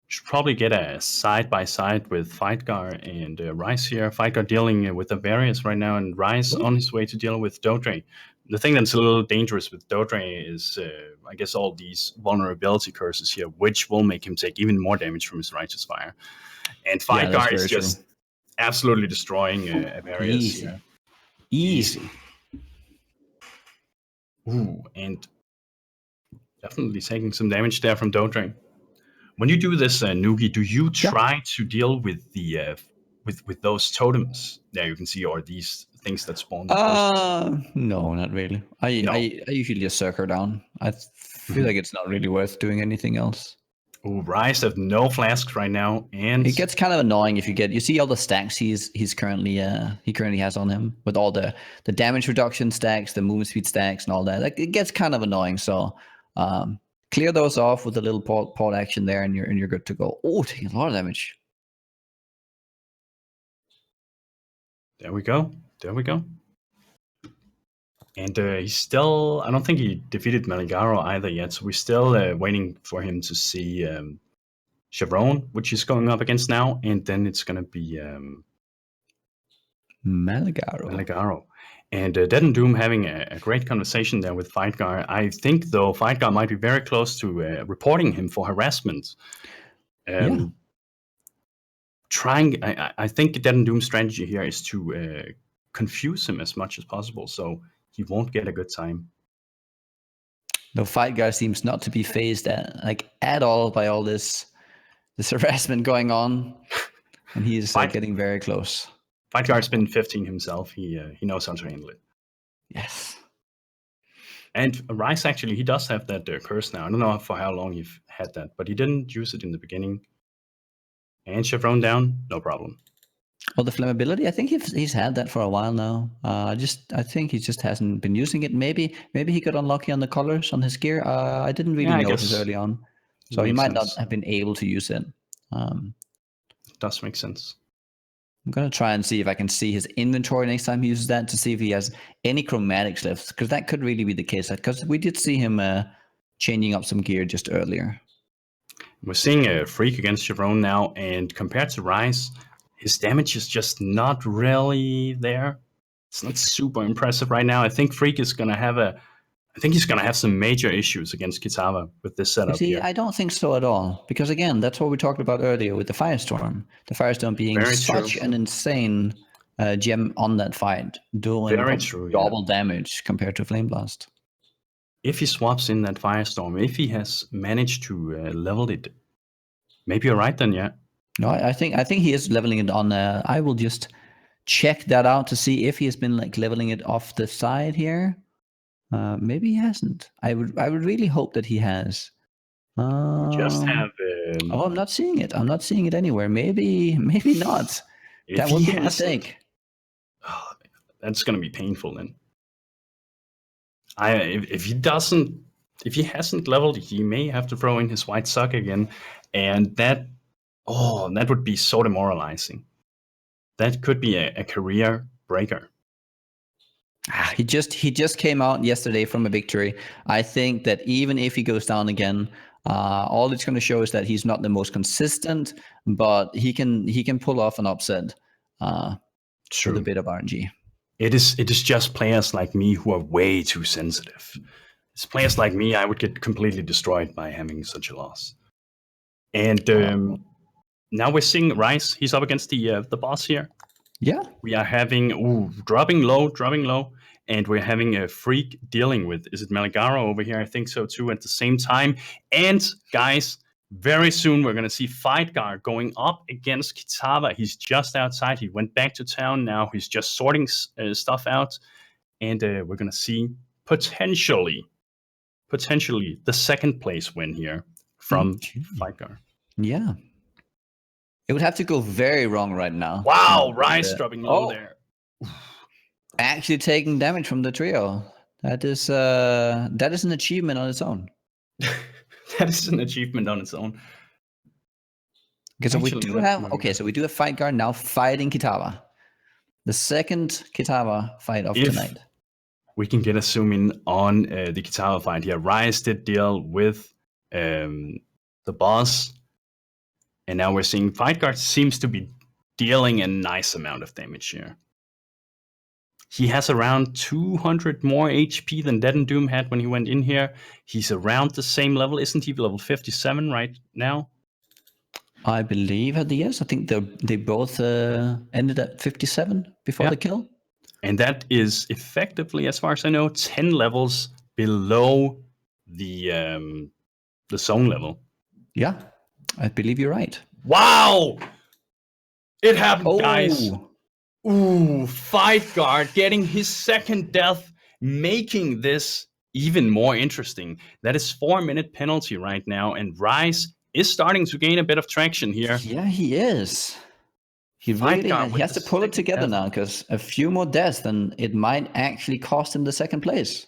should probably get a side-by-side with Fightgarr and Raiz here. Fightgarr dealing with the various right now, and Raiz on his way to deal with Dodre. The thing that's a little dangerous with Dodre is, I guess, all these vulnerability curses here, which will make him take even more damage from his Righteous Fire. And Fightgarr is just absolutely destroying Various here. Easy. Ooh, and definitely taking some damage there from Dodre. When you do this, Nugi, do you try to deal with the with those totems there you can see, or these things that spawn? No, not really. I usually just circle down. I feel like it's not really worth doing anything else. Ooh, Raiz have no flasks right now, and it gets kind of annoying if you see all the stacks he currently has on him, with all the damage reduction stacks, the movement speed stacks, and all that. Like, it gets kind of annoying. So clear those off with a little port action there, and you're good to go. Oh, taking a lot of damage. There we go. And he's still, I don't think he defeated Malgaro either yet, so we're still waiting for him to see Chevron, which he's going up against now, and then it's going to be Malgaro. And DeadandDoom having a great conversation there with Fightgarr. I think, though, Fightgarr might be very close to reporting him for harassment. I think DeadandDoom's strategy here is to confuse him as much as possible, so he won't get a good time. No, Fightgarr seems not to be phased at all by all this harassment going on, and he's getting very close. Fightgar's been 15 himself. He knows how to handle it. Yes. And Raiz, actually, he does have that curse now. I don't know for how long you've had that, but he didn't use it in the beginning. And Chevron down, no problem. Well, the flammability, I think he's had that for a while now. I think he just hasn't been using it. Maybe he got unlucky on the colors on his gear. I didn't really notice early on, so he might not have been able to use it. It does make sense. I'm gonna try and see if I can see his inventory next time he uses that, to see if he has any chromatics left, because that could really be the case. Because we did see him changing up some gear just earlier. We're seeing a Freeq against Chevron now, and compared to Raiz, his damage is just not really there. It's not super impressive right now. I think Freeq is gonna have he's gonna have some major issues against Kitava with this setup. See, I don't think so at all, because again, that's what we talked about earlier with the Firestorm. The Firestorm being such an insane gem on that fight, doing double damage compared to Flame Blast. If he swaps in that Firestorm, if he has managed to level it, maybe you're right then, yeah. No, I think he is leveling it on. I will just check that out to see if he has been leveling it off the side here. Maybe he hasn't. I would really hope that he has. Just have. Oh, I'm not seeing it. I'm not seeing it anywhere. Maybe not. That would be a mistake. Oh, that's gonna be painful then. If he hasn't leveled, he may have to throw in his white sock again, and that would be so demoralizing. That could be a career breaker. He just came out yesterday from a victory. I think that even if he goes down again, All it's going to show is that he's not the most consistent, but he can pull off an upset with a bit of RNG. It is just players like me who are way too sensitive. It's players like me, I would get completely destroyed by having such a loss. And now we're seeing Raiz. He's up against the boss here. Yeah. We are having dropping low, and we're having a Freeq dealing with, is it Maligara over here? I think so too at the same time. And guys, very soon we're going to see Fightgarr going up against Kitava. He's just outside. He went back to town. Now he's just sorting stuff out. And we're going to see potentially the second place win here from Fightgarr. Yeah. It would have to go very wrong right now. Wow, Raiz dropping low there. Actually taking damage from the trio. That is an achievement on its own. That is an achievement on its own. Okay, so we do have Fightgarr now fighting Kitava. The second Kitava fight of tonight. We can get a zoom in on the Kitava fight here. Raiz did deal with the boss, and now we're seeing Fightgarr seems to be dealing a nice amount of damage here. He has around 200 more HP than DeadandDoom had when he went in here. He's around the same level, isn't he? Level 57 right now? I believe yes. I think they both ended at 57 before the kill. And that is effectively, as far as I know, 10 levels below the zone level. Yeah, I believe you're right. Wow! It happened, guys. Fightgarr getting his second death, making this even more interesting. That is 4-minute penalty right now, and Raiz is starting to gain a bit of traction here. Yeah, he is. He has to pull it together now, because a few more deaths, then it might actually cost him the second place.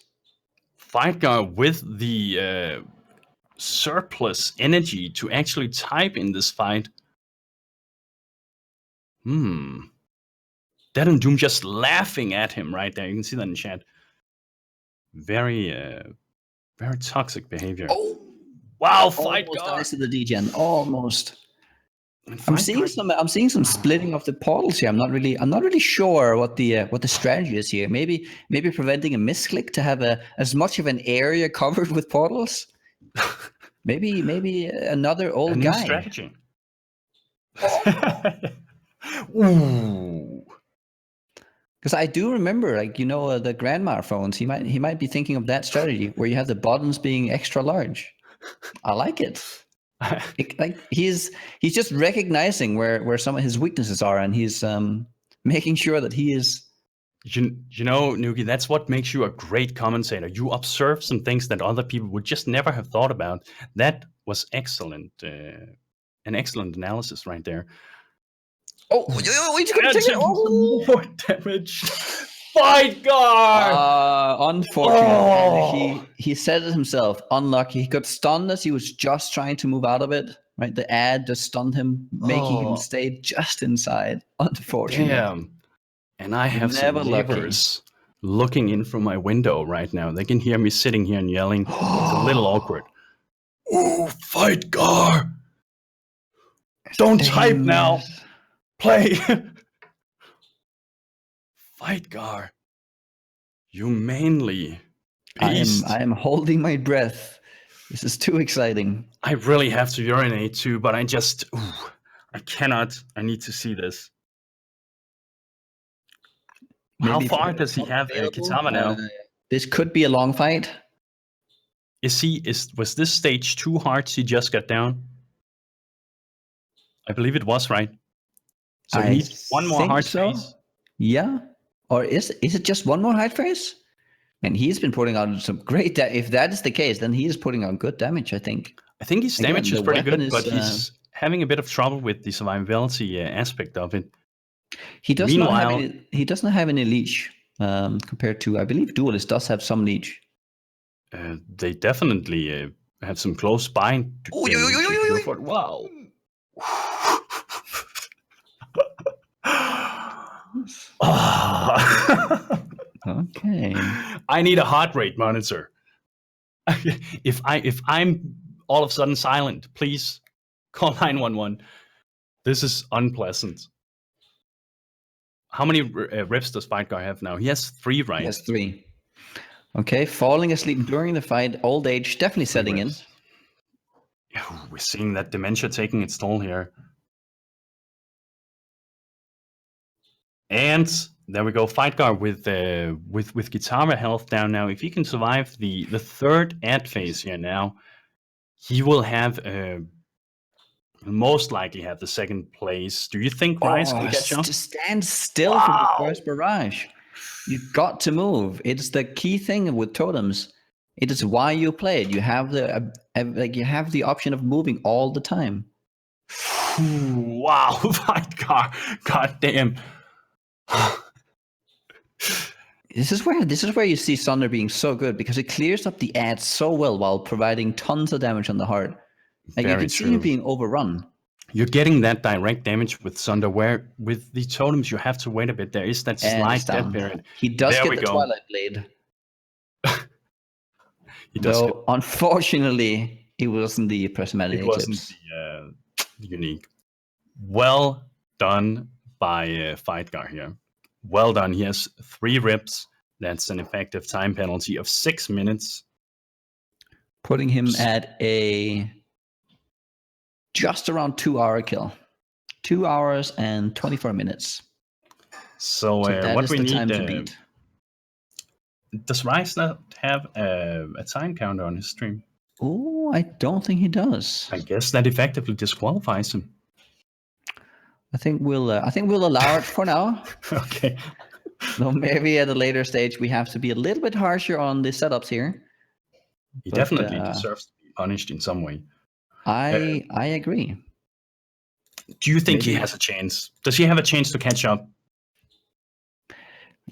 Fightgarr with the surplus energy to actually type in this fight. DeadandDoom just laughing at him right there. You can see that in chat. Very toxic behavior. Oh, wow! Almost dies to the degen. Almost. I'm seeing some splitting of the portals here. I'm not really sure what the strategy is here. Maybe preventing a misclick to have as much of an area covered with portals. maybe another old guy. Strategy. Ooh. Because I do remember, the Grandma phones. He might be thinking of that strategy where you have the buttons being extra large. I like it. He's just recognizing where some of his weaknesses are, and he's making sure that he is. You know, Nugi, that's what makes you a great commentator. You observe some things that other people would just never have thought about. That was excellent. An excellent analysis right there. Oh, he's gonna take more damage. Fightgarr! Unfortunately, he said it himself. Unlucky. He got stunned as he was just trying to move out of it. Right, the ad just stunned him, making him stay just inside. Unfortunately. Damn. And I have some neighbors looking in from my window right now. They can hear me sitting here and yelling. It's a little awkward. Ooh, Fightgarr! Don't type now. Play. Fightgarr. You mainly beast. I am holding my breath. This is too exciting. I really have to urinate too, but I cannot. I need to see this. How far does he have Kitava now? This could be a long fight. Was this stage 2 hearts he just got down? I believe it was, right? So he needs one more heart phase. Yeah. Or is it just one more heart phase? And he's been putting out some great if that is the case, then he is putting out good damage, I think. I think his damage is pretty good, but he's having a bit of trouble with the survivability aspect of it. He doesn't have any leech compared to, I believe, Duelist does have some leech. They definitely have some close bind. Wow. Okay. I need a heart rate monitor. If I'm all of a sudden silent. Please call 911. This is unpleasant. How many rips does Fightgarr have now? He has 3, right? He has 3. Okay, falling asleep during the fight, old age definitely setting in. We're seeing that dementia taking its toll here. And there we go. Fightgarr with Kitava health down now. If he can survive the third ad phase here now, he will have most likely have the second place. Do you think Raiz can catch up? To stand still for the first barrage. You've got to move. It's the key thing with totems. It is why you play it. You have the option of moving all the time. Wow, Fightgarr. God damn. This is where you see Sunder being so good, because it clears up the ads so well while providing tons of damage on the heart. Like you can see him being overrun. You're getting that direct damage with Sunder, where with the totems you have to wait a bit. There is that slight death period. He does get the Twilight Blade. He does. Though, unfortunately, it wasn't the prismatic eclipse. It wasn't the unique. Well done by Fightgarr here. Well done. He has 3 rips. That's an effective time penalty of 6 minutes. Putting him at a just around 2-hour kill. 2 hours and 24 minutes. So what we need to beat. Does Raiz not have a time counter on his stream? Oh, I don't think he does. I guess that effectively disqualifies him. I think we'll allow it for now. Okay. So maybe at a later stage we have to be a little bit harsher on the setups here. He definitely deserves to be punished in some way. I agree. Do you think he has a chance? Does he have a chance to catch up?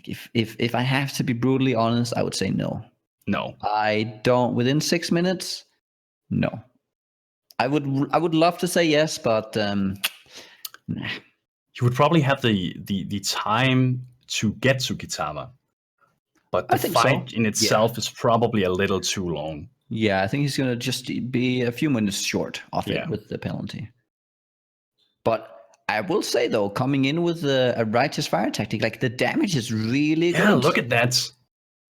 If I have to be brutally honest, I would say no. No. I don't. Within 6 minutes, no. I would love to say yes, but nah. You would probably have the time to get to Kitava, but the fight in itself is probably a little too long. Yeah, I think he's going to just be a few minutes short of it with the penalty. But I will say, though, coming in with a righteous fire tactic, like the damage is really good. Yeah, look at that.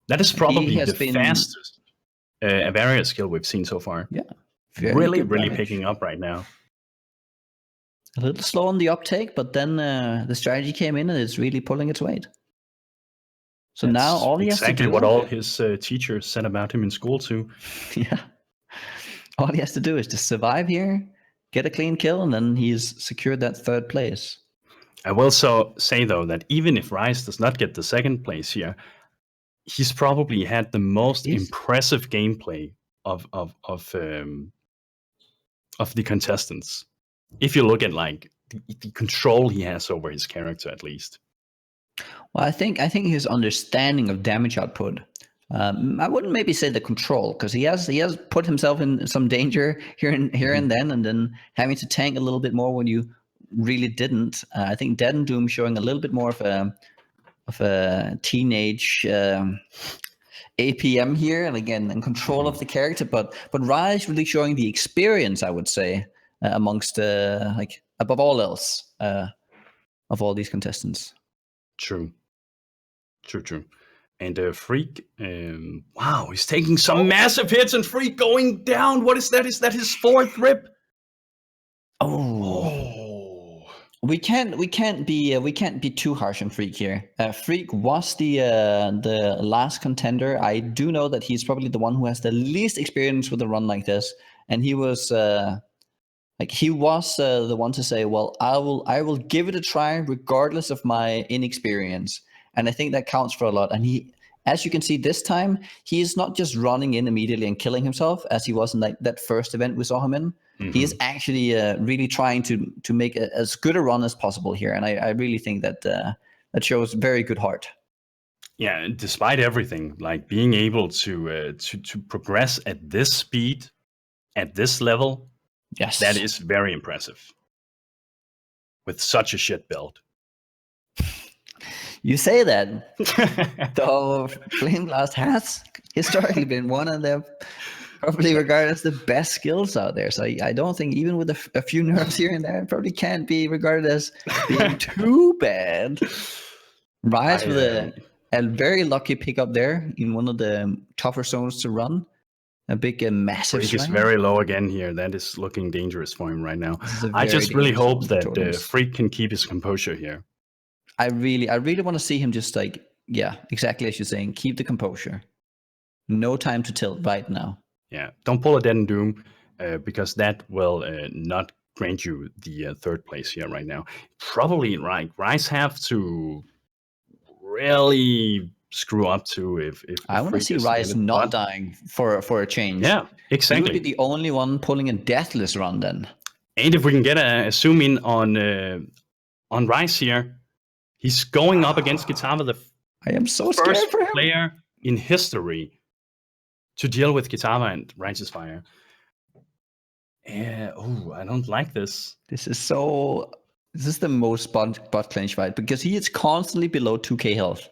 That is probably the fastest barrier skill we've seen so far. Yeah. Really picking up right now. A little slow on the uptake, but then the strategy came in and it's really pulling its weight. So now all he has to do... Exactly what all his teachers said about him in school too. Yeah. All he has to do is to survive here, get a clean kill, and then he's secured that 3rd place. I will say, though, that even if Raiz does not get the 2nd place here, he's probably had the most impressive gameplay of the contestants. If you look at like the control he has over his character, at least. Well, I think his understanding of damage output. I wouldn't maybe say the control, because he has put himself in some danger here and then having to tank a little bit more when you really didn't. I think DeadandDoom showing a little bit more of a teenage APM here, and again in control of the character, but Raiz really showing the experience, I would say, amongst like above all else of all these contestants. True. And Freeq, wow, he's taking some massive hits, and Freeq going down. What is that? Is that his 4th rip? Oh. We can't be too harsh on Freeq here. Freeq was the last contender. I do know that he's probably the one who has the least experience with a run like this, and he was the one to say, well, I will give it a try regardless of my inexperience. And I think that counts for a lot. And he, as you can see this time, he is not just running in immediately and killing himself as he was in like that first event we saw him in. Mm-hmm. He is actually really trying to make as good a run as possible here. And I really think that that shows very good heart. Yeah, despite everything, like being able to progress at this speed, at this level, yes, that is very impressive. With such a shit build. You say that, though Flame Blast has historically been one of the probably regarded as the best skills out there. So I don't think even with a few nerfs here and there, it probably can't be regarded as being too bad. Raiz with a very lucky pickup there in one of the tougher zones to run. A big, massive Freeq is strength. very low again here. That is looking dangerous for him right now. This is a I very just really dangerous hope zone for that totems. Freeq can keep his composure here. I really want to see him just like, yeah, exactly as you're saying, keep the composure. No time to tilt right now. Yeah, don't pull a DeadandDoom because that will not grant you the third place here right now. Probably right. Raiz have to really screw up too if I want to Freeq see is Raiz in it, not but- dying for a change. Yeah, He exactly. would be the only one pulling a deathless run then. And if we can get a zoom in on Raiz here, he's going up against Kitava, the I am so scared first for him. player in history to deal with Kitava and Righteous Fire. Oh, I don't like this. This is the most butt clench fight because he is constantly below 2k health.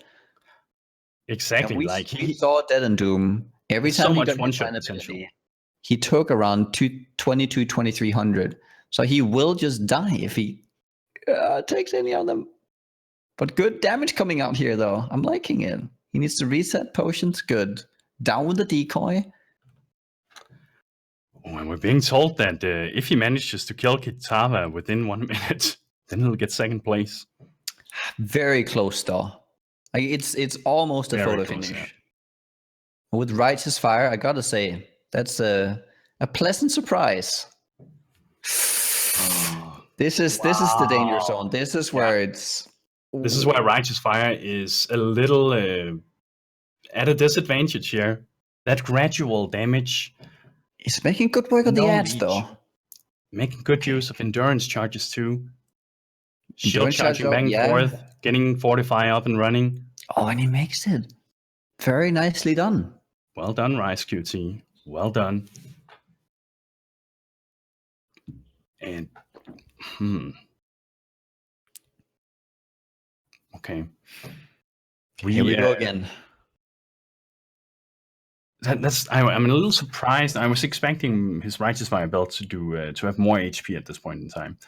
Exactly, And like we saw DeadandDoom. Every so time he much got one-shot hit by an potential. ability, he took around 2300. So he will just die if he takes any of them. But good damage coming out here, though. I'm liking it. He needs to reset potions. Good. Down with the decoy. Oh, and we're being told that if he manages to kill Kitava within 1 minute, then he'll get second place. Very close, though. Like, it's almost a Very photo close, finish. yeah. With Righteous Fire, I gotta say, that's a pleasant surprise. This is the danger zone. This is where it's. This is where Righteous Fire is a little at a disadvantage here. That gradual damage. He's making good work of the ads, reach. though. Making good use of endurance charges too. Shield Endurance charge charging up, back and yeah. forth, getting Fortify up and running. Oh, and he makes it. Very nicely done. Well done, RaizQT. Well done. And okay. Here we go again. I'm a little surprised. I was expecting his Righteous Fire belt to have more HP at this point in time.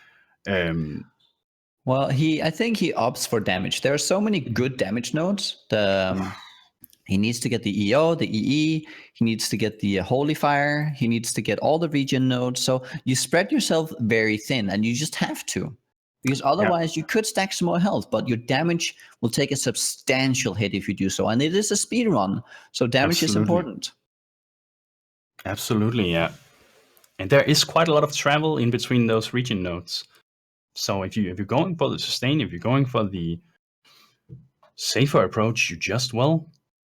Well, I think he opts for damage. There are so many good damage nodes. He needs to get the EO, the EE. He needs to get the Holy Fire. He needs to get all the regen nodes. So you spread yourself very thin, and you just have to. Because otherwise you could stack some more health, but your damage will take a substantial hit if you do so. And it is a speed run, so damage is important. Absolutely, yeah. And there is quite a lot of travel in between those region nodes. So if you're going for the sustain, if you're going for the safer approach, you just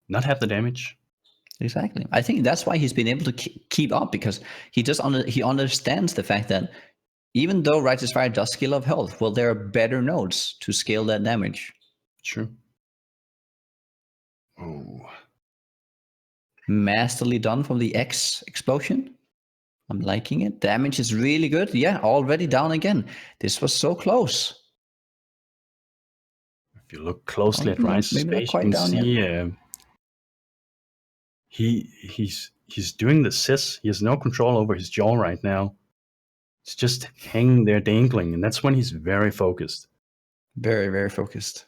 not have the damage. Exactly. I think that's why he's been able to keep up, because he understands the fact that even though Righteous Fire does scale up health, well, there are better nodes to scale that damage. True. Oh. Masterly done from the X explosion. I'm liking it. Damage is really good. Yeah, already down again. This was so close. If you look closely at Raiz's face, you can see he's doing the sis. He has no control over his jaw right now. It's just hanging there dangling, and that's when he's very focused. Very, very focused.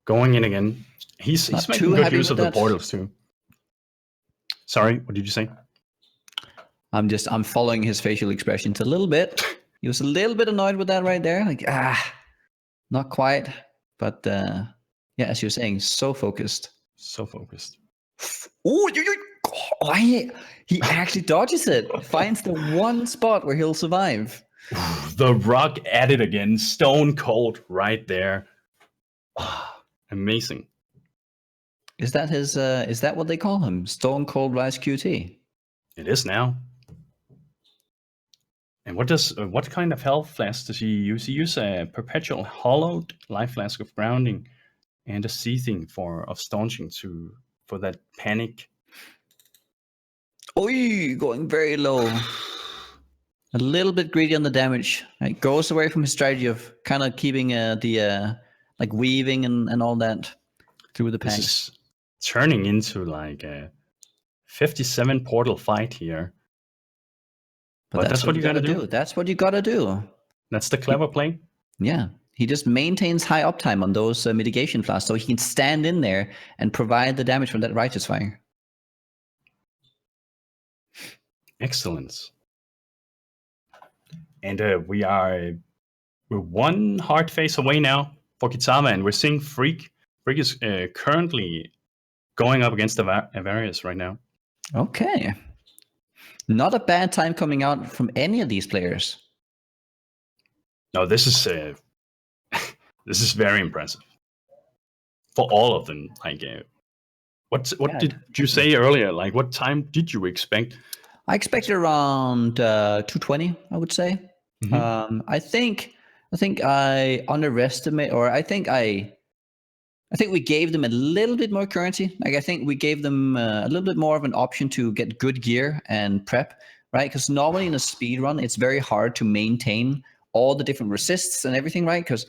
Going in again. He's making good use of the portals too. Sorry, what did you say? I'm following his facial expressions a little bit. He was a little bit annoyed with that right there. Like, not quite. But yeah, as you're saying, so focused. So focused. Oh, he actually dodges it. Finds the one spot where he'll survive. The rock at it again. Stone cold right there. Amazing. Is that his? Is that what they call him? Stone Cold RaizQT. It is now. And what kind of health flask does he use? He uses a perpetual hollowed life flask of grounding and a seething of staunching for that panic. Oi, going very low. A little bit greedy on the damage. It goes away from his strategy of kind of keeping the like weaving and all that through the packs. This is turning into like a 57 portal fight here. But that's what you gotta do. That's what you gotta do. That's the clever play. Yeah. He just maintains high uptime on those mitigation flasks, so he can stand in there and provide the damage from that Righteous Fire. Excellent. And we're one hard phase away now for Kitava, and we're seeing Freeq. Freeq is currently going up against the Avarius right now. Okay. Not a bad time coming out from any of these players. No, this is this is very impressive for all of them. Like, what did you say earlier? Like, what time did you expect? I expected around 220, I would say. Mm-hmm. I think I underestimate, or I think we gave them a little bit more currency. Like, I think we gave them a little bit more of an option to get good gear and prep, right? Because normally in a speed run, it's very hard to maintain all the different resists and everything, right? Because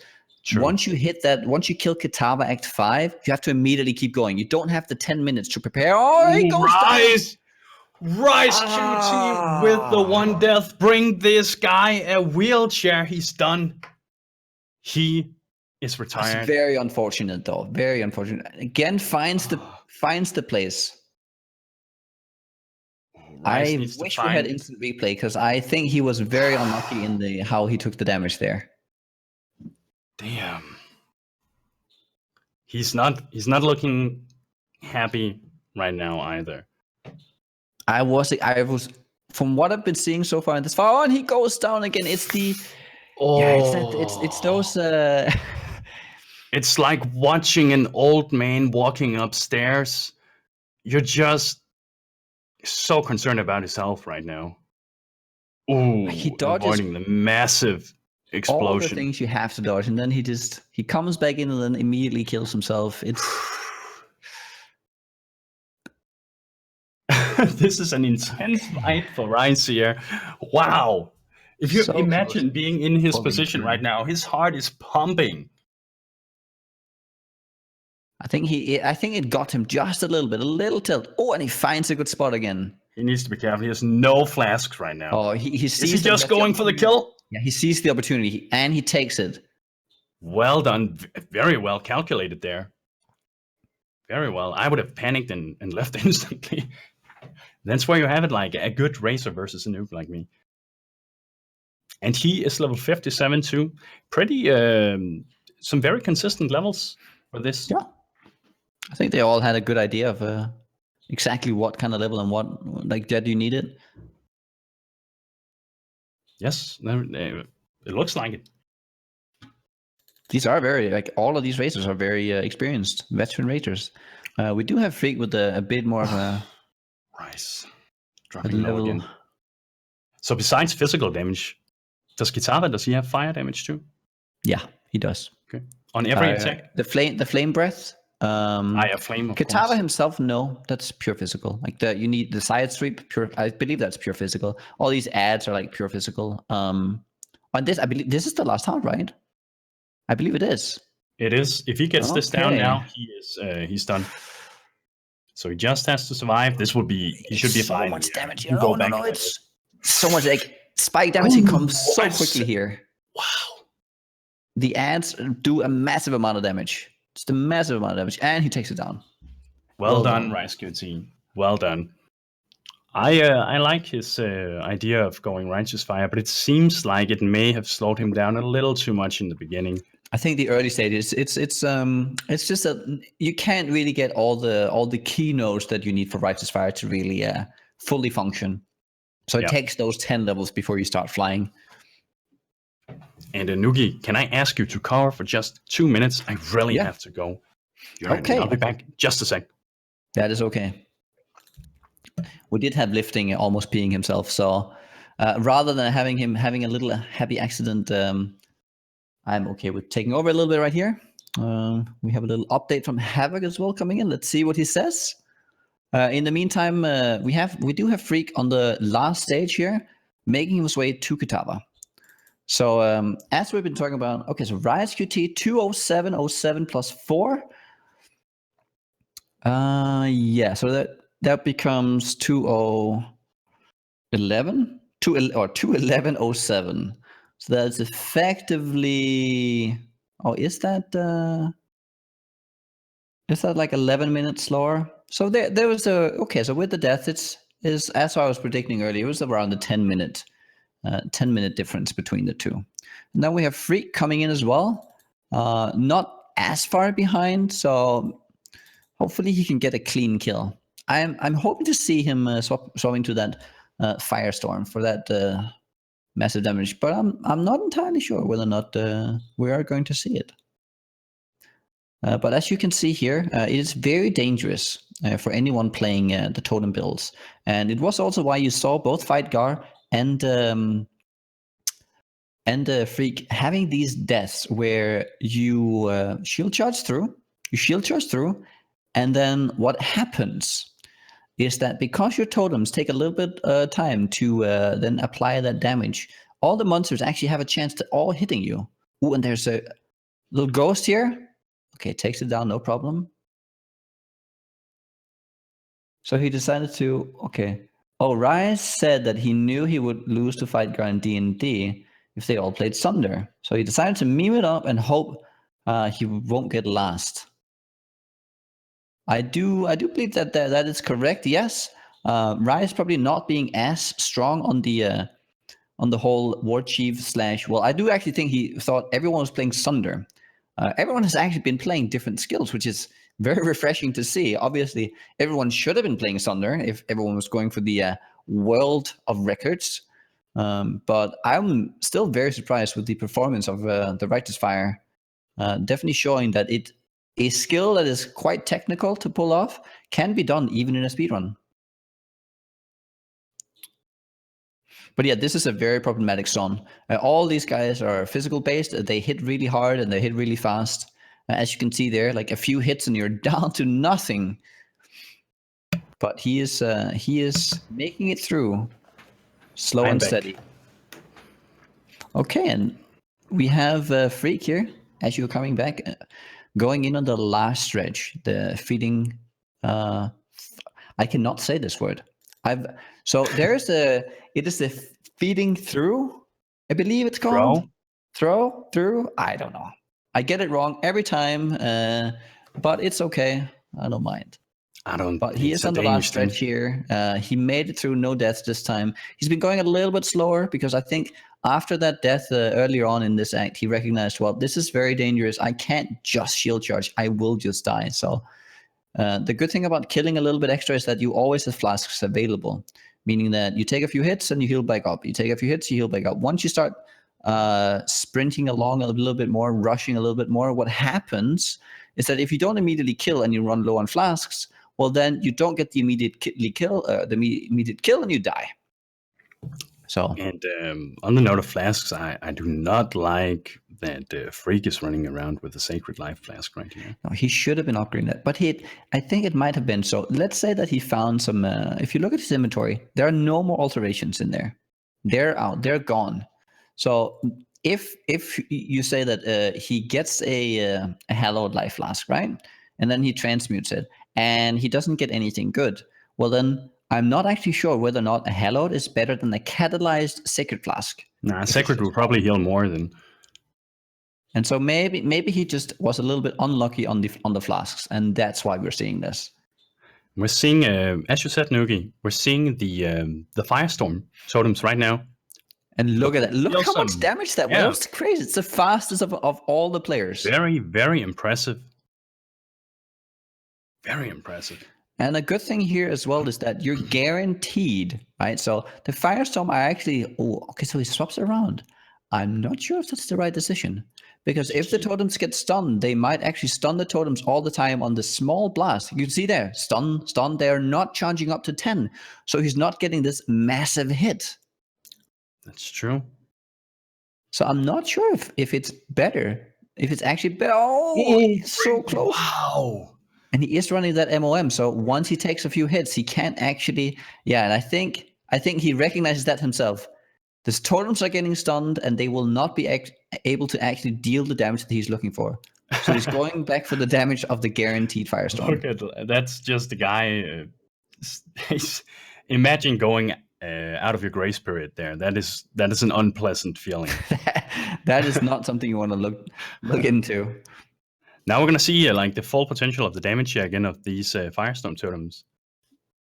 once you kill Kitava Act 5, you have to immediately keep going. You don't have the 10 minutes to prepare. Oh, he goes down. RaizQT with the one death. Bring this guy a wheelchair. He's done. He is retired. It's very unfortunate, though. Very unfortunate. Again, finds the place. I wish we had instant replay, because I think he was very unlucky in how he took the damage there. Damn. He's not looking happy right now either. I was from what I've been seeing so far in this far, and he goes down again. It's the it's those It's like watching an old man walking upstairs. You're just so concerned about his health right now. Ooh, he dodges avoiding the massive explosion. all the things you have to dodge, and then he comes back in and then immediately kills himself. It's this is an intense fight for Raiz here. Wow. If you imagine being in his position right now, his heart is pumping. I think it got him just a little tilt. Oh, and he finds a good spot again. He needs to be careful. He has no flasks right now. Oh, he sees. Is he just going for the kill? Yeah, he sees the opportunity and he takes it. Well done. Very well calculated there. Very well. I would have panicked and left instantly. That's where you have it, like a good racer versus a noob like me. And he is level 57 too. Pretty, some very consistent levels for this. Yeah. I think they all had a good idea of exactly what kind of level and what that you needed. Yes, it looks like it. These are all of these racers are very experienced veteran racers. We do have Freeq with a bit more of a Raiz dropping low again. So besides physical damage, does he have fire damage too? Yeah, he does. Okay. On every attack? The flame breath. Flame. Of Kitava course. himself, no, that's pure physical. Like you need the side sweep, pure. I believe that's pure physical. All these ads are like pure physical. On this, I believe this is the last round, right? I believe it is. It is. If he gets this down now, he's done. So he just has to survive. He should be fine. So much damage. It's so much spike damage. He comes so quickly here. Wow. The ads do a massive amount of damage. Just a massive amount of damage, and he takes it down. Well done, RaizQT. Well done. I like his idea of going Righteous Fire, but it seems like it may have slowed him down a little too much in the beginning. I think the early stages, it's just that you can't really get all the keynotes that you need for Righteous Fire to really fully function. So it takes those 10 levels before you start flying. And Nugi, can I ask you to cover for just 2 minutes? I really have to go. Okay. I'll be back just a sec. That is okay. We did have Lifting almost peeing himself, so rather than having him having a little happy accident, I'm okay with taking over a little bit right here. We have a little update from Havoc as well coming in. Let's see what he says. In the meantime, we do have Freeq on the last stage here, making his way to Kitava. So as we've been talking about, okay, so RaizQT 207.07 plus 4. Yeah, so that that becomes 2011 or 21107. So that's effectively. Oh, is that like 11 minutes slower? So there was a okay. So with the death, is as I was predicting earlier, it was around the 10-minute difference between the two. And then we have Freeq coming in as well, not as far behind. So hopefully he can get a clean kill. I'm hoping to see him swapping to that Firestorm for that massive damage, but I'm not entirely sure whether or not we are going to see it. But as you can see here, it is very dangerous for anyone playing the totem builds, and it was also why you saw both Fightgarr and Freeq having these deaths where you shield charge through, and then what happens is that because your totems take a little bit time to then apply that damage, all the monsters actually have a chance to all hitting you. Ooh, and there's a little ghost here. Okay, takes it down, no problem. So he decided to, okay. Oh, Raiz said that he knew he would lose to Fightgarr and D&D if they all played Sunder. So he decided to meme it up and hope he won't get last. I do believe that is correct. Yes, Raiz probably not being as strong on the whole War Chief / well, I do actually think he thought everyone was playing Sunder. Everyone has actually been playing different skills, which is very refreshing to see. Obviously, everyone should have been playing Sunder if everyone was going for the world of records. But I'm still very surprised with the performance of the Righteous Fire. Definitely showing that a skill that is quite technical to pull off can be done even in a speedrun. But yeah, this is a very problematic zone. All these guys are physical based. They hit really hard and they hit really fast. As you can see there, like a few hits and you're down to nothing. But he is making it through, slow and steady. Okay, and we have Freeq here as you're coming back, going in on the last stretch, the feeding. I cannot say this word. So there's it is the feeding through, I believe it's called. Through. I don't know. I get it wrong every time, but it's okay. I don't mind. But he is on the last stretch here. He made it through, no deaths this time. He's been going a little bit slower because I think after that death earlier on in this act, he recognized, well, this is very dangerous. I can't just shield charge. I will just die. So the good thing about killing a little bit extra is that you always have flasks available, meaning that you take a few hits and you heal back up. You take a few hits, you heal back up. Once you start sprinting along a little bit more, rushing a little bit more, what happens is that if you don't immediately kill and you run low on flasks, well, then you don't get the immediate kill, and you die. So, and on the note of flasks, I do not like that Freeq is running around with a Sacred Life flask right here. No, he should have been upgrading that, but I think it might have been. So let's say that he found some. If you look at his inventory, there are no more alterations in there. They're out. They're gone. So if you say that he gets a Hallowed Life flask, right, and then he transmutes it, and he doesn't get anything good, well then I'm not actually sure whether or not a Hallowed is better than a catalyzed Sacred Flask. Nah, Sacred will probably heal more than. And so maybe he just was a little bit unlucky on the flasks, and that's why we're seeing this. We're seeing, as you said, Nugi, we're seeing the Firestorm totems right now. And look at that! Look how much damage that was. Yeah. That's crazy. It's the fastest of all the players. Very, very impressive. Very impressive. And a good thing here as well is that you're guaranteed, right? So the Firestorm are actually, so he swaps around. I'm not sure if that's the right decision. Because if the totems get stunned, they might actually stun the totems all the time on the small blast. You can see there, stun, they're not charging up to 10. So he's not getting this massive hit. That's true. So I'm not sure if it's better. If it's actually better. Oh, so close. Wow. And he is running that MOM, so once he takes a few hits, he can't actually. Yeah, and I think he recognizes that himself. The totems are getting stunned, and they will not be able to actually deal the damage that he's looking for. So he's going back for the damage of the guaranteed Firestorm. Okay, that's just the guy Imagine going out of your grace period there. That is an unpleasant feeling. That is not something you want to look into. Now we're gonna see like the full potential of the damage here again of these Firestorm totems.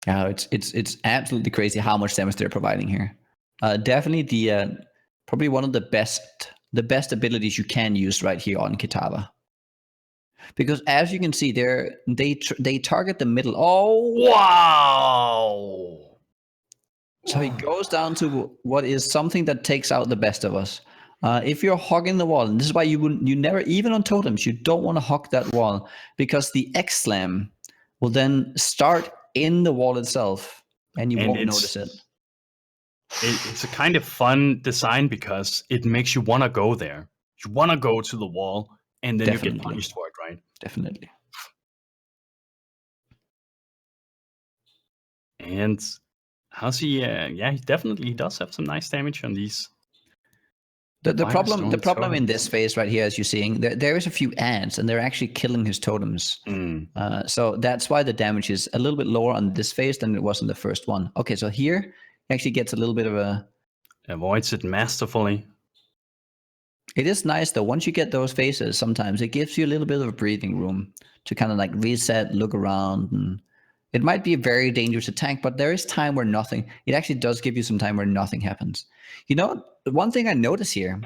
Yeah, it's absolutely crazy how much damage they're providing here. Definitely the probably one of the best abilities you can use right here on Kitava. Because as you can see, they target the middle. Oh wow! So he goes down to what is something that takes out the best of us. If you're hogging the wall, and this is why you never, even on totems, you don't want to hog that wall, because the X slam will then start in the wall itself, and you won't notice it. It's a kind of fun design because it makes you want to go there. You want to go to the wall, and then you get punished for it, right? Definitely. And how's he? Yeah, he does have some nice damage on these. The problem in this phase right here, as you're seeing, there is a few ants, and they're actually killing his totems. So that's why the damage is a little bit lower on this phase than it was in the first one. Okay, so here he actually gets a little bit of a... Avoids it masterfully. It is nice though. Once you get those phases, sometimes it gives you a little bit of a breathing room to kind of like reset, look around, and it might be a very dangerous attack, but there is time where nothing... It actually does give you some time where nothing happens. You know, one thing I notice here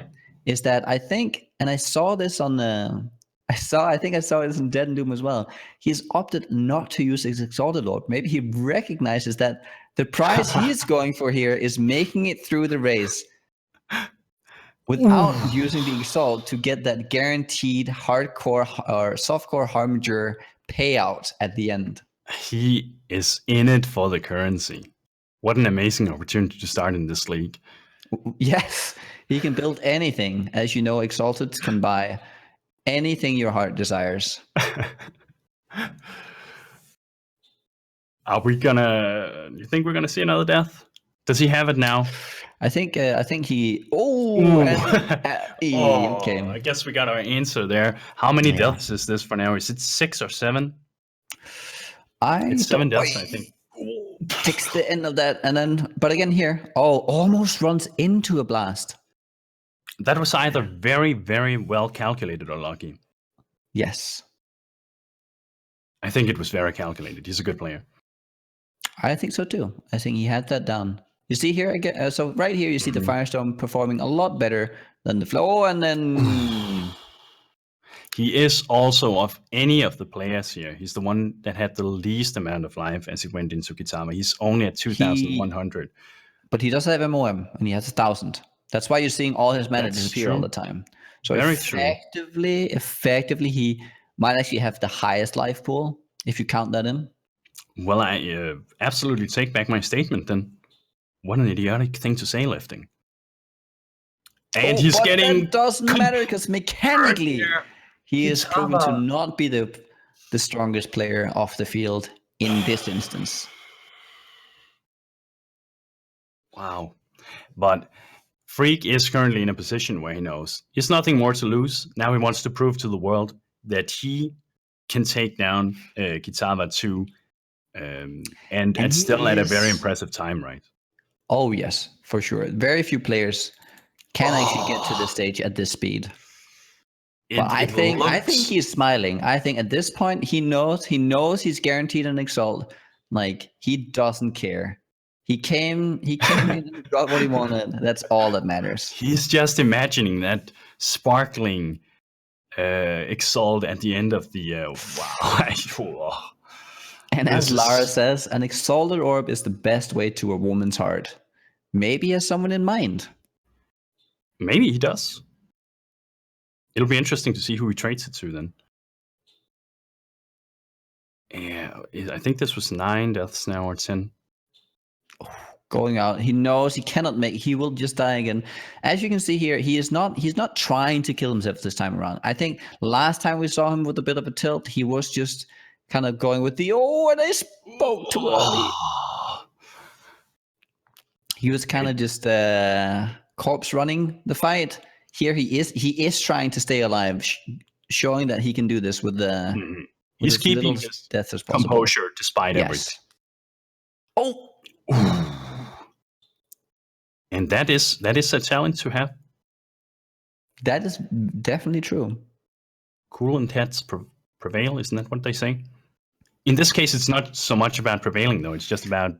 is that I think, and I saw this on the... I think I saw this in DeadandDoom as well. He's opted not to use his Exalted Orb. Maybe he recognizes that the prize he's going for here is making it through the race without using the Exalt to get that guaranteed hardcore or softcore Harbinger payout at the end. He is in it for the currency. What an amazing opportunity to start in this league. Yes, he can build anything. As you know, Exalted can buy anything your heart desires. Are we gonna... You think we're gonna see another death? Does he have it now? I think he... Okay. I guess we got our answer there. How many deaths is this for now? Is it 6 or 7? It's 7 deaths, I think. Fix the end of that, and then... But again here, almost runs into a blast. That was either very, very well calculated or lucky. Yes. I think it was very calculated. He's a good player. I think so too. I think he had that down. You see here, again, so right here you see the Firestorm performing a lot better than the Flow, and then... He is also, of any of the players here, he's the one that had the least amount of life as he went into Kitava. He's only at 2,100. But he does have MOM, and he has 1,000. That's why you're seeing all his mana disappear all the time. So effectively, he might actually have the highest life pool, if you count that in. Well, I absolutely take back my statement then. What an idiotic thing to say, lifting. And he's getting... That doesn't matter, because mechanically, he is proven to not be the strongest player off the field in this instance. Wow. But Freeq is currently in a position where he knows there's nothing more to lose. Now he wants to prove to the world that he can take down Kitava too, and still at a very impressive time, right? Oh, yes, for sure. Very few players can actually get to this stage at this speed. But I think he's smiling. I think at this point he knows he's guaranteed an Exalt. Like, he doesn't care. He came in and got what he wanted. That's all that matters. He's just imagining that sparkling Exalt at the end of the wow. And as Lara says, an Exalted Orb is the best way to a woman's heart. Maybe he has someone in mind. Maybe he does. It'll be interesting to see who he trades it to then. Yeah, I think this was 9 deaths now, or 10. Going out, he knows he cannot make. He will just die again. As you can see here, he's not trying to kill himself this time around. I think last time we saw him with a bit of a tilt, he was just kind of going with the and I spoke too early. He was kind of just corpse running the fight. Here he is trying to stay alive, showing that he can do this with the. He's keeping his composure despite everything. Oh, And that is a challenge to have. that is definitely true. Cool and heads prevail, isn't that what they say? In this case, it's not so much about prevailing, though. It's just about,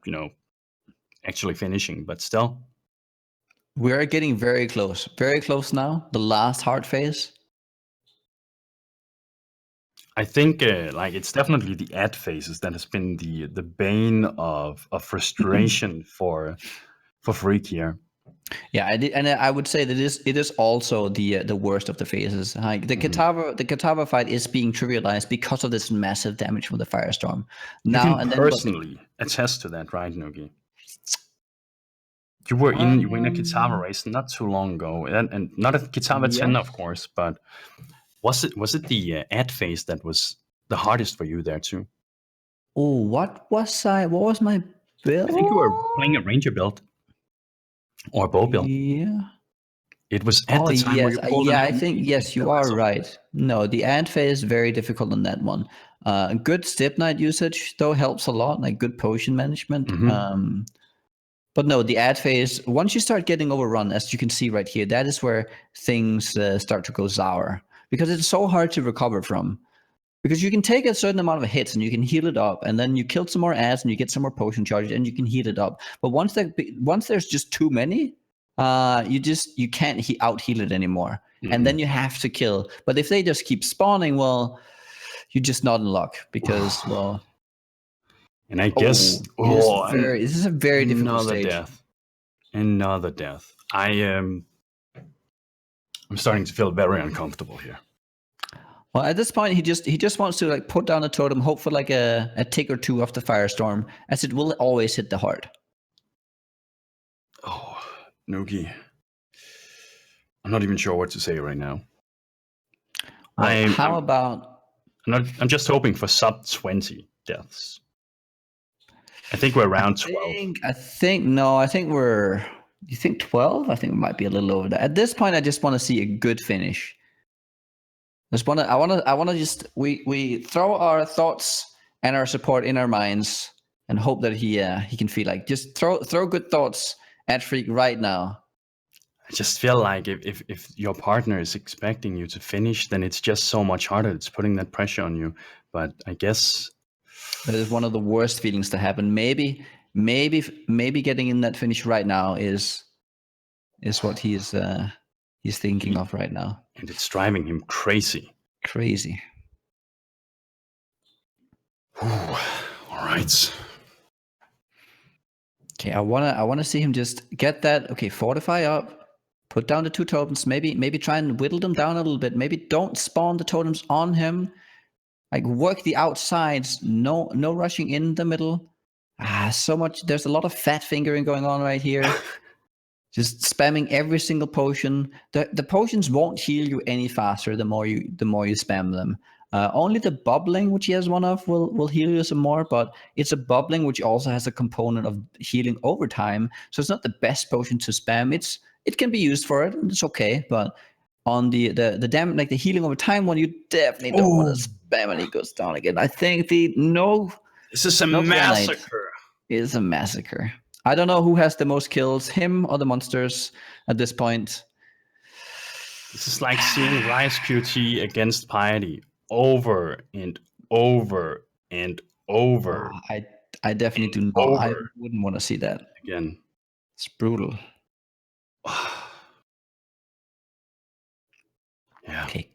actually finishing, but still. We're getting very close now. The last hard phase. I think it's definitely the ad phases that has been the bane of frustration for Freeq here. Yeah, and I would say that it is also the worst of the phases. Like the Kitava fight is being trivialized because of this massive damage from the Firestorm. You Now can and then, personally attest to that, right, Nugi? You were in a Kitava race not too long ago, and not a Kitava 10, of course, but was it the ad phase that was the hardest for you there too? oh, what was my build? I think you were playing a ranger build or a bow build. Yeah. It was at the time where Yes, you pulled an I ad. think yes, you are right. No, the ad phase is very difficult on that one. Good step knight usage though helps a lot, like good potion management. But no, the ad phase, once you start getting overrun, as you can see right here, that is where things start to go sour because it's so hard to recover from. Because you can take a certain amount of hits and you can heal it up, and then you kill some more ads and you get some more potion charges and you can heal it up. But once there's just too many, you can't out heal it anymore, and then you have to kill. But if they just keep spawning, well, you're just not in luck because well. And I guess this is a very difficult stage. Another death. I'm starting to feel very uncomfortable here. Well, at this point, he just wants to like put down a totem, hope for like a tick or two of the Firestorm, as it will always hit the heart. Oh, Nugi. I'm not even sure what to say right now. Well, I'm just hoping for sub 20 deaths. I think we're around 12. I think we're. You think 12? I think we might be a little over that. At this point, I just want to see a good finish. I want to just we throw our thoughts and our support in our minds and hope that he can feel like just throw good thoughts at Freeq right now. I just feel like if your partner is expecting you to finish, then it's just so much harder. It's putting that pressure on you. But I guess that is one of the worst feelings to happen. Maybe getting in that finish right now is what he's thinking of right now. And it's driving him crazy. Ooh, all right. Okay, I wanna see him just get that. Okay, fortify up, put down the 2 totems. Maybe try and whittle them down a little bit. Maybe don't spawn the totems on him. Like work the outsides. No rushing in the middle. So much. There's a lot of fat fingering going on right here. Just spamming every single potion. The potions won't heal you any faster the more you spam them. Only the bubbling, which he has one of, will heal you some more, but it's a bubbling which also has a component of healing over time. So it's not the best potion to spam. It can be used for it, and it's okay, but on the damage, like the healing over time one, you definitely don't want to spam and he goes down again. I think this is a massacre. It is a massacre. I don't know who has the most kills, him or the monsters at this point. This is like seeing RaizQT against Piety over and over and over. I definitely do not. I wouldn't want to see that again. It's brutal. Yeah. Okay.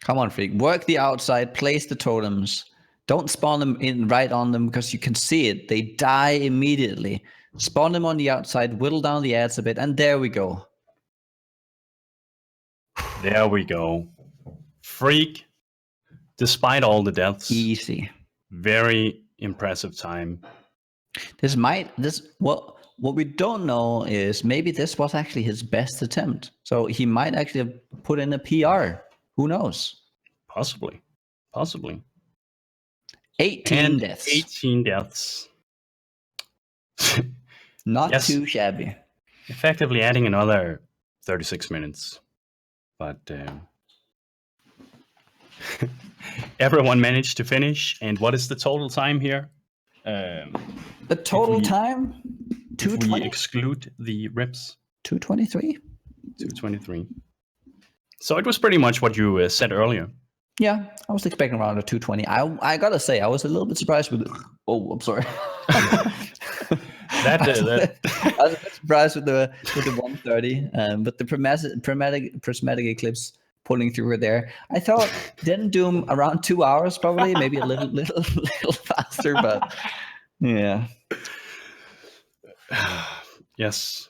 Come on, Freeq. Work the outside. Place the totems. Don't spawn them in right on them because you can see it. They die immediately. Spawn them on the outside. Whittle down the ads a bit, and there we go. There we go. Freeq, despite all the deaths, easy. Very impressive time. What we don't know is maybe this was actually his best attempt. So he might actually have put in a PR. Who knows? Possibly. 18 deaths. 18 deaths. Not too shabby. Effectively adding another 36 minutes. But everyone managed to finish. And what is the total time here? The total time? If we 220? exclude the reps, 223? 223. So it was pretty much what you said earlier. Yeah, I was expecting around a 220. I gotta say, I was a little bit surprised with. Oh, I'm sorry. That I was a bit surprised with the 130, but the prismatic eclipse pulling through her there. I thought DeadandDoom around 2 hours, probably maybe a little faster, but yeah. Yes.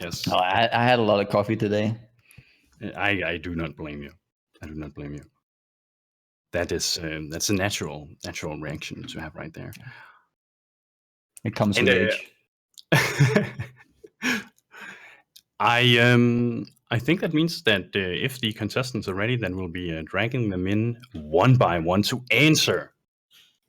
No, I had a lot of coffee today. I do not blame you. I do not blame you. That's a natural reaction to have right there. It comes with age. I think that means that if the contestants are ready, then we'll be dragging them in one by one to answer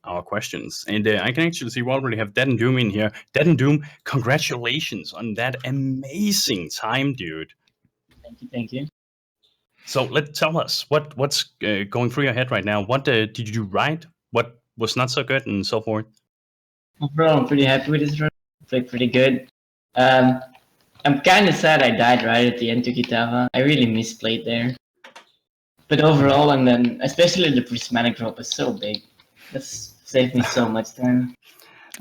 our questions. And I can actually see we already have DeadandDoom in here. DeadandDoom, congratulations on that amazing time, dude. Thank you. So tell us what's going through your head right now. What did you do right? What was not so good, and so forth? Overall, I'm pretty happy with this run. Played pretty good. I'm kind of sad I died right at the end to Kitava. I really misplayed there. But overall, and then especially the prismatic drop is so big. That's saved me so much time.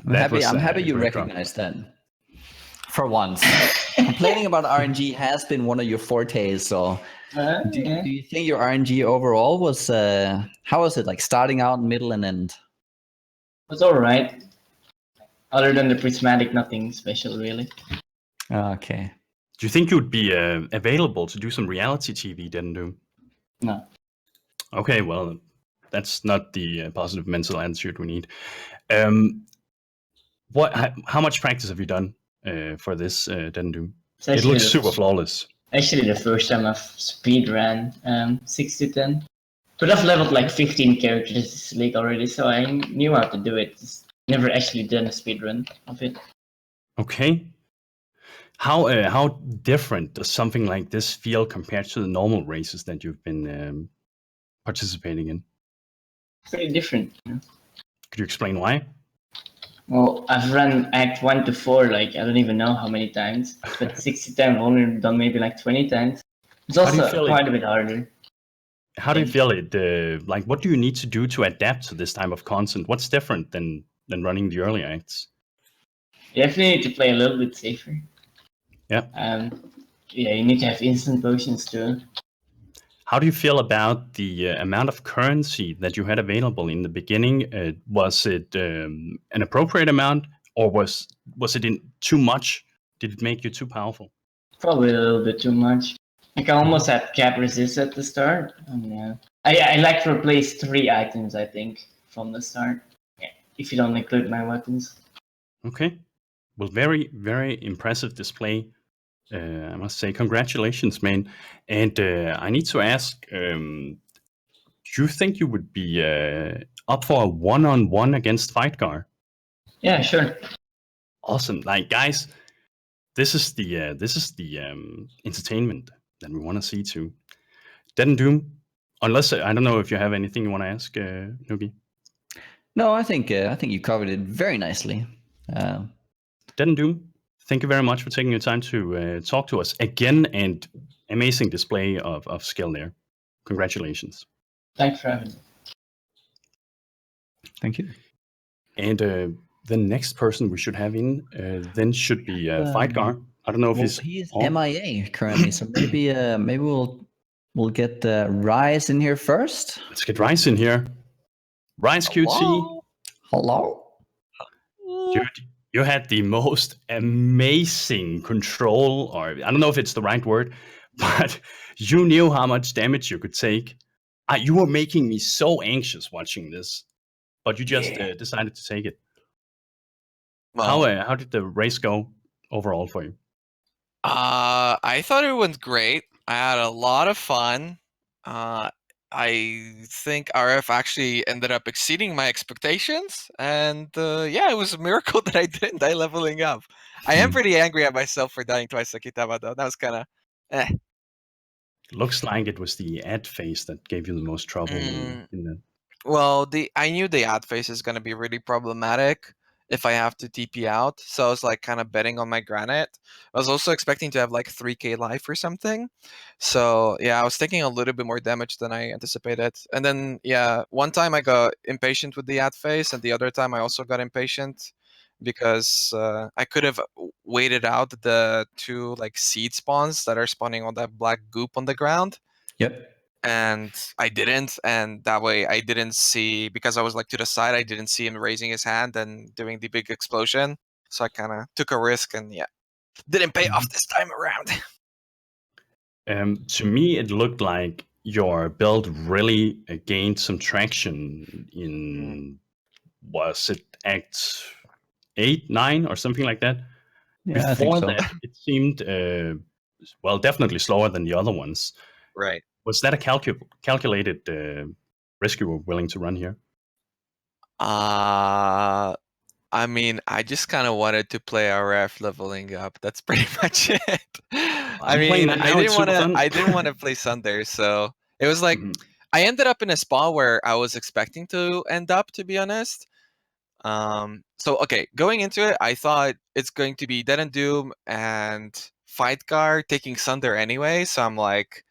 I'm happy you recognize that. For once, complaining about RNG has been one of your fortes. So, do you think your RNG overall was how was it, like starting out, middle, and end? It was all right. Other than the prismatic, nothing special really. Okay. Do you think you would be available to do some reality TV, DeadandDoom? No. Okay, well, that's not the positive mental attitude we need. How much practice have you done for this, DeadandDoom? It looks super flawless. Actually, the first time I've speed ran 6 to 10. But I've leveled like 15 characters this league already, so I knew how to do it. Just never actually done a speed run of it. Okay. How different does something like this feel compared to the normal races that you've been participating in? It's pretty different. You know? Could you explain why? Well, I've run Act 1 to 4, like, I don't even know how many times. But 6 to 10, I've only done maybe like 20 times. It's also quite a bit harder. How do you feel it? Like, what do you need to do to adapt to this type of content? What's different than running the early acts? You definitely need to play a little bit safer. Yeah. Yeah, you need to have instant potions too. How do you feel about the amount of currency that you had available in the beginning? Was it an appropriate amount, or was it too much? Did it make you too powerful? Probably a little bit too much. Like I almost had cap resist at the start. Yeah, I like to replace 3 items, I think, from the start. Yeah, if you don't include my weapons. Okay. Well, very, very impressive display. I must say, congratulations, man. And I need to ask, do you think you would be up for a one-on-one against Fightgarr? Yeah, sure. Awesome. Like, guys, this is the entertainment that we want to see too. DeadandDoom, unless I don't know if you have anything you want to ask, Nugi. No, I think you covered it very nicely. DeadandDoom, thank you very much for taking your time to talk to us again, and amazing display of skill there. Congratulations. Thanks for having me. Thank you. And the next person we should have in then should be Fightgarr. I don't know if he's MIA currently, so maybe we'll get Raiz in here first. Let's get Raiz in here. RaizQT. Hello. Dude, you had the most amazing control, or I don't know if it's the right word, but you knew how much damage you could take. You were making me so anxious watching this, but you just decided to take it. Well, how did the race go overall for you? I thought it went great. I had a lot of fun. I think RF actually ended up exceeding my expectations, and yeah, it was a miracle that I didn't die leveling up. I am pretty angry at myself for dying twice at Kitava, though. That was kind of Looks like it was the ad phase that gave you the most trouble in the... Well, I knew the ad phase is going to be really problematic, if I have to TP out. So I was like kind of betting on my granite. I was also expecting to have like 3k life or something. So yeah, I was taking a little bit more damage than I anticipated. And then yeah, one time I got impatient with the ad phase, and the other time I also got impatient because I could have waited out the 2 like seed spawns that are spawning on that black goop on the ground. Yep. And I didn't, and that way I didn't see, because I was like to the side, I didn't see him raising his hand and doing the big explosion. So I kind of took a risk, and yeah, didn't pay off this time around. To me, it looked like your build really gained some traction in, was it Act 8, 9, or something like that? Yeah, I think Before so. that, it seemed, well, definitely slower than the other ones. Right. Was that a calculated risk you were willing to run here? I mean, I just kind of wanted to play RF leveling up. That's pretty much it. I I'm playing mean, that now. It's super fun. I didn't want to play Sunder, so it was like Mhm. I ended up in a spot where I was expecting to end up, to be honest. So okay, going into it, I thought it's going to be DeadandDoom and Fightgarr taking Sunder anyway. So I'm like,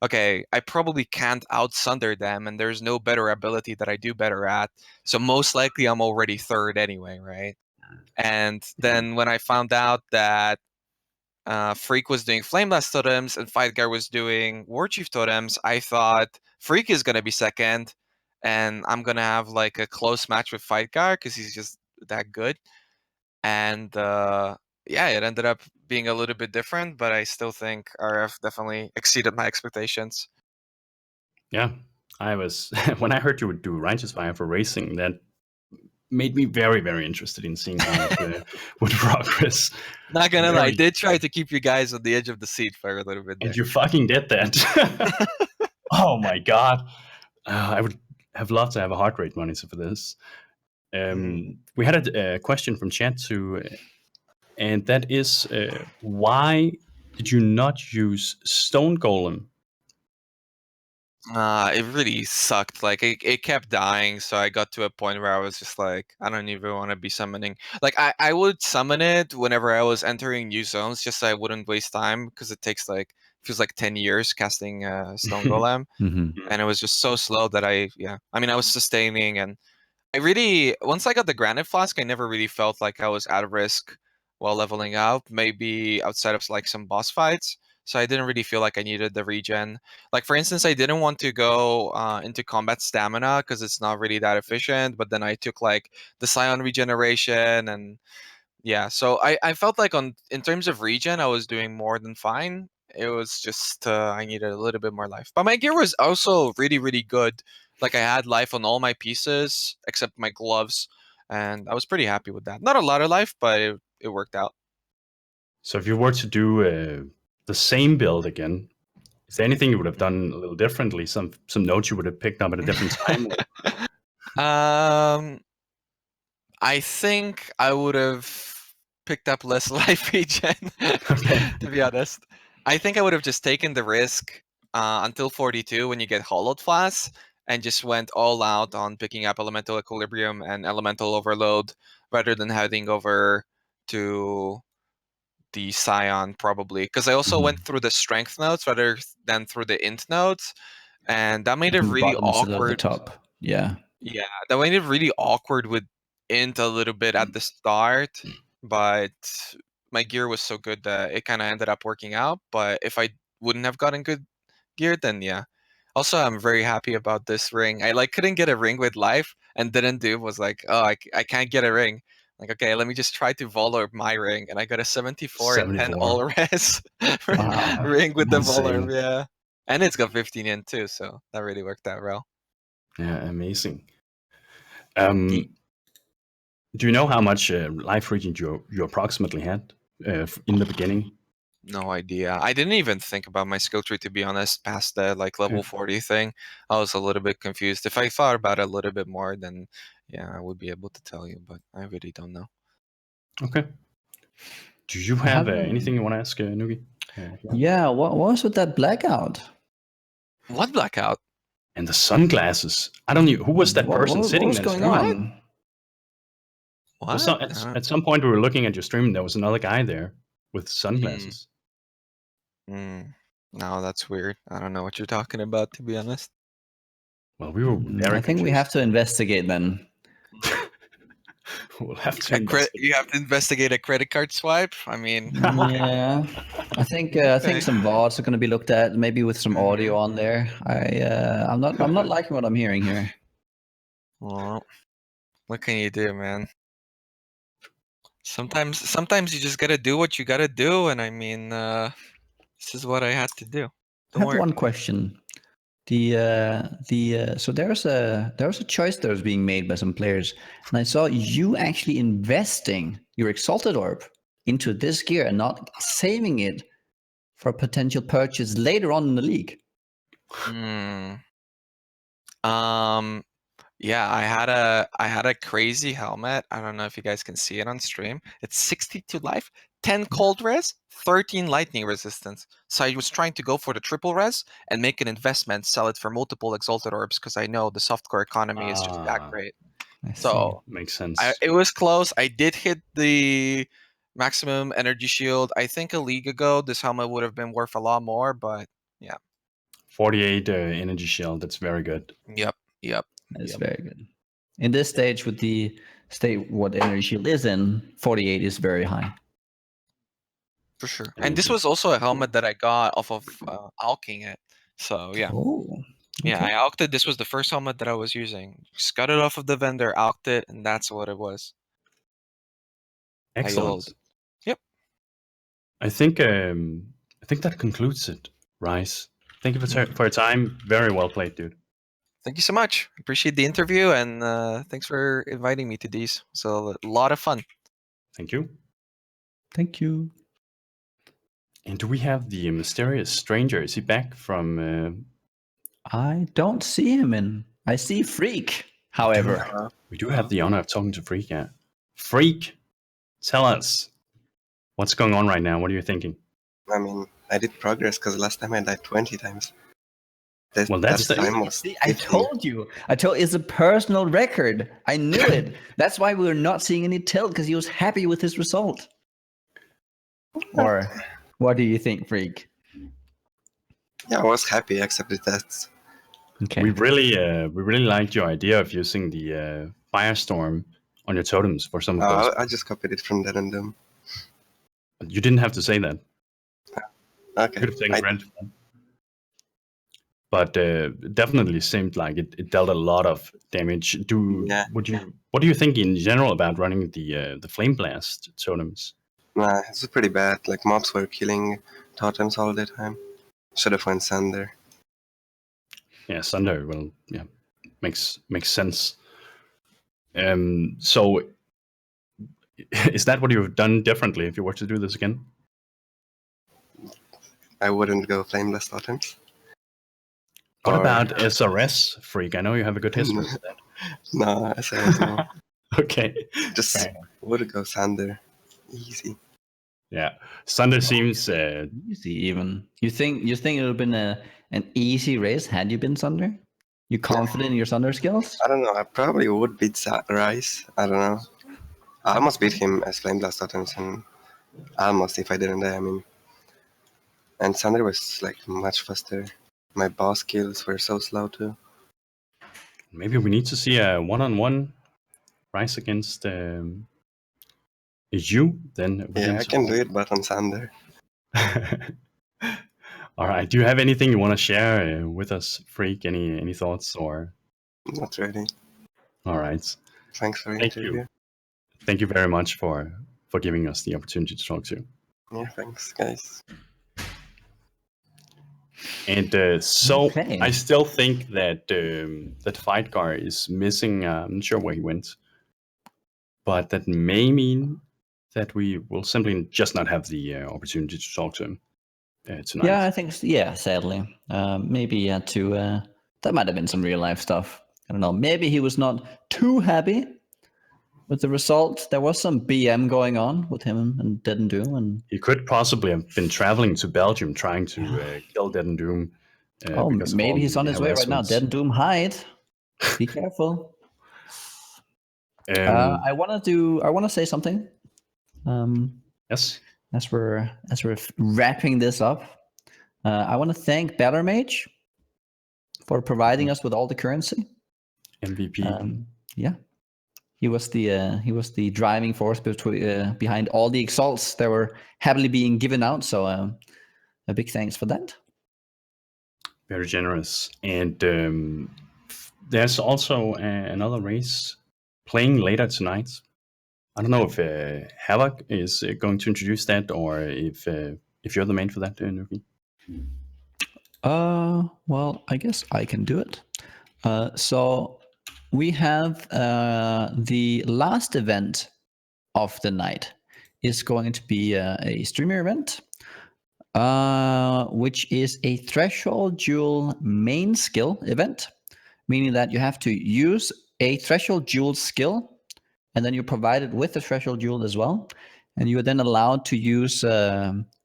okay, I probably can't out Sunder them, and there's no better ability that I do better at. So most likely I'm already third anyway, right? And then when I found out that Freeq was doing Flameless totems and Fightgarr was doing Warchief totems, I thought Freeq is gonna be second, and I'm gonna have like a close match with Fightgarr because he's just that good. And yeah, it ended up being a little bit different, but I still think RF definitely exceeded my expectations. Yeah, I was when I heard you would do Righteous Fire for racing, that made me very, very interested in seeing how it would progress. Not gonna lie, I Very- did try to keep you guys on the edge of the seat for a little bit there. And you fucking did that. Oh my god. I would have loved to have a heart rate monitor for this. We had a question from chat too, and that is why did you not use Stone Golem? It really sucked. Like it kept dying, so I got to a point where I was just like, I don't even want to be summoning. Like I would summon it whenever I was entering new zones, just so I wouldn't waste time, because it takes like feels like 10 years casting Stone Golem, Mm-hmm. and it was just so slow that I mean I was sustaining, and I really, once I got the Granite Flask, I never really felt like I was at risk while leveling up, maybe outside of like some boss fights. So I didn't really feel like I needed the regen. Like for instance, I didn't want to go into combat stamina because it's not really that efficient, but then I took like the Scion regeneration, and yeah, so I felt like in terms of regen, I was doing more than fine. It was just I needed a little bit more life. But my gear was also really, really good. Like I had life on all my pieces except my gloves, and I was pretty happy with that. Not a lot of life, but it worked out. So if you were to do the same build again, is there anything you would have done a little differently? Some notes you would have picked up at a different time? I think I would have picked up less life regen, Okay. to be honest. I think I would have just taken the risk until 42 when you get Hollowed Flask, and just went all out on picking up Elemental Equilibrium and Elemental Overload rather than heading over to the Scion, probably. Because I also went through the Strength notes rather than through the Int notes, and that made it From the really bottom instead of the awkward. top. Yeah. Yeah, that made it really awkward with Int a little bit at the start, but my gear was so good that it kind of ended up working out. But if I wouldn't have gotten good gear, then yeah. Also, I'm very happy about this ring. I like couldn't get a ring with life, and DeadandDoom was like, "Oh, I can't get a ring." Like, okay, let me just try to Volar my ring, and I got a 74 and 10 all res Wow. ring with the Insane. Volar, yeah. And it's got 15 in too, so that really worked out well. Yeah, amazing. Do you know how much life regen you approximately had in the beginning? No idea. I didn't even think about my skill tree, to be honest, past the like level 40 thing. I was a little bit confused. If I thought about it a little bit more, then yeah, I would be able to tell you, but I really don't know. Okay. Do you have anything you want to ask, Nugi? Yeah, what was with that blackout? What blackout? And the sunglasses. I don't know. Who was that person sitting What was there? going streaming? on? What? So at some point we were looking at your stream. There was another guy there with sunglasses. No, that's weird. I don't know what you're talking about, to be honest. Well, we were very I think we have to investigate then. We'll have to You have to investigate a credit card swipe. I mean, I'm okay. Yeah, I think Okay. some VODs are going to be looked at, maybe with some audio on there. I'm not liking what I'm hearing here. Well, what can you do, man? Sometimes you just gotta do what you gotta do, and I mean, this is what I had to do. I have one question. So there's a choice that was being made by some players, and I saw you actually investing your Exalted Orb into this gear and not saving it for potential purchase later on in the league. Yeah, I had a crazy helmet. I don't know if you guys can see it on stream. It's 62 life, 10 cold res, 13 lightning resistance. So I was trying to go for the triple res and make an investment, sell it for multiple exalted orbs because I know the softcore economy is just that great. I see. So makes sense. it was close. I did hit the maximum energy shield. I think a league ago this helmet would have been worth a lot more, but yeah. 48 energy shield. That's very good. Yep. That's very good. In this stage, with the state what energy shield is in, 48 is very high. For sure. Thank And this you. was also a helmet that I got off of alking it. So yeah. Oh. Yeah, okay. I alked it. This was the first helmet that I was using. Just got it off of the vendor, alked it, and that's what it was. Excellent. Yep. I think that concludes it, Raiz. Thank you for your time. Very well played, dude. Thank you so much. Appreciate the interview, and thanks for inviting me to these. So a lot of fun. Thank you. Thank you. And do we have the mysterious stranger? Is he back from... I don't see him in. I see Freeq, however. We do have the honor of talking to Freeq, yeah. Freeq, tell us, what's going on right now? What are you thinking? I mean, I did progress because last time I died 20 times. Well, that's that the- time was See, I 15. told you. It's a personal record. I knew it. That's why we were not seeing any tilt, because he was happy with his result. Or what do you think, Freeq? Yeah, I was happy, except the tests. Okay. We really liked your idea of using the firestorm on your totems for some of those. I just copied it from DeadandDoom. You didn't have to say that. Okay. Could have taken credit for that. But definitely seemed like it dealt a lot of damage. What do you think in general about running the Flame Blast totems? Nah, it's pretty bad. Like, mobs were killing totems all the time. Should have went Sander. Yeah, Sunder. Well, yeah, makes sense. So, is that what you've done differently if you were to do this again? I wouldn't go Flameless totems. What Or- about SRS, Freeq? I know you have a good history with that. No, I said no. Okay. Just Fair. would go Sander. Easy. Yeah, Sunder seems Easy even. You think it would have been an easy race had you been Sunder? You confident in your Sunder skills? I don't know. I probably would beat Rice. I don't know. I almost beat him as Flame Blast totems, and almost if I didn't die. I mean, and Sander was like much faster. My boss kills were so slow too. maybe we need to see a one-on-one Rise against you. Then we Yeah, I can do it, but on Sander. All right. Do you have anything you want to share with us, Freeq? Any thoughts or? Not really. All right. Thanks for the Thank interview. you. Thank you very much for giving us the opportunity to talk to you. Yeah, thanks, guys. And so Okay. I still think that that Fightgarr is missing. I'm not sure where he went, but that may mean that we will simply just not have the opportunity to talk to him tonight. Yeah, I think yeah. Sadly, maybe he had to. That might have been some real life stuff. I don't know. Maybe he was not too happy with the result. There was some BM going on with him and DeadandDoom, and He could possibly have been traveling to Belgium trying to kill DeadandDoom. Because of all maybe he's on the his way right now. harassments. DeadandDoom hide. Be careful. I want to say something. Yes. As we're wrapping this up, I want to thank Better Mage for providing us with all the currency. MVP. Yeah, he was the driving force behind all the exalts that were happily being given out. So a big thanks for that. Very generous. And there's also another race playing later tonight. I don't know if Havoc is going to introduce that, or if you're the main for that, Nugi. Well, I guess I can do it. So we have the last event of the night is going to be a streamer event, which is a threshold jewel main skill event, meaning that you have to use a threshold jewel skill, and then you're provided with the threshold jewel as well. And you are then allowed to use,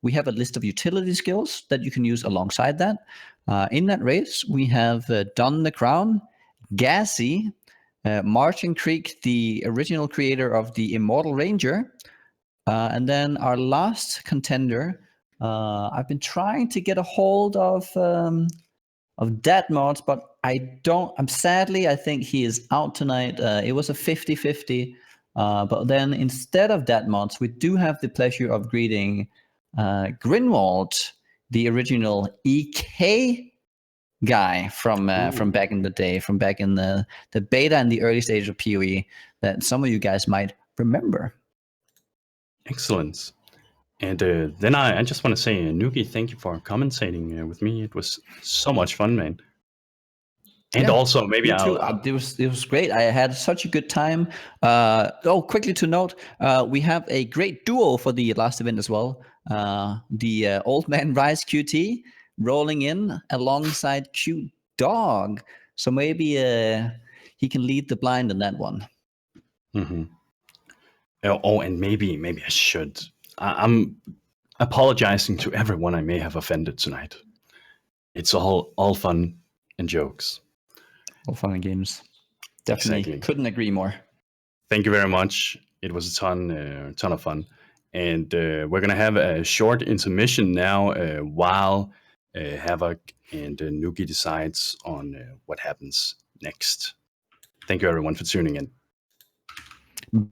we have a list of utility skills that you can use alongside that. In that race, we have Don the Crown, Gassy, Martin Creek, the original creator of the Immortal Ranger, and then our last contender, I've been trying to get a hold of Dead Mods, but sadly, I think he is out tonight. It was a 50-50. But then instead of Dead Mods, we do have the pleasure of greeting Grinwald, the original EK guy from back in the day, from back in the beta and the early stage of PoE that some of you guys might remember. Excellent. And then I just want to say, Nugi, thank you for commentating with me. It was so much fun, man. And also, maybe you too. It was great. I had such a good time. Quickly to note, we have a great duo for the last event as well. The old man RaizQT rolling in alongside Cute Dog. So maybe he can lead the blind in that one. Mm-hmm. And maybe I should. I'm apologizing to everyone I may have offended tonight. It's all fun and jokes. All fun and games. Definitely Exactly. Couldn't agree more. Thank you very much. It was a ton of fun. And we're going to have a short intermission now while Havoc and Nugi decides on what happens next. Thank you, everyone, for tuning in.